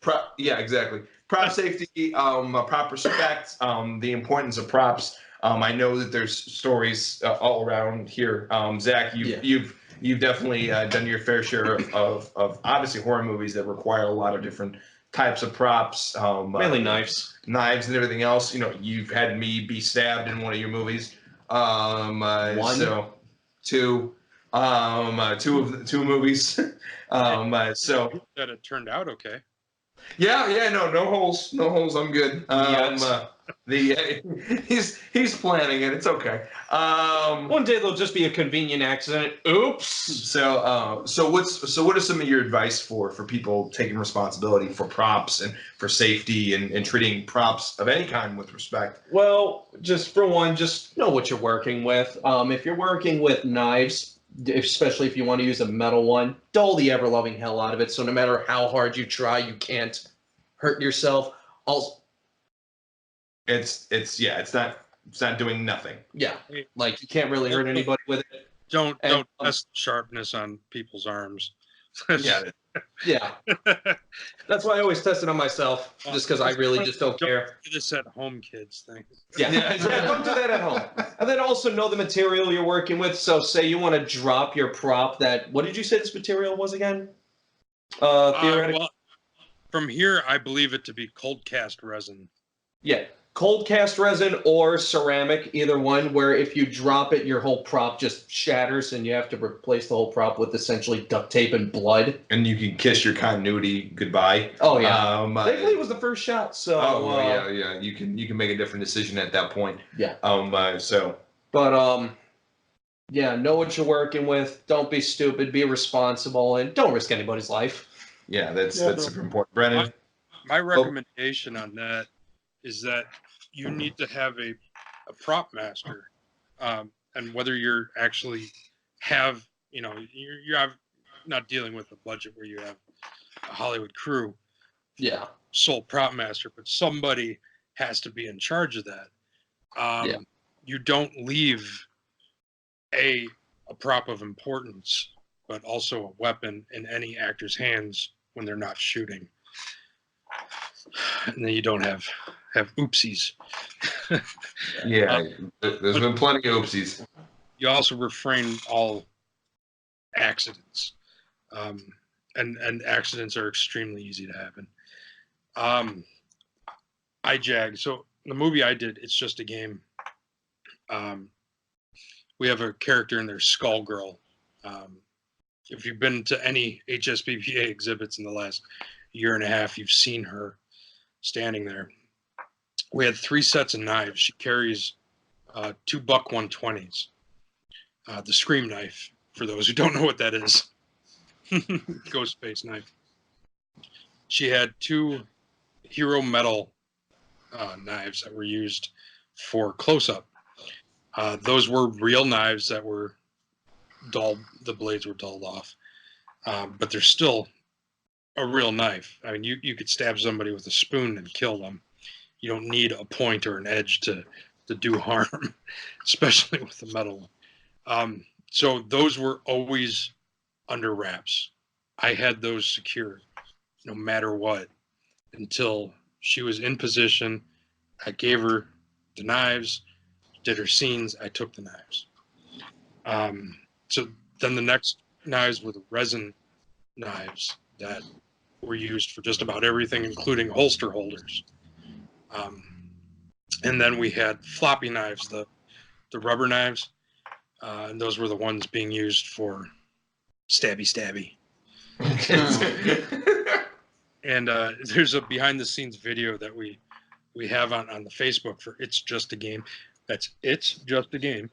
prop. Yeah, exactly. Prop safety, prop respect, the importance of props. I know that there's stories all around here. Zach, you've definitely done your fair share of obviously horror movies that require a lot of different types of props. Mainly knives. Knives and everything else. You know, you've had me be stabbed in one of your movies. One. So two. Two movies. So that it turned out okay. yeah, no holes, I'm good. He's planning it. It's okay. One day there'll just be a convenient accident. Oops. So what are some of your advice for people taking responsibility for props and for safety and treating props of any kind with respect? Well, just for one, just know what you're working with. If you're working with knives, especially if you want to use a metal one, dull the ever-loving hell out of it. So no matter how hard you try, you can't hurt yourself. Also, it's not doing nothing. Yeah, like you can't really hurt anybody with it. Don't test sharpness on people's arms. Yeah. That's why I always test it on myself, just because I really just don't care. Do this at home, kids thing. Yeah, don't do that at home. And then also know the material you're working with. So say you want to drop your prop that, what did you say this material was again? Theoretically? Well, from here, I believe it to be cold cast resin. Yeah, cold cast resin or ceramic, either one, where if you drop it, your whole prop just shatters and you have to replace the whole prop with essentially duct tape and blood. And you can kiss your continuity goodbye. Oh, yeah. Thankfully, it was the first shot, so... yeah. You can make a different decision at that point. Yeah. But, yeah, know what you're working with. Don't be stupid. Be responsible. And don't risk anybody's life. Yeah, that's super important. Brennan? My recommendation on that is that you need to have a prop master, and whether you're actually have, you're not dealing with a budget where you have a Hollywood crew, sole prop master, but somebody has to be in charge of that. You don't leave a prop of importance, but also a weapon in any actor's hands when they're not shooting, and then you don't have oopsies. Yeah, there's been plenty of oopsies. You also refrain all accidents, and accidents are extremely easy to happen. So the movie I did, It's Just a Game. We have a character in there, Skull Girl. If you've been to any HSPPA exhibits in the last year and a half, you've seen her standing there. We had 3 sets of knives. She carries 2 buck 120s. The Scream knife, for those who don't know what that is. Ghost face knife. She had 2 Hero metal knives that were used for close-up. Those were real knives that were dulled. The blades were dulled off. But they're still a real knife. I mean, you could stab somebody with a spoon and kill them. You don't need a point or an edge to do harm, especially with the metal. So those were always under wraps. I had those secured no matter what until she was in position. I gave her the knives, did her scenes, I took the knives. So then the next knives were the resin knives that were used for just about everything, including holster holders. And then we had floppy knives, the rubber knives, and those were the ones being used for stabby. And there's a behind the scenes video that we have on the Facebook for It's Just a Game. That's It's Just a Game.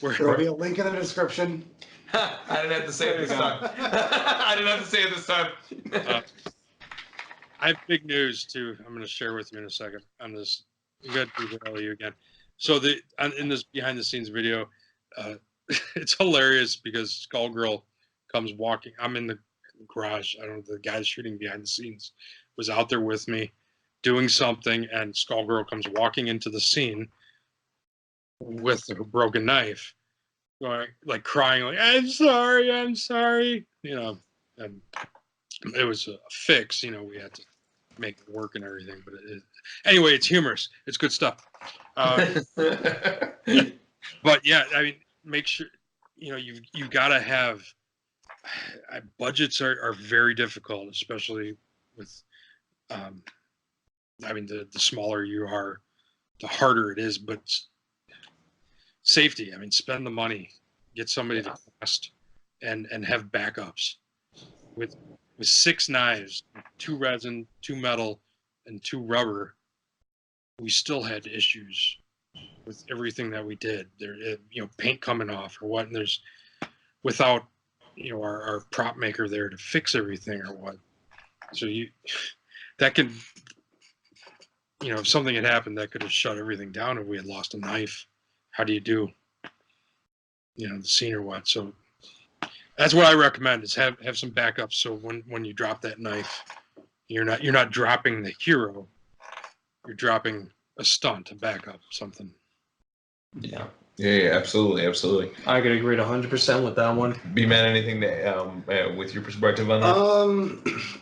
There will be a link in the description. I didn't have to say it this time. I didn't have to say it this time. I have big news too. I'm going to share with you in a second on this. I'm going to tell you again. So in this behind the scenes video, it's hilarious because Skullgirl comes walking. I'm in the garage. I don't know, the guy shooting behind the scenes was out there with me doing something, and Skullgirl comes walking into the scene with a broken knife, going, like crying, like, I'm sorry. You know, and it was a fix. You know, we had to make it work and everything. But anyway, it's humorous. It's good stuff. But yeah, I mean, make sure, you know, you've got to have budgets are very difficult, especially with I mean, the smaller you are, the harder it is. But safety, I mean, spend the money, get somebody to cast, and have backups. With 6 knives, 2 resin, 2 metal, and 2 rubber, we still had issues with everything that we did. There, you know, paint coming off or what, and there's without, you know, our prop maker there to fix everything or what. So that could, you know, if something had happened, that could have shut everything down if we had lost a knife. How do you do, you know, the scene or what? So that's what I recommend, is have some backups. So when you drop that knife, you're not dropping the hero, you're dropping a stunt, a backup, something. Yeah. Yeah, absolutely. I could agree 100% with that one. B-Man, anything that, with your perspective on that?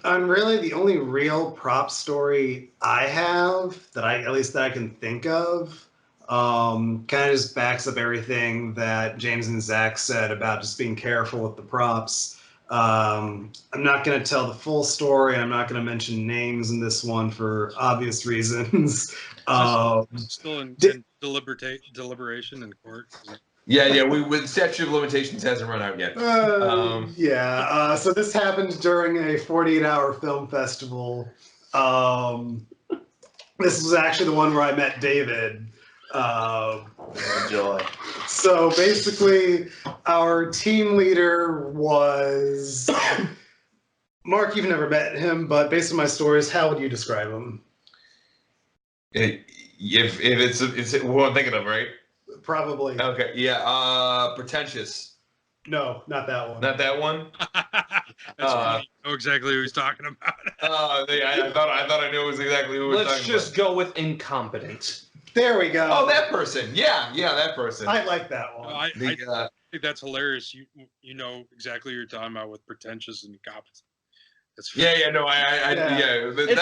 On really the only real prop story I have that I can think of, kind of just backs up everything that James and Zach said about just being careful with the props. I'm not going to tell the full story, and I'm not going to mention names in this one for obvious reasons. Still in deliberation in court. Yeah. With statute of limitations hasn't run out yet. So this happened during a 48-hour film festival. This was actually the one where I met David. Joy. So basically, our team leader was Mark. You've never met him, but based on my stories, how would you describe him? If it's what I'm thinking of, right? Probably. Okay. Yeah. Pretentious. No, not that one. Not that one. That's funny. I know exactly who he's talking about. I thought I knew exactly who we were talking about. Let's just go with incompetent. There we go. Oh, that person. Yeah, that person. I like that one. I think that's hilarious. You know exactly what you're talking about with pretentious and incompetent. That's It's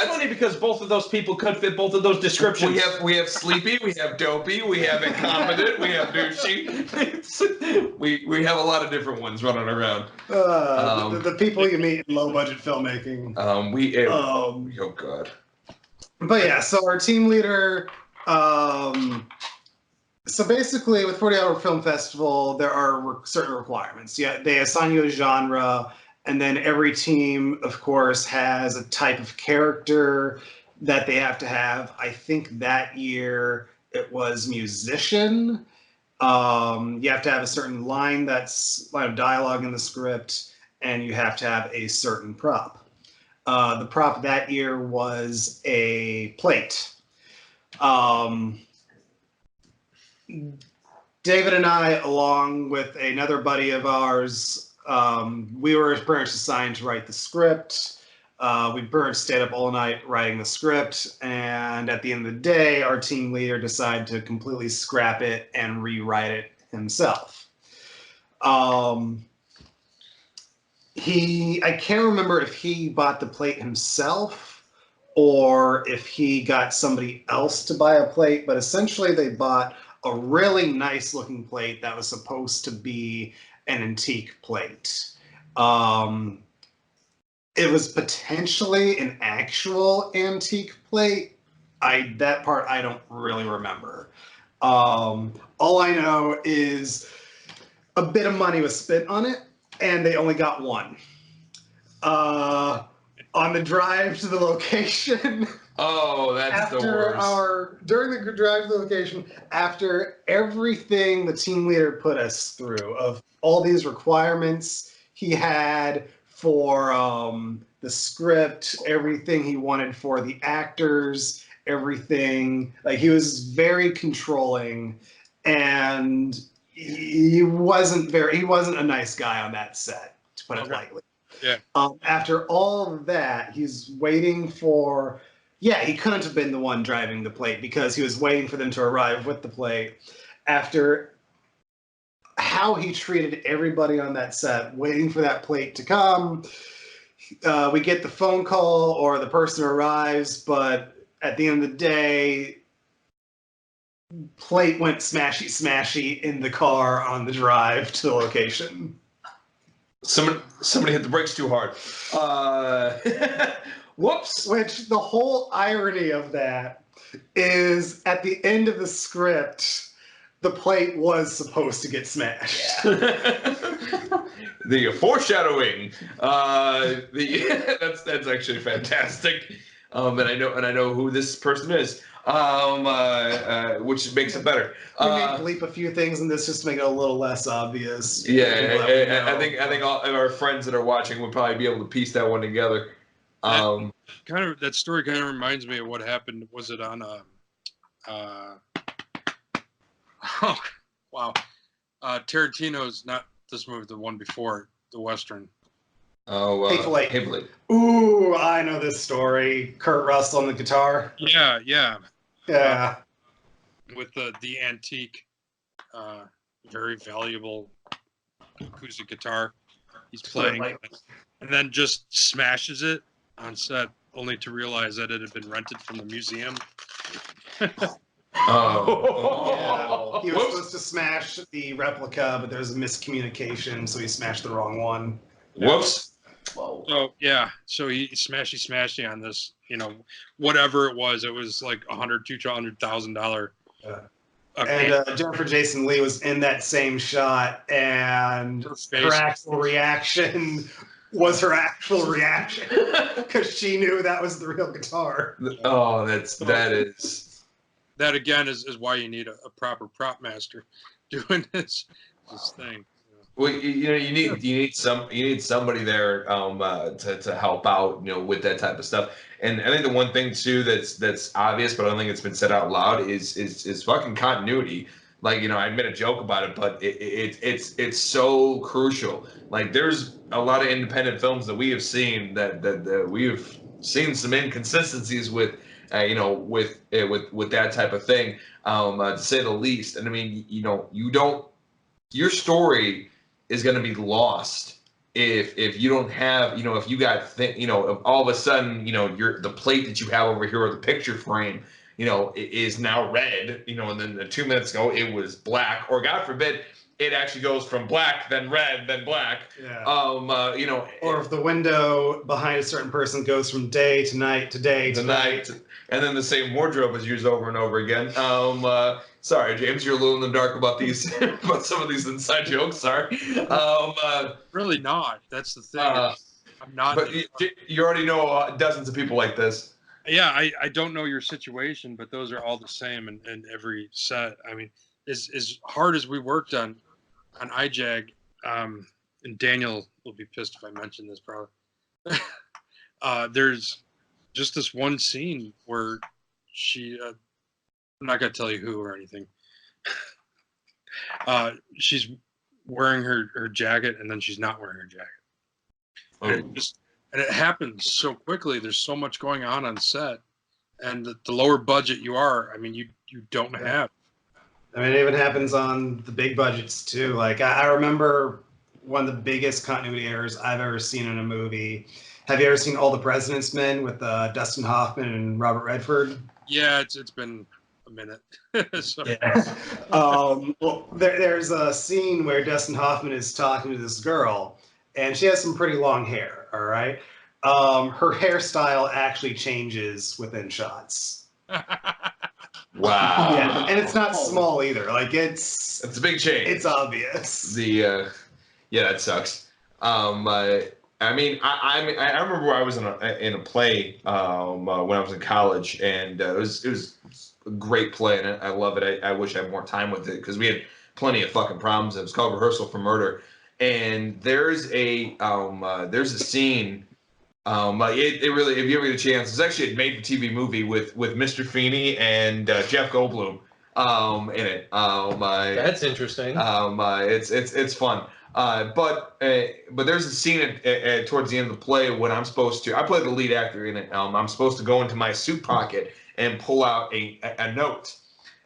funny because both of those people could fit both of those descriptions. We have sleepy, we have dopey, we have incompetent, we have douchey. We have a lot of different ones running around. The people you meet in low budget filmmaking. Oh God. But yeah, so our team leader. So basically, with 40-hour film festival, there are certain requirements. Yeah, they assign you a genre, and then every team, of course, has a type of character that they have to have. I think that year it was musician. You have to have a certain line of dialogue in the script, and you have to have a certain prop. The prop that year was a plate. David and I, along with another buddy of ours, we were pretty much assigned to write the script. We stayed up all night writing the script, and at the end of the day, our team leader decided to completely scrap it and rewrite it himself. I can't remember if he bought the plate himself or if he got somebody else to buy a plate, but essentially they bought a really nice looking plate that was supposed to be an antique plate. It was potentially an actual antique plate. That part I don't really remember. All I know is a bit of money was spent on it, and they only got one. on the drive to the location. Oh, that's the worst. During the drive to the location, after everything the team leader put us through of all these requirements he had for the script, everything he wanted for the actors, everything, like he was very controlling, and he wasn't a nice guy on that set, to put it lightly. Yeah. After all of that, he's waiting for. Yeah, he couldn't have been the one driving the plate because he was waiting for them to arrive with the plate. After how he treated everybody on that set, waiting for that plate to come, we get the phone call or the person arrives, but at the end of the day, plate went smashy in the car on the drive to the location. Somebody hit the brakes too hard. Whoops. Which the whole irony of that is at the end of the script, the plate was supposed to get smashed. The foreshadowing. That's actually fantastic. And I know who this person is. Which makes it better. We may bleep a few things in this just to make it a little less obvious. Yeah, I think all of our friends that are watching would probably be able to piece that one together. That story kind of reminds me of what happened. Was it on oh wow, Tarantino's, not this movie, the one before, the Western. Oh, Hateful Eight. Hateful Eight. Ooh, I know this story. Kurt Russell on the guitar. Yeah. With the antique, very valuable acoustic guitar he's playing, and then just smashes it on set, only to realize that it had been rented from the museum. Yeah. He was supposed to smash the replica, but there was a miscommunication, so he smashed the wrong one. Whoops. Whoa. So yeah, so he smashy on this, whatever it was like $200,000. And Jennifer Jason Leigh was in that same shot, and her actual reaction was her actual reaction because she knew that was the real guitar. Oh, that again is why you need a proper prop master doing this thing. Well, you need somebody there to help out, with that type of stuff. And I think the one thing too that's obvious, but I don't think it's been said out loud is fucking continuity. Like, I made a joke about it, but it's so crucial. Like, there's a lot of independent films that we have seen that we have seen some inconsistencies with, with that type of thing, to say the least. And I mean, your story is going to be lost if you don't have, if you got, all of a sudden, the plate that you have over here or the picture frame, is now red, and then 2 minutes ago it was black, or God forbid, it actually goes from black, then red, then black. Yeah. Or if the window behind a certain person goes from day to night to day to night. And then the same wardrobe is used over and over again. Sorry, James, you're a little in the dark about about some of these inside jokes. Sorry. Really not. That's the thing. I'm not. But you already know dozens of people like this. Yeah, I don't know your situation, but those are all the same in every set. I mean, as hard as we worked on IJAG, and Daniel will be pissed if I mention this probably. There's just this one scene where she, I'm not going to tell you who or anything. She's wearing her jacket, and then she's not wearing her jacket. And it happens so quickly. There's so much going on set, and the lower budget you are, I mean, you don't have. I mean, it even happens on the big budgets too. Like I remember one of the biggest continuity errors I've ever seen in a movie. Have you ever seen All the President's Men with Dustin Hoffman and Robert Redford? Yeah, it's been a minute. So. Yeah. Well, there's a scene where Dustin Hoffman is talking to this girl, and she has some pretty long hair. All right. Her hairstyle actually changes within shots. Wow. Yeah, and it's not small either. Like it's a big change. It's obvious. Yeah, that sucks. I mean, I remember I was in a play when I was in college, and it was a great play, and I love it. I wish I had more time with it because we had plenty of fucking problems. It was called Rehearsal for Murder, and there's a scene. It really, if you ever get a chance, it's actually a made-for-TV movie with Mr. Feeney and Jeff Goldblum in it. That's interesting. It's fun. But there's a scene towards the end of the play when I play the lead actor in it. I'm supposed to go into my suit pocket and pull out a note.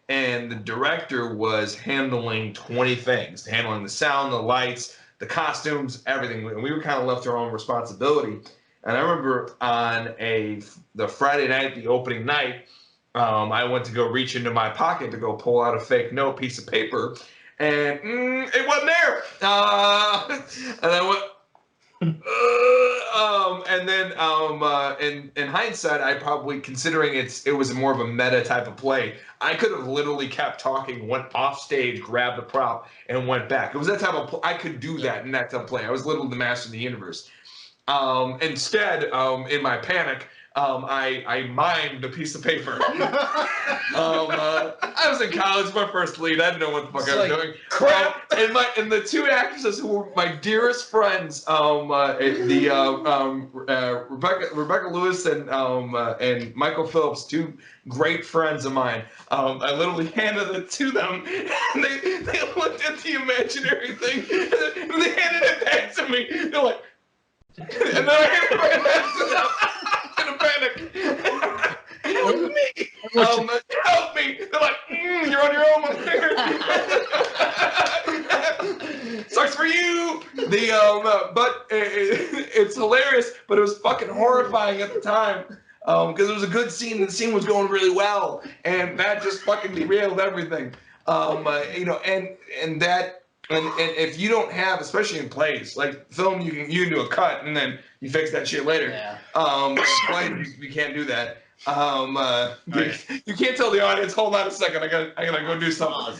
And the director was handling 20 things, handling the sound, the lights, the costumes, everything. We were kind of left to our own responsibility. And I remember on the Friday night, the opening night, I went to go reach into my pocket to go pull out a fake note piece of paper, and it wasn't there. And I went, and then in hindsight, I probably, considering it was more of a meta type of play, I could have literally kept talking, went off stage, grabbed the prop, and went back. It was that type of I could do that in that type of play. I was literally the master of the universe. Instead, in my panic, I mimed a piece of paper. I was in college, my first lead. I didn't know what the fuck I was doing. Crap! And the two actresses who were my dearest friends, Rebecca Lewis and Michael Phillips, two great friends of mine. I literally handed it to them, and they looked at the imaginary thing, and they handed it back to me. They're like, and then I handed it right back to them. In a panic. Help me! Help me! They're like, you're on your own, motherfucker. Sucks for you. But it's hilarious. But it was fucking horrifying at the time because it was a good scene. And the scene was going really well, and that just fucking derailed everything. And if you don't have, especially in plays, like film, you can do a cut and then you fix that shit later. Yeah. Play, you can't do that. You can't tell the audience, hold on a second, I gotta go do something.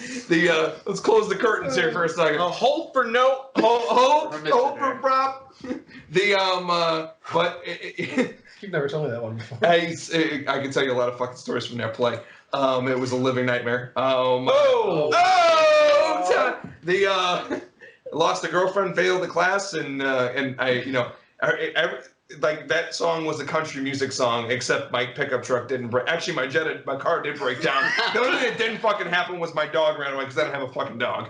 Let's close the curtains here for a second. Hold for note. Hold for prop. You've never told me that one before. I can tell you a lot of fucking stories from that play. It was a living nightmare. Lost a girlfriend, failed the class, and I like that song was a country music song, except my pickup truck didn't break. Actually, my car did break down. The only thing that didn't fucking happen was my dog ran away because I don't have a fucking dog.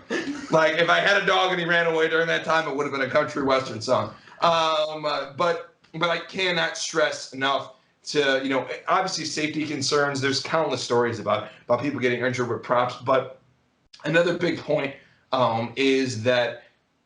Like if I had a dog and he ran away during that time, it would have been a country western song. But I cannot stress enough to obviously safety concerns. There's countless stories about people getting injured with props, but another big point is that,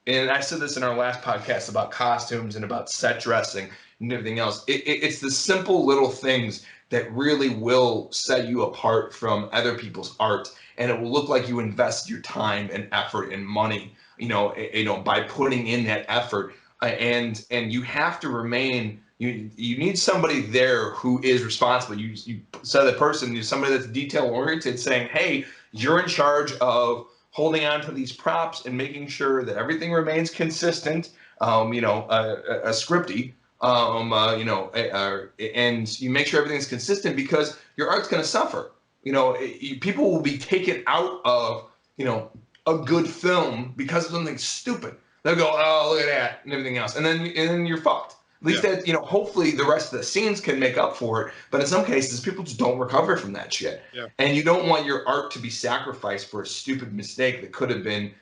and I said this in our last podcast about costumes and about set dressing and everything else, it's the simple little things that really will set you apart from other people's art, and it will look like you invest your time and effort and money, by putting in that effort, and you have to remain. You need somebody there who is responsible. You said that person, somebody that's detail oriented, saying, hey, you're in charge of holding on to these props and making sure that everything remains consistent, a scripty, and you make sure everything's consistent because your art's going to suffer. People will be taken out of, a good film because of something stupid. They'll go, oh, look at that, and everything else. And then you're fucked. At least that, hopefully the rest of the scenes can make up for it. But in some cases, people just don't recover from that shit. Yeah. And you don't want your art to be sacrificed for a stupid mistake that could have been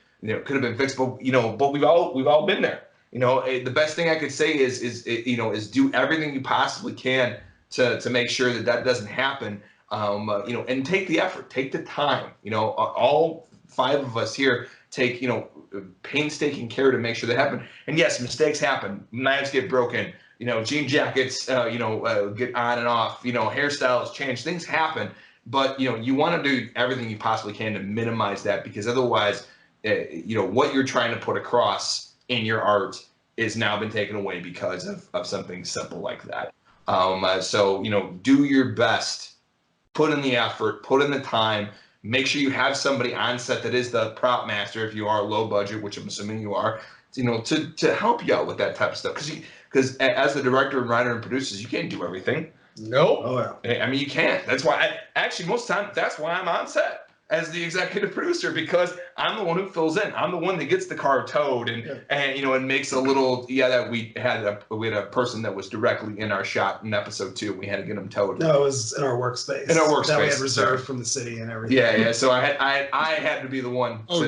fixed. But but we've all been there. The best thing I could say is do everything you possibly can to make sure that doesn't happen. And take the effort, take the time. All 5 of us here take painstaking care to make sure that happen. And yes, mistakes happen. Knives get broken. Jean jackets get on and off. Hairstyles change. Things happen. But you want to do everything you possibly can to minimize that, because otherwise, what you're trying to put across in your art is now been taken away because of something simple like that. So do your best. Put in the effort. Put in the time. Make sure you have somebody on set that is the prop master, if you are low budget, which I'm assuming you are, to help you out with that type of stuff. Because because as the director and writer and producers, you can't do everything. Nope. Oh yeah. I mean, you can't. That's why, actually, most of the time, that's why I'm on set as the executive producer, because I'm the one who fills in. I'm the one that gets the car towed and you know, and makes a little, that we had a person that was directly in our shot in episode 2. We had to get him towed. No, it was in our workspace. In our workspace, that we had reserved sorry. from the city and everything. Yeah. So I had to be the one. Oh,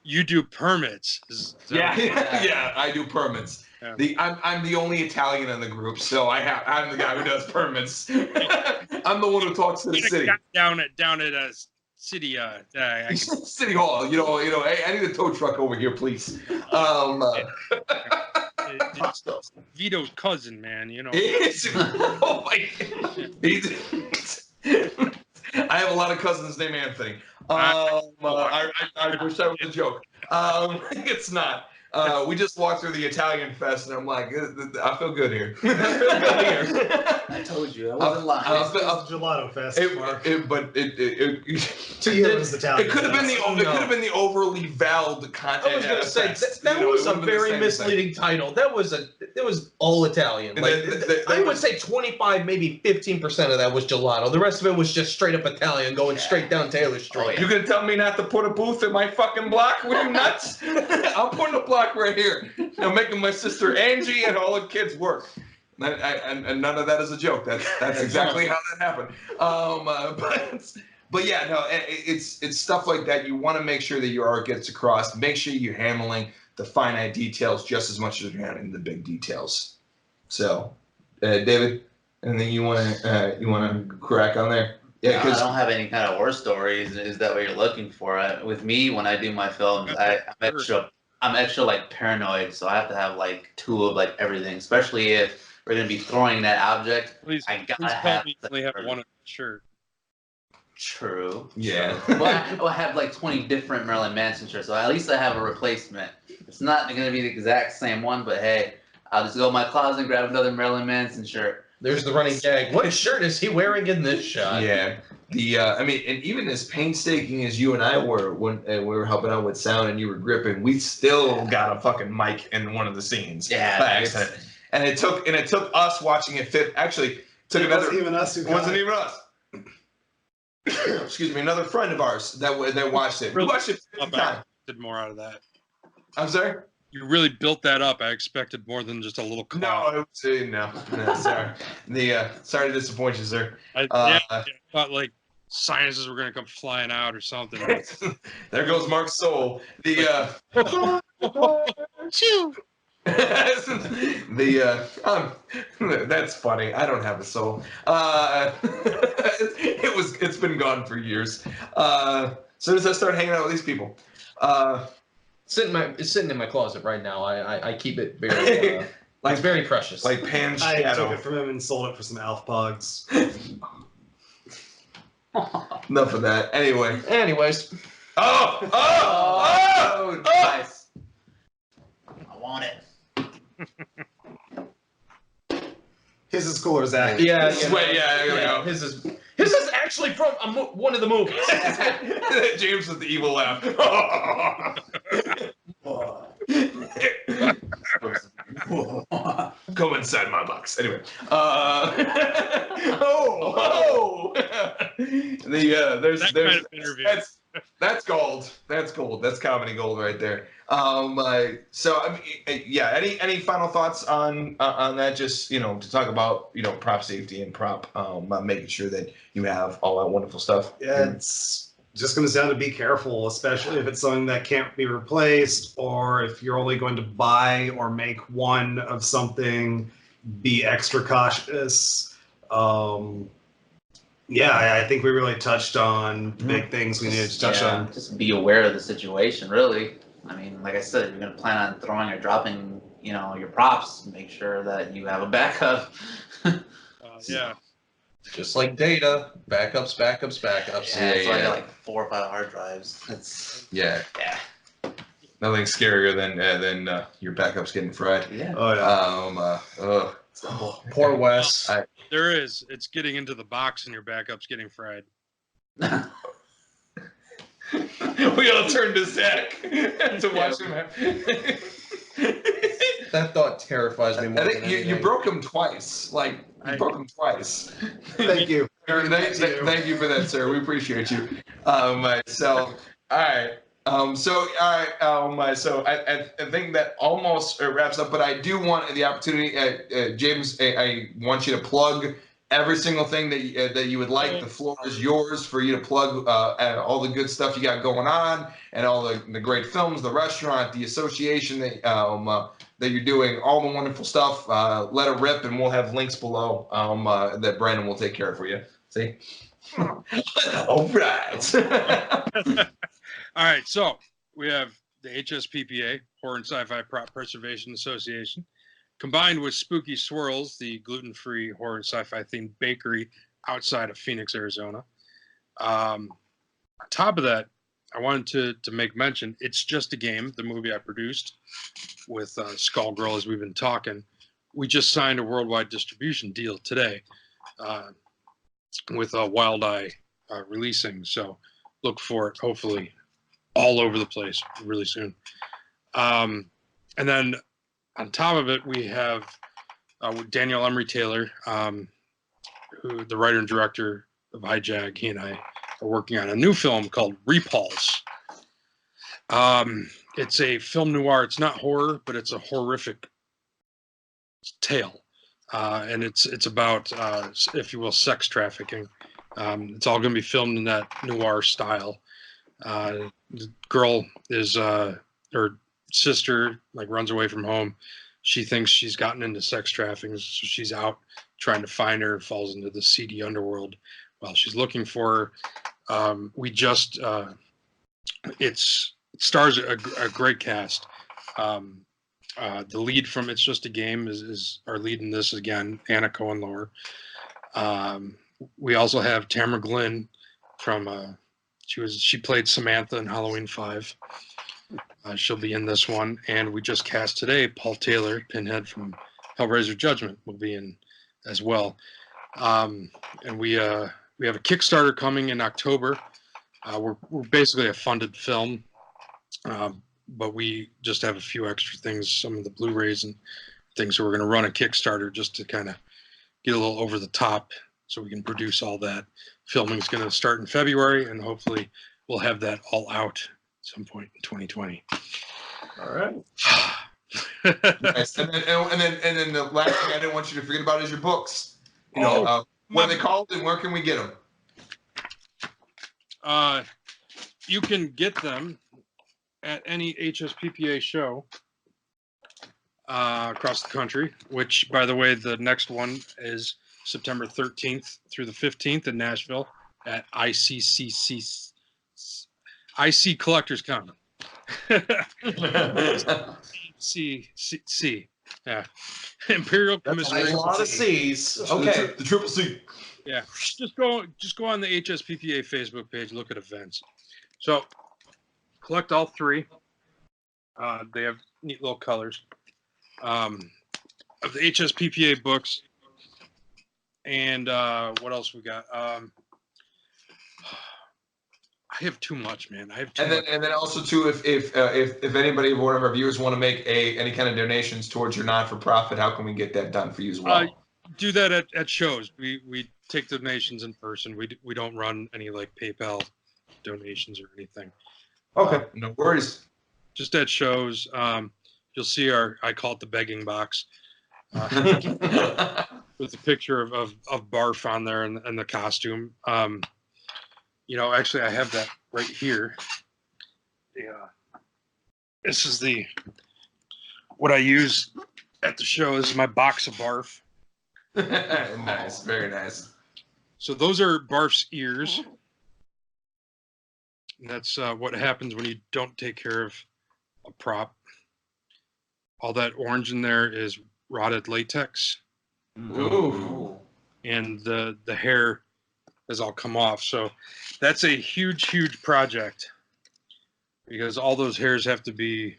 you do permits. Yeah, I do permits. Yeah. I'm the only Italian in the group, so I'm the guy who does permits. I'm the one who talks to the city. Down at city City Hall. You know. Hey, I need a tow truck over here, please. Vito's cousin, man. You know. Oh my God. I have a lot of cousins named Anthony. I wish that was a joke. It's not. We just walked through the Italian fest, and I'm like, I feel good here. I told you, I wasn't lying. It's Gelato Fest, Mark. To you, it was Italian. It could have been the overly veiled content. I was going to say that was a very misleading title. It was all Italian. I would say 25, maybe 15% of that was gelato. The rest of it was just straight up Italian, going straight down Taylor Street. Oh, yeah. You gonna tell me not to put a booth in my fucking block? Were you nuts? I'm putting a block right here. I'm making my sister Angie and all the kids work. And none of that is a joke. That's exactly how that happened. But yeah, no, it's stuff like that. You want to make sure that your art gets across. Make sure you're handling the finite details just as much as you're handling the big details. So, David, anything you want to crack on there? Yeah, I don't have any kind of war stories. Is that what you're looking for? With me, when I do my films, I'm extra like paranoid, so I have to have like 2 of like everything, especially if we're gonna be throwing that object. I gotta have. Only have one shirt. True. Yeah. Well, I have like 20 different Marilyn Manson shirts, so at least I have a replacement. It's not gonna be the exact same one, but hey, I'll just go in my closet and grab another Marilyn Manson shirt. There's the running gag. What shirt is he wearing in this shot? Yeah. I mean, and even as painstaking as you and I were when we were helping out with sound and you were gripping, we still got a fucking mic in one of the scenes. Yeah. By accident. And it took us watching it fit. Actually, It wasn't even us. Excuse me, another friend of ours that watched it. We watched it 50 times. Did more out of that. I'm sorry? You really built that up. I expected more than just a little clap. No, sorry. Sorry to disappoint you, sir. I thought like sinuses were gonna come flying out or something. There goes Mark's soul. That's funny. I don't have a soul. It's been gone for years. As soon as I start hanging out with these people, it's sitting in my closet right now. I keep it very it's very precious. Like Pan I Shadow. took it from him and sold it for some Alf Pugs. Enough of that. Anyways. Oh, nice. I want it. His is cooler, Zach. Yeah, there we go. His is actually from one of the movies. James with the evil laugh. Come inside my box. Anyway. There's That kind of interview. That's gold. That's gold. That's comedy gold right there. So I mean, yeah. Any final thoughts on that? Just to talk about prop safety and prop making sure that you have all that wonderful stuff. Yeah, it's just comes down to be careful, especially if it's something that can't be replaced, or if you're only going to buy or make one of something. Be extra cautious. Yeah, I think we really touched on big things we needed to touch on. Just be aware of the situation, really. I mean, like I said, if you're going to plan on throwing or dropping, your props, make sure that you have a backup. Yeah. Just like data, backups. Yeah, that's why I got like 4 or 5 hard drives. Yeah. Nothing scarier than your backups getting fried. Yeah. Oh yeah. Poor Wes. There is. It's getting into the box and your backup's getting fried. We all turned to Zach to watch him. That thought terrifies me more I than think anything. you broke him twice. Like, you broke him twice. Thank you. Thank you for that, sir. We appreciate you. So, all right. So I think that almost wraps up, but I do want the opportunity, James, I want you to plug every single thing that you would like. The floor is yours for you to plug all the good stuff you got going on and all the great films, the restaurant, the association that you're doing, all the wonderful stuff. Let it rip, and we'll have links below that Brandon will take care of for you. See? All right. All right, so we have the HSPPA, Horror and Sci-Fi Prop Preservation Association, combined with Spooky Swirls, the gluten-free horror and sci-fi themed bakery outside of Phoenix, Arizona. On top of that, I wanted to make mention, It's Just a Game, the movie I produced with Skull Girl, as we've been talking. We just signed a worldwide distribution deal today with Wild Eye releasing, so look for it, hopefully, all over the place really soon. And then on top of it, we have Daniel Emery Taylor, who the writer and director of Hijack. He and I are working on a new film called Repulse. It's a film noir. It's not horror, but it's a horrific tale, and it's about, if you will, sex trafficking. It's all going to be filmed in that noir style. The girl is her sister runs away from home. She thinks she's gotten into sex trafficking, so she's out trying to find her, falls into the seedy underworld while she's looking for her. It stars a great cast. The lead from It's Just a Game is our lead in this again, Anna Cohen-Lohr. We also have Tamara Glynn from she played Samantha in Halloween 5. She'll be in this one, and we just cast today Paul Taylor, Pinhead from Hellraiser Judgment, will be in as well. And we have a Kickstarter coming in October. We're basically a funded film, but we just have a few extra things, some of the Blu-rays and things. So we're going to run a Kickstarter just to kind of get a little over the top, so we can produce all that. Filming is going to start in February, and hopefully we'll have that all out at some point in 2020. All right. Nice. And then the last thing I didn't want you to forget about is your books. What are they called, and where can we get them? You can get them at any HSPPA show across the country, which, by the way, the next one is September 13th through the 15th in Nashville at IC Collectors Con. C. Yeah. Imperial Commission. A lot of C's. Okay. The triple C. Yeah. Just go on the HSPPA Facebook page, look at events. So collect all three. They have neat little colors. Of the HSPPA books. And what else we got? I have too much, man. I have too much. And then also too, if anybody, one of our viewers, want to make any kind of donations towards your non-for-profit, how can we get that done for you as well? Do that at shows. We take donations in person. We don't run any PayPal donations or anything. Okay, no worries. Just at shows. You'll see I call it the begging box. With a picture of Barf on there and the costume. Actually I have that right here. Yeah. This is what I use at the show. This is my box of Barf. Nice, very nice. So those are Barf's ears. And that's what happens when you don't take care of a prop. All that orange in there is rotted latex. Ooh. And the hair has all come off. So that's a huge project, because all those hairs have to be,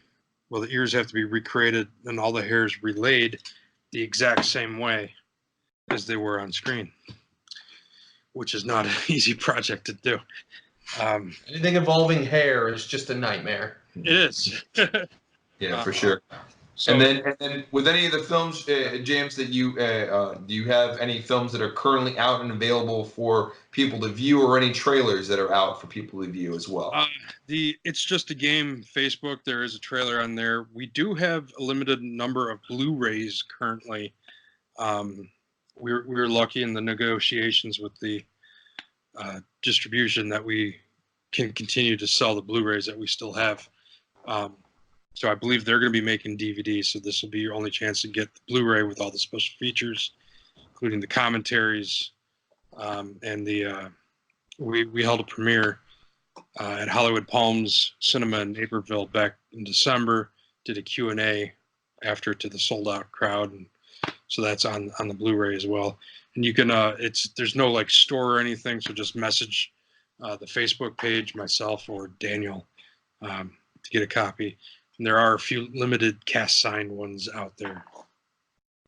the ears have to be recreated and all the hairs relayed the exact same way as they were on screen, which is not an easy project to do. Anything involving hair is just a nightmare. It is. Yeah, for sure. So, and then with any of the films, James, that you do you have any films that are currently out and available for people to view, or any trailers that are out for people to view as well? It's Just a Game Facebook, there is a trailer on there. We do have a limited number of Blu-rays currently. We were lucky in the negotiations with the distribution that we can continue to sell the Blu-rays that we still have. So I believe they're going to be making DVDs, so this will be your only chance to get the Blu-ray with all the special features, including the commentaries, and the we held a premiere at Hollywood Palms Cinema in Naperville back in December. Did a Q&A after to the sold-out crowd, and so that's on the Blu-ray as well. And you can there's no like store or anything, so just message the Facebook page, myself or Daniel, to get a copy. And there are a few limited cast signed ones out there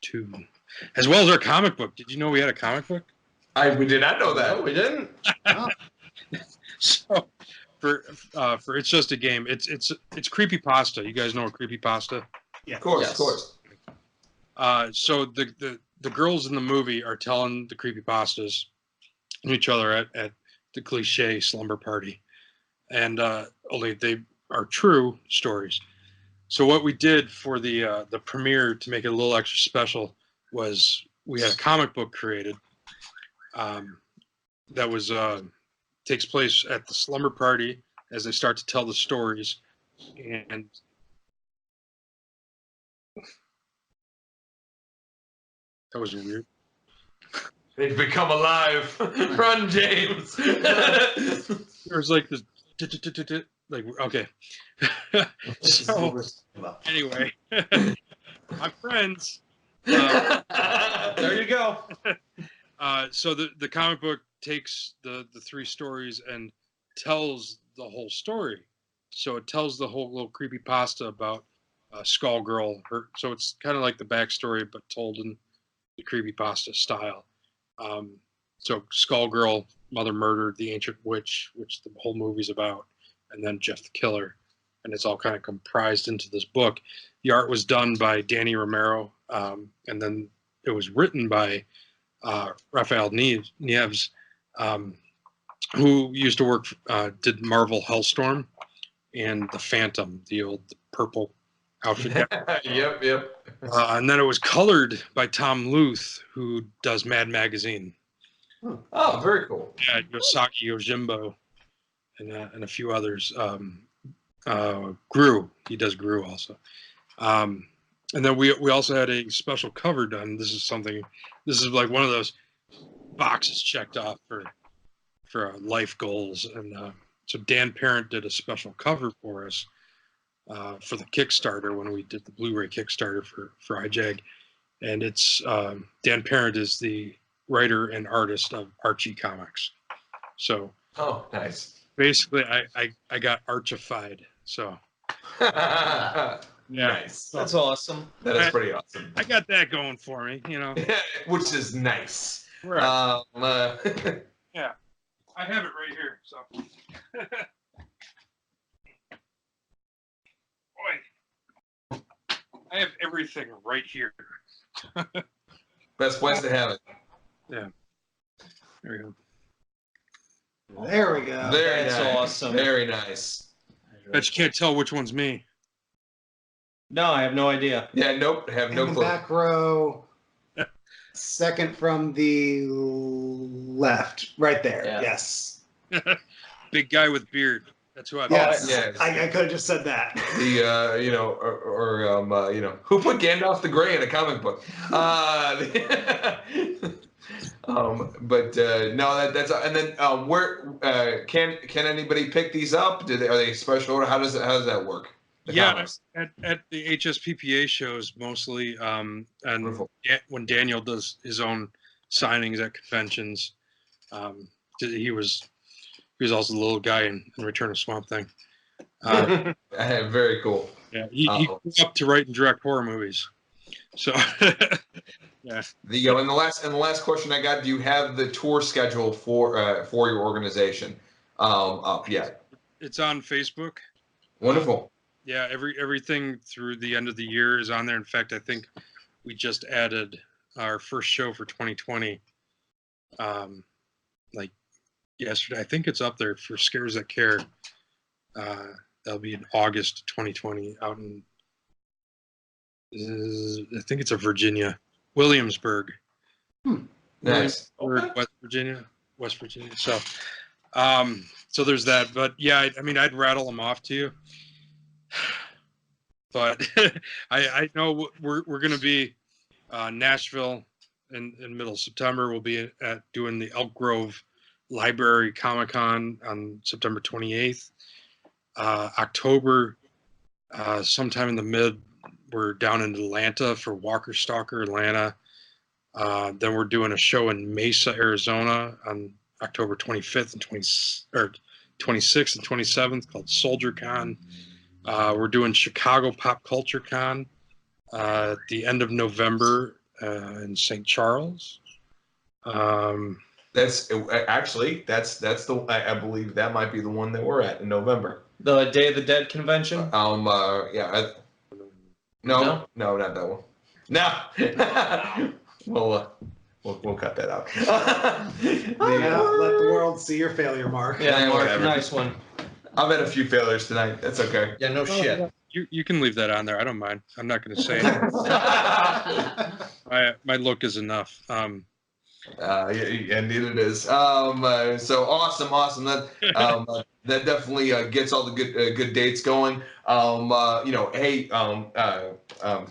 too, as well as our comic book. Did you know we had a comic book? We did not know that. No, we didn't. So for It's Just a Game, it's creepypasta. You guys know what creepypasta? Yeah. Of course, Yes. of course. So the girls in the movie are telling the creepypastas to each other at the cliche slumber party, and only they are true stories. So what we did for the premiere to make it a little extra special was we had a comic book created that was takes place at the slumber party as they start to tell the stories, and that was weird. They've become alive. Run, James. There's like this, like, okay. So anyway, my friends. There you go. So the comic book takes the three stories and tells the whole story. So it tells the whole little creepypasta about Skull Girl. So it's kind of like the backstory, but told in the creepypasta style. So Skull Girl, mother murdered the ancient witch, which the whole movie's about, and then Jeff the Killer. And it's all kind of comprised into this book. The art was done by Danny Romero, and then it was written by Raphael Nieves, who used to work, did Marvel Hellstorm and The Phantom, the old purple outfit. Yep. And then it was colored by Tom Luth, who does Mad Magazine. Oh, very cool. Yeah, Yosaki Yojimbo, and a few others. Gru, he does Gru also. And then we also had a special cover done. This is like one of those boxes checked off for life goals. And so Dan Parent did a special cover for us for the Kickstarter when we did the Blu-ray Kickstarter for IJAG. And it's Dan Parent is the writer and artist of Archie Comics. So Nice. basically I got archified. So yeah. Nice. That's awesome. That is pretty awesome. I got that going for me, you know. Which is nice. Right. Yeah. I have it right here. So boy. I have everything right here. Best place to have it. Yeah. There we go. There we go. Very That's nice. awesome. Very nice. Bet you can't tell which one's me. No, I have no idea. Yeah, nope. Have no In the clue. back row, second from the left, right there. Yeah. Yes. Big guy with beard. That's who I Yes. yes. I could have just said that. The who put Gandalf the Grey in a comic book? But no, that's and then where can anybody pick these up? Are they special order? How does that work? The Yeah, comics? at the HSPPA shows mostly, and Wonderful. when Daniel does his own signings at conventions, he was also the little guy in Return of Swamp Thing. Very cool. Yeah, he grew up to write and direct horror movies. So yeah. And the last question I got: do you have the tour schedule for your organization up yet? It's on Facebook. Wonderful. Yeah, everything through the end of the year is on there. In fact, I think we just added our first show for 2020. Like yesterday, I think it's up there for Scares That Care. That'll be in August 2020 out in, I think it's a Virginia, Williamsburg. Nice. West Virginia. So, so there's that. But yeah, I mean, I'd rattle them off to you. But I know we're going to be Nashville in middle September. We'll be at doing the Elk Grove Library Comic Con on September 28th. October, sometime in the we're down in Atlanta for Walker Stalker Atlanta. Then we're doing a show in Mesa, Arizona on October 25th and 26th and 27th called Soldier Con. We're doing Chicago Pop Culture Con at the end of November in St. Charles. That's actually that's the I believe that might be the one that we're at in November. The Day of the Dead convention? Yeah. No, not that one. No. We'll cut that out. Let the world see your failure, Mark. Yeah, Mark, whatever. nice one. I've had a few failures tonight. That's okay. Yeah, no shit. You can leave that on there. I don't mind. I'm not going to say it. My look is enough. Yeah, indeed it is. So awesome. That definitely gets all the good dates going.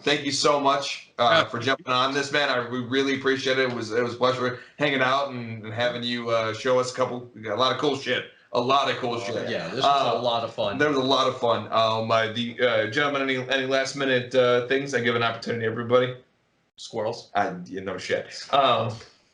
Thank you so much for jumping on this, man. We really appreciate it. It was a pleasure hanging out and having you show us a lot of cool shit. A lot of cool shit. Yeah, this was a lot of fun. There was a lot of fun. The gentlemen, any last minute things? I give an opportunity to everybody. Squirrels. Shit.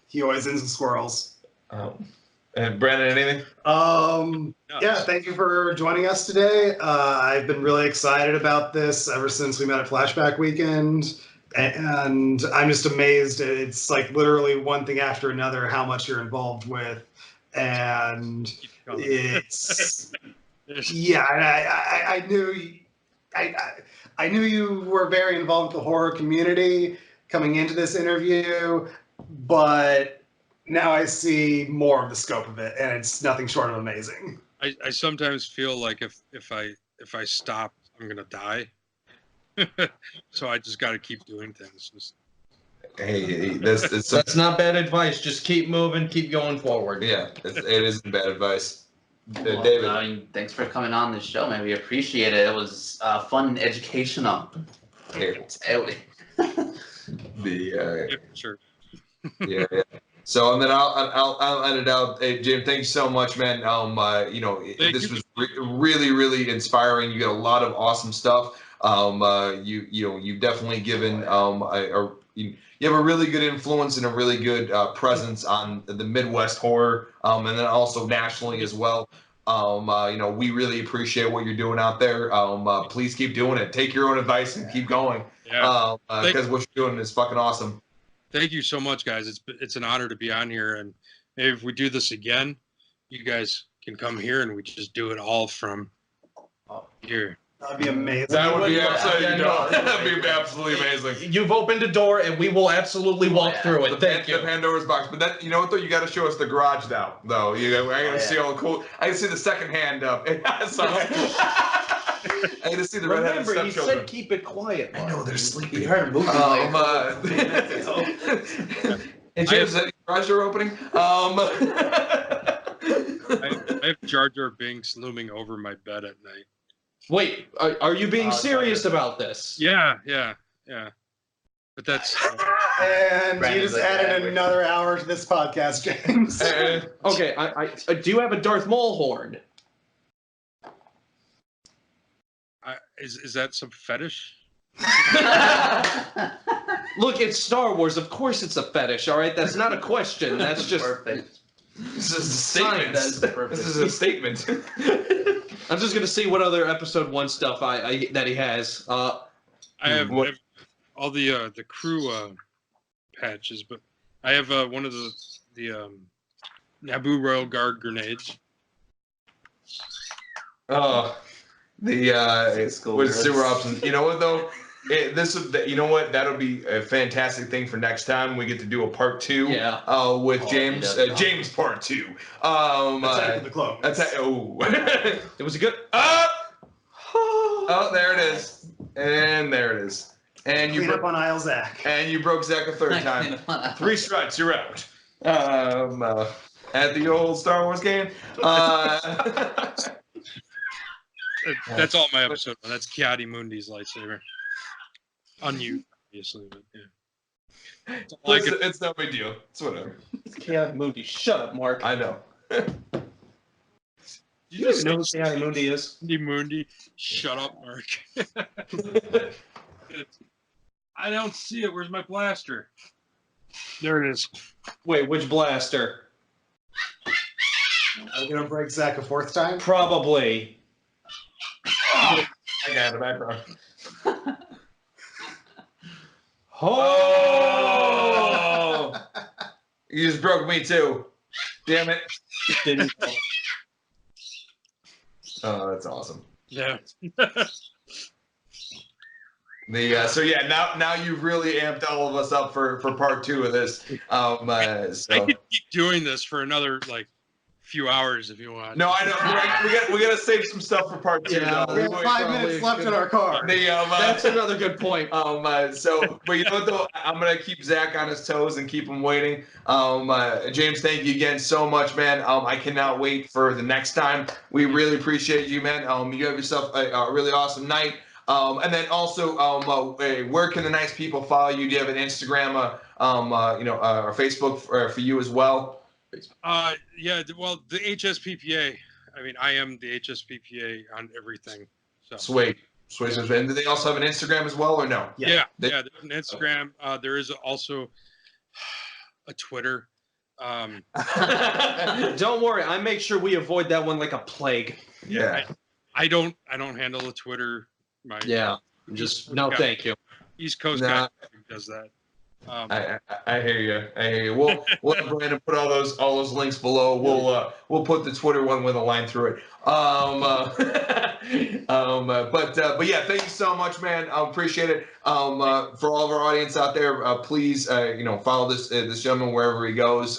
He always ends with squirrels. And Brandon, anything? Yeah, thank you for joining us today. I've been really excited about this ever since we met at Flashback Weekend. And I'm just amazed. It's like literally one thing after another how much you're involved with. And it's I knew you were very involved with the horror community coming into this interview, but now I see more of the scope of it, and it's nothing short of amazing. I sometimes feel like if I stop, I'm gonna die. So I just got to keep doing things. Hey, that's not bad advice. Just keep moving, keep going forward. Yeah, it isn't bad advice. Well, David, thanks for coming on the show, man. We appreciate it. It was fun and educational. Sure. Yeah. So and then I'll end it out. Hey, Jim, thank you so much, man. This was really inspiring. You got a lot of awesome stuff. You've definitely given you have a really good influence and a really good presence on the Midwest horror, and then also nationally as well. We really appreciate what you're doing out there. Please keep doing it. Take your own advice and keep going. Yeah. Because what you're doing is fucking awesome. Thank you so much, guys. It's an honor to be on here, and maybe if we do this again, you guys can come here and we just do it all from here. That'd be amazing. That would be absolutely amazing. You've opened a door, and we will absolutely walk through it. Thank you. The Pandora's box, but then you know what though? You got to show us the garage now, though. I gotta see all the cool. I can see the second hand up. Sorry. I got to see the redheaded Remember, he stepchildren. said keep it quiet. I know they're sleeping. You heard a movie. And James, is that your garage door opening? I have Jar Jar Binks looming over my bed at night. Wait, are you being serious about this? Yeah. But that's And Brandon's you just like, added another hour to this podcast, James. Okay, I do you have a Darth Maul horn? is that some fetish? Look, it's Star Wars. Of course it's a fetish, all right? That's not a question. That's just... Perfect. This is a statement. That's perfect. This is a statement. I'm just going to see what other Episode 1 stuff that he has. I have all the crew patches, but I have one of the Naboo Royal Guard grenades. Oh, with sewer options. You know what though? You know what? That'll be a fantastic thing for next time. We get to do a part 2. Yeah. With James. James part 2. Attack of the Clones. It was a good. Oh, there it is. And there it is. And Clean up on aisle Zach. And you broke Zach a 3rd time. 3 strikes, you're out. At the old Star Wars game. That's all my episode. That's Kiadi Mundi's lightsaber. Unused, obviously, but yeah. It's no big deal. It's whatever. It's Kiadi Mundi. Shut up, Mark. I know. You just know who Kiadi Mundi is? Mundi. Shut up, Mark. I don't see it. Where's my blaster? There it is. Wait, which blaster? I'm gonna break Zach a 4th time. Probably. I got the background. Oh! You just broke me too. Damn it. Didn't. Oh, that's awesome. Yeah. So yeah, now you've really amped all of us up for part 2 of this. I could keep doing this for another few hours if you want. No, I know. We got to save some stuff for part 2. Yeah, though. We have 5 minutes left in our car. That's another good point. But you know what though? I'm gonna keep Zach on his toes and keep him waiting. James, thank you again so much, man. I cannot wait for the next time. We really appreciate you, man. You have yourself a really awesome night. And then also, where can the nice people follow you? Do you have an Instagram, or Facebook for you as well? Yeah. Well, the HSPPA. I mean, I am the HSPPA on everything. So. Sweet. And do they also have an Instagram as well, or no? Yeah. There's an Instagram. There is also a Twitter. Don't worry, I make sure we avoid that one like a plague. Yeah. I don't handle the Twitter. Thank you. East Coast guy does that. I hear you. We'll have Brandon put all those links below. We'll put the Twitter one with a line through it. But yeah, thank you so much, man. I appreciate it. For all of our audience out there, please follow this gentleman wherever he goes.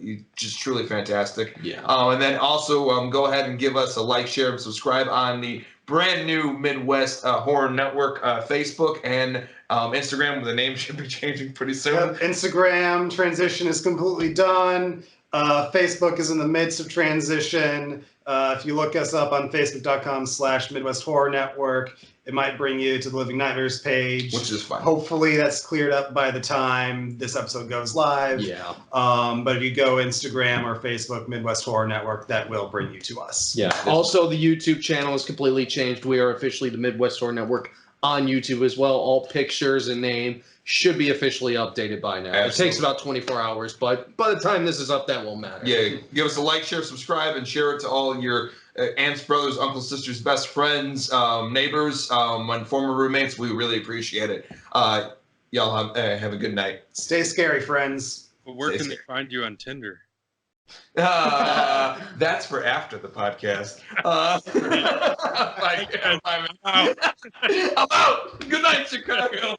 He's just truly fantastic. Yeah. And then also go ahead and give us a like, share, and subscribe on the brand new Midwest Horror Network Facebook and Instagram. The name should be changing pretty soon. Yep, Instagram transition is completely done. Facebook is in the midst of transition. If you look us up on facebook.com/Midwest Horror Network, it might bring you to the Living Nightmares page. Which is fine. Hopefully that's cleared up by the time this episode goes live. Yeah. But if you go Instagram or Facebook, Midwest Horror Network, that will bring you to us. Yeah. Also, the YouTube channel is completely changed. We are officially the Midwest Horror Network on YouTube as well. All pictures and name should be officially updated by now. Absolutely. It takes about 24 hours, but by the time this is up, that won't matter. Yeah, give us a like, share, subscribe, and share it to all your aunts, brothers, uncles, sisters, best friends, neighbors, and former roommates. We really appreciate it. Y'all have a good night. Stay scary, friends. But where can they find you on Tinder? That's for after the podcast. I'm out. Good night, Chicago.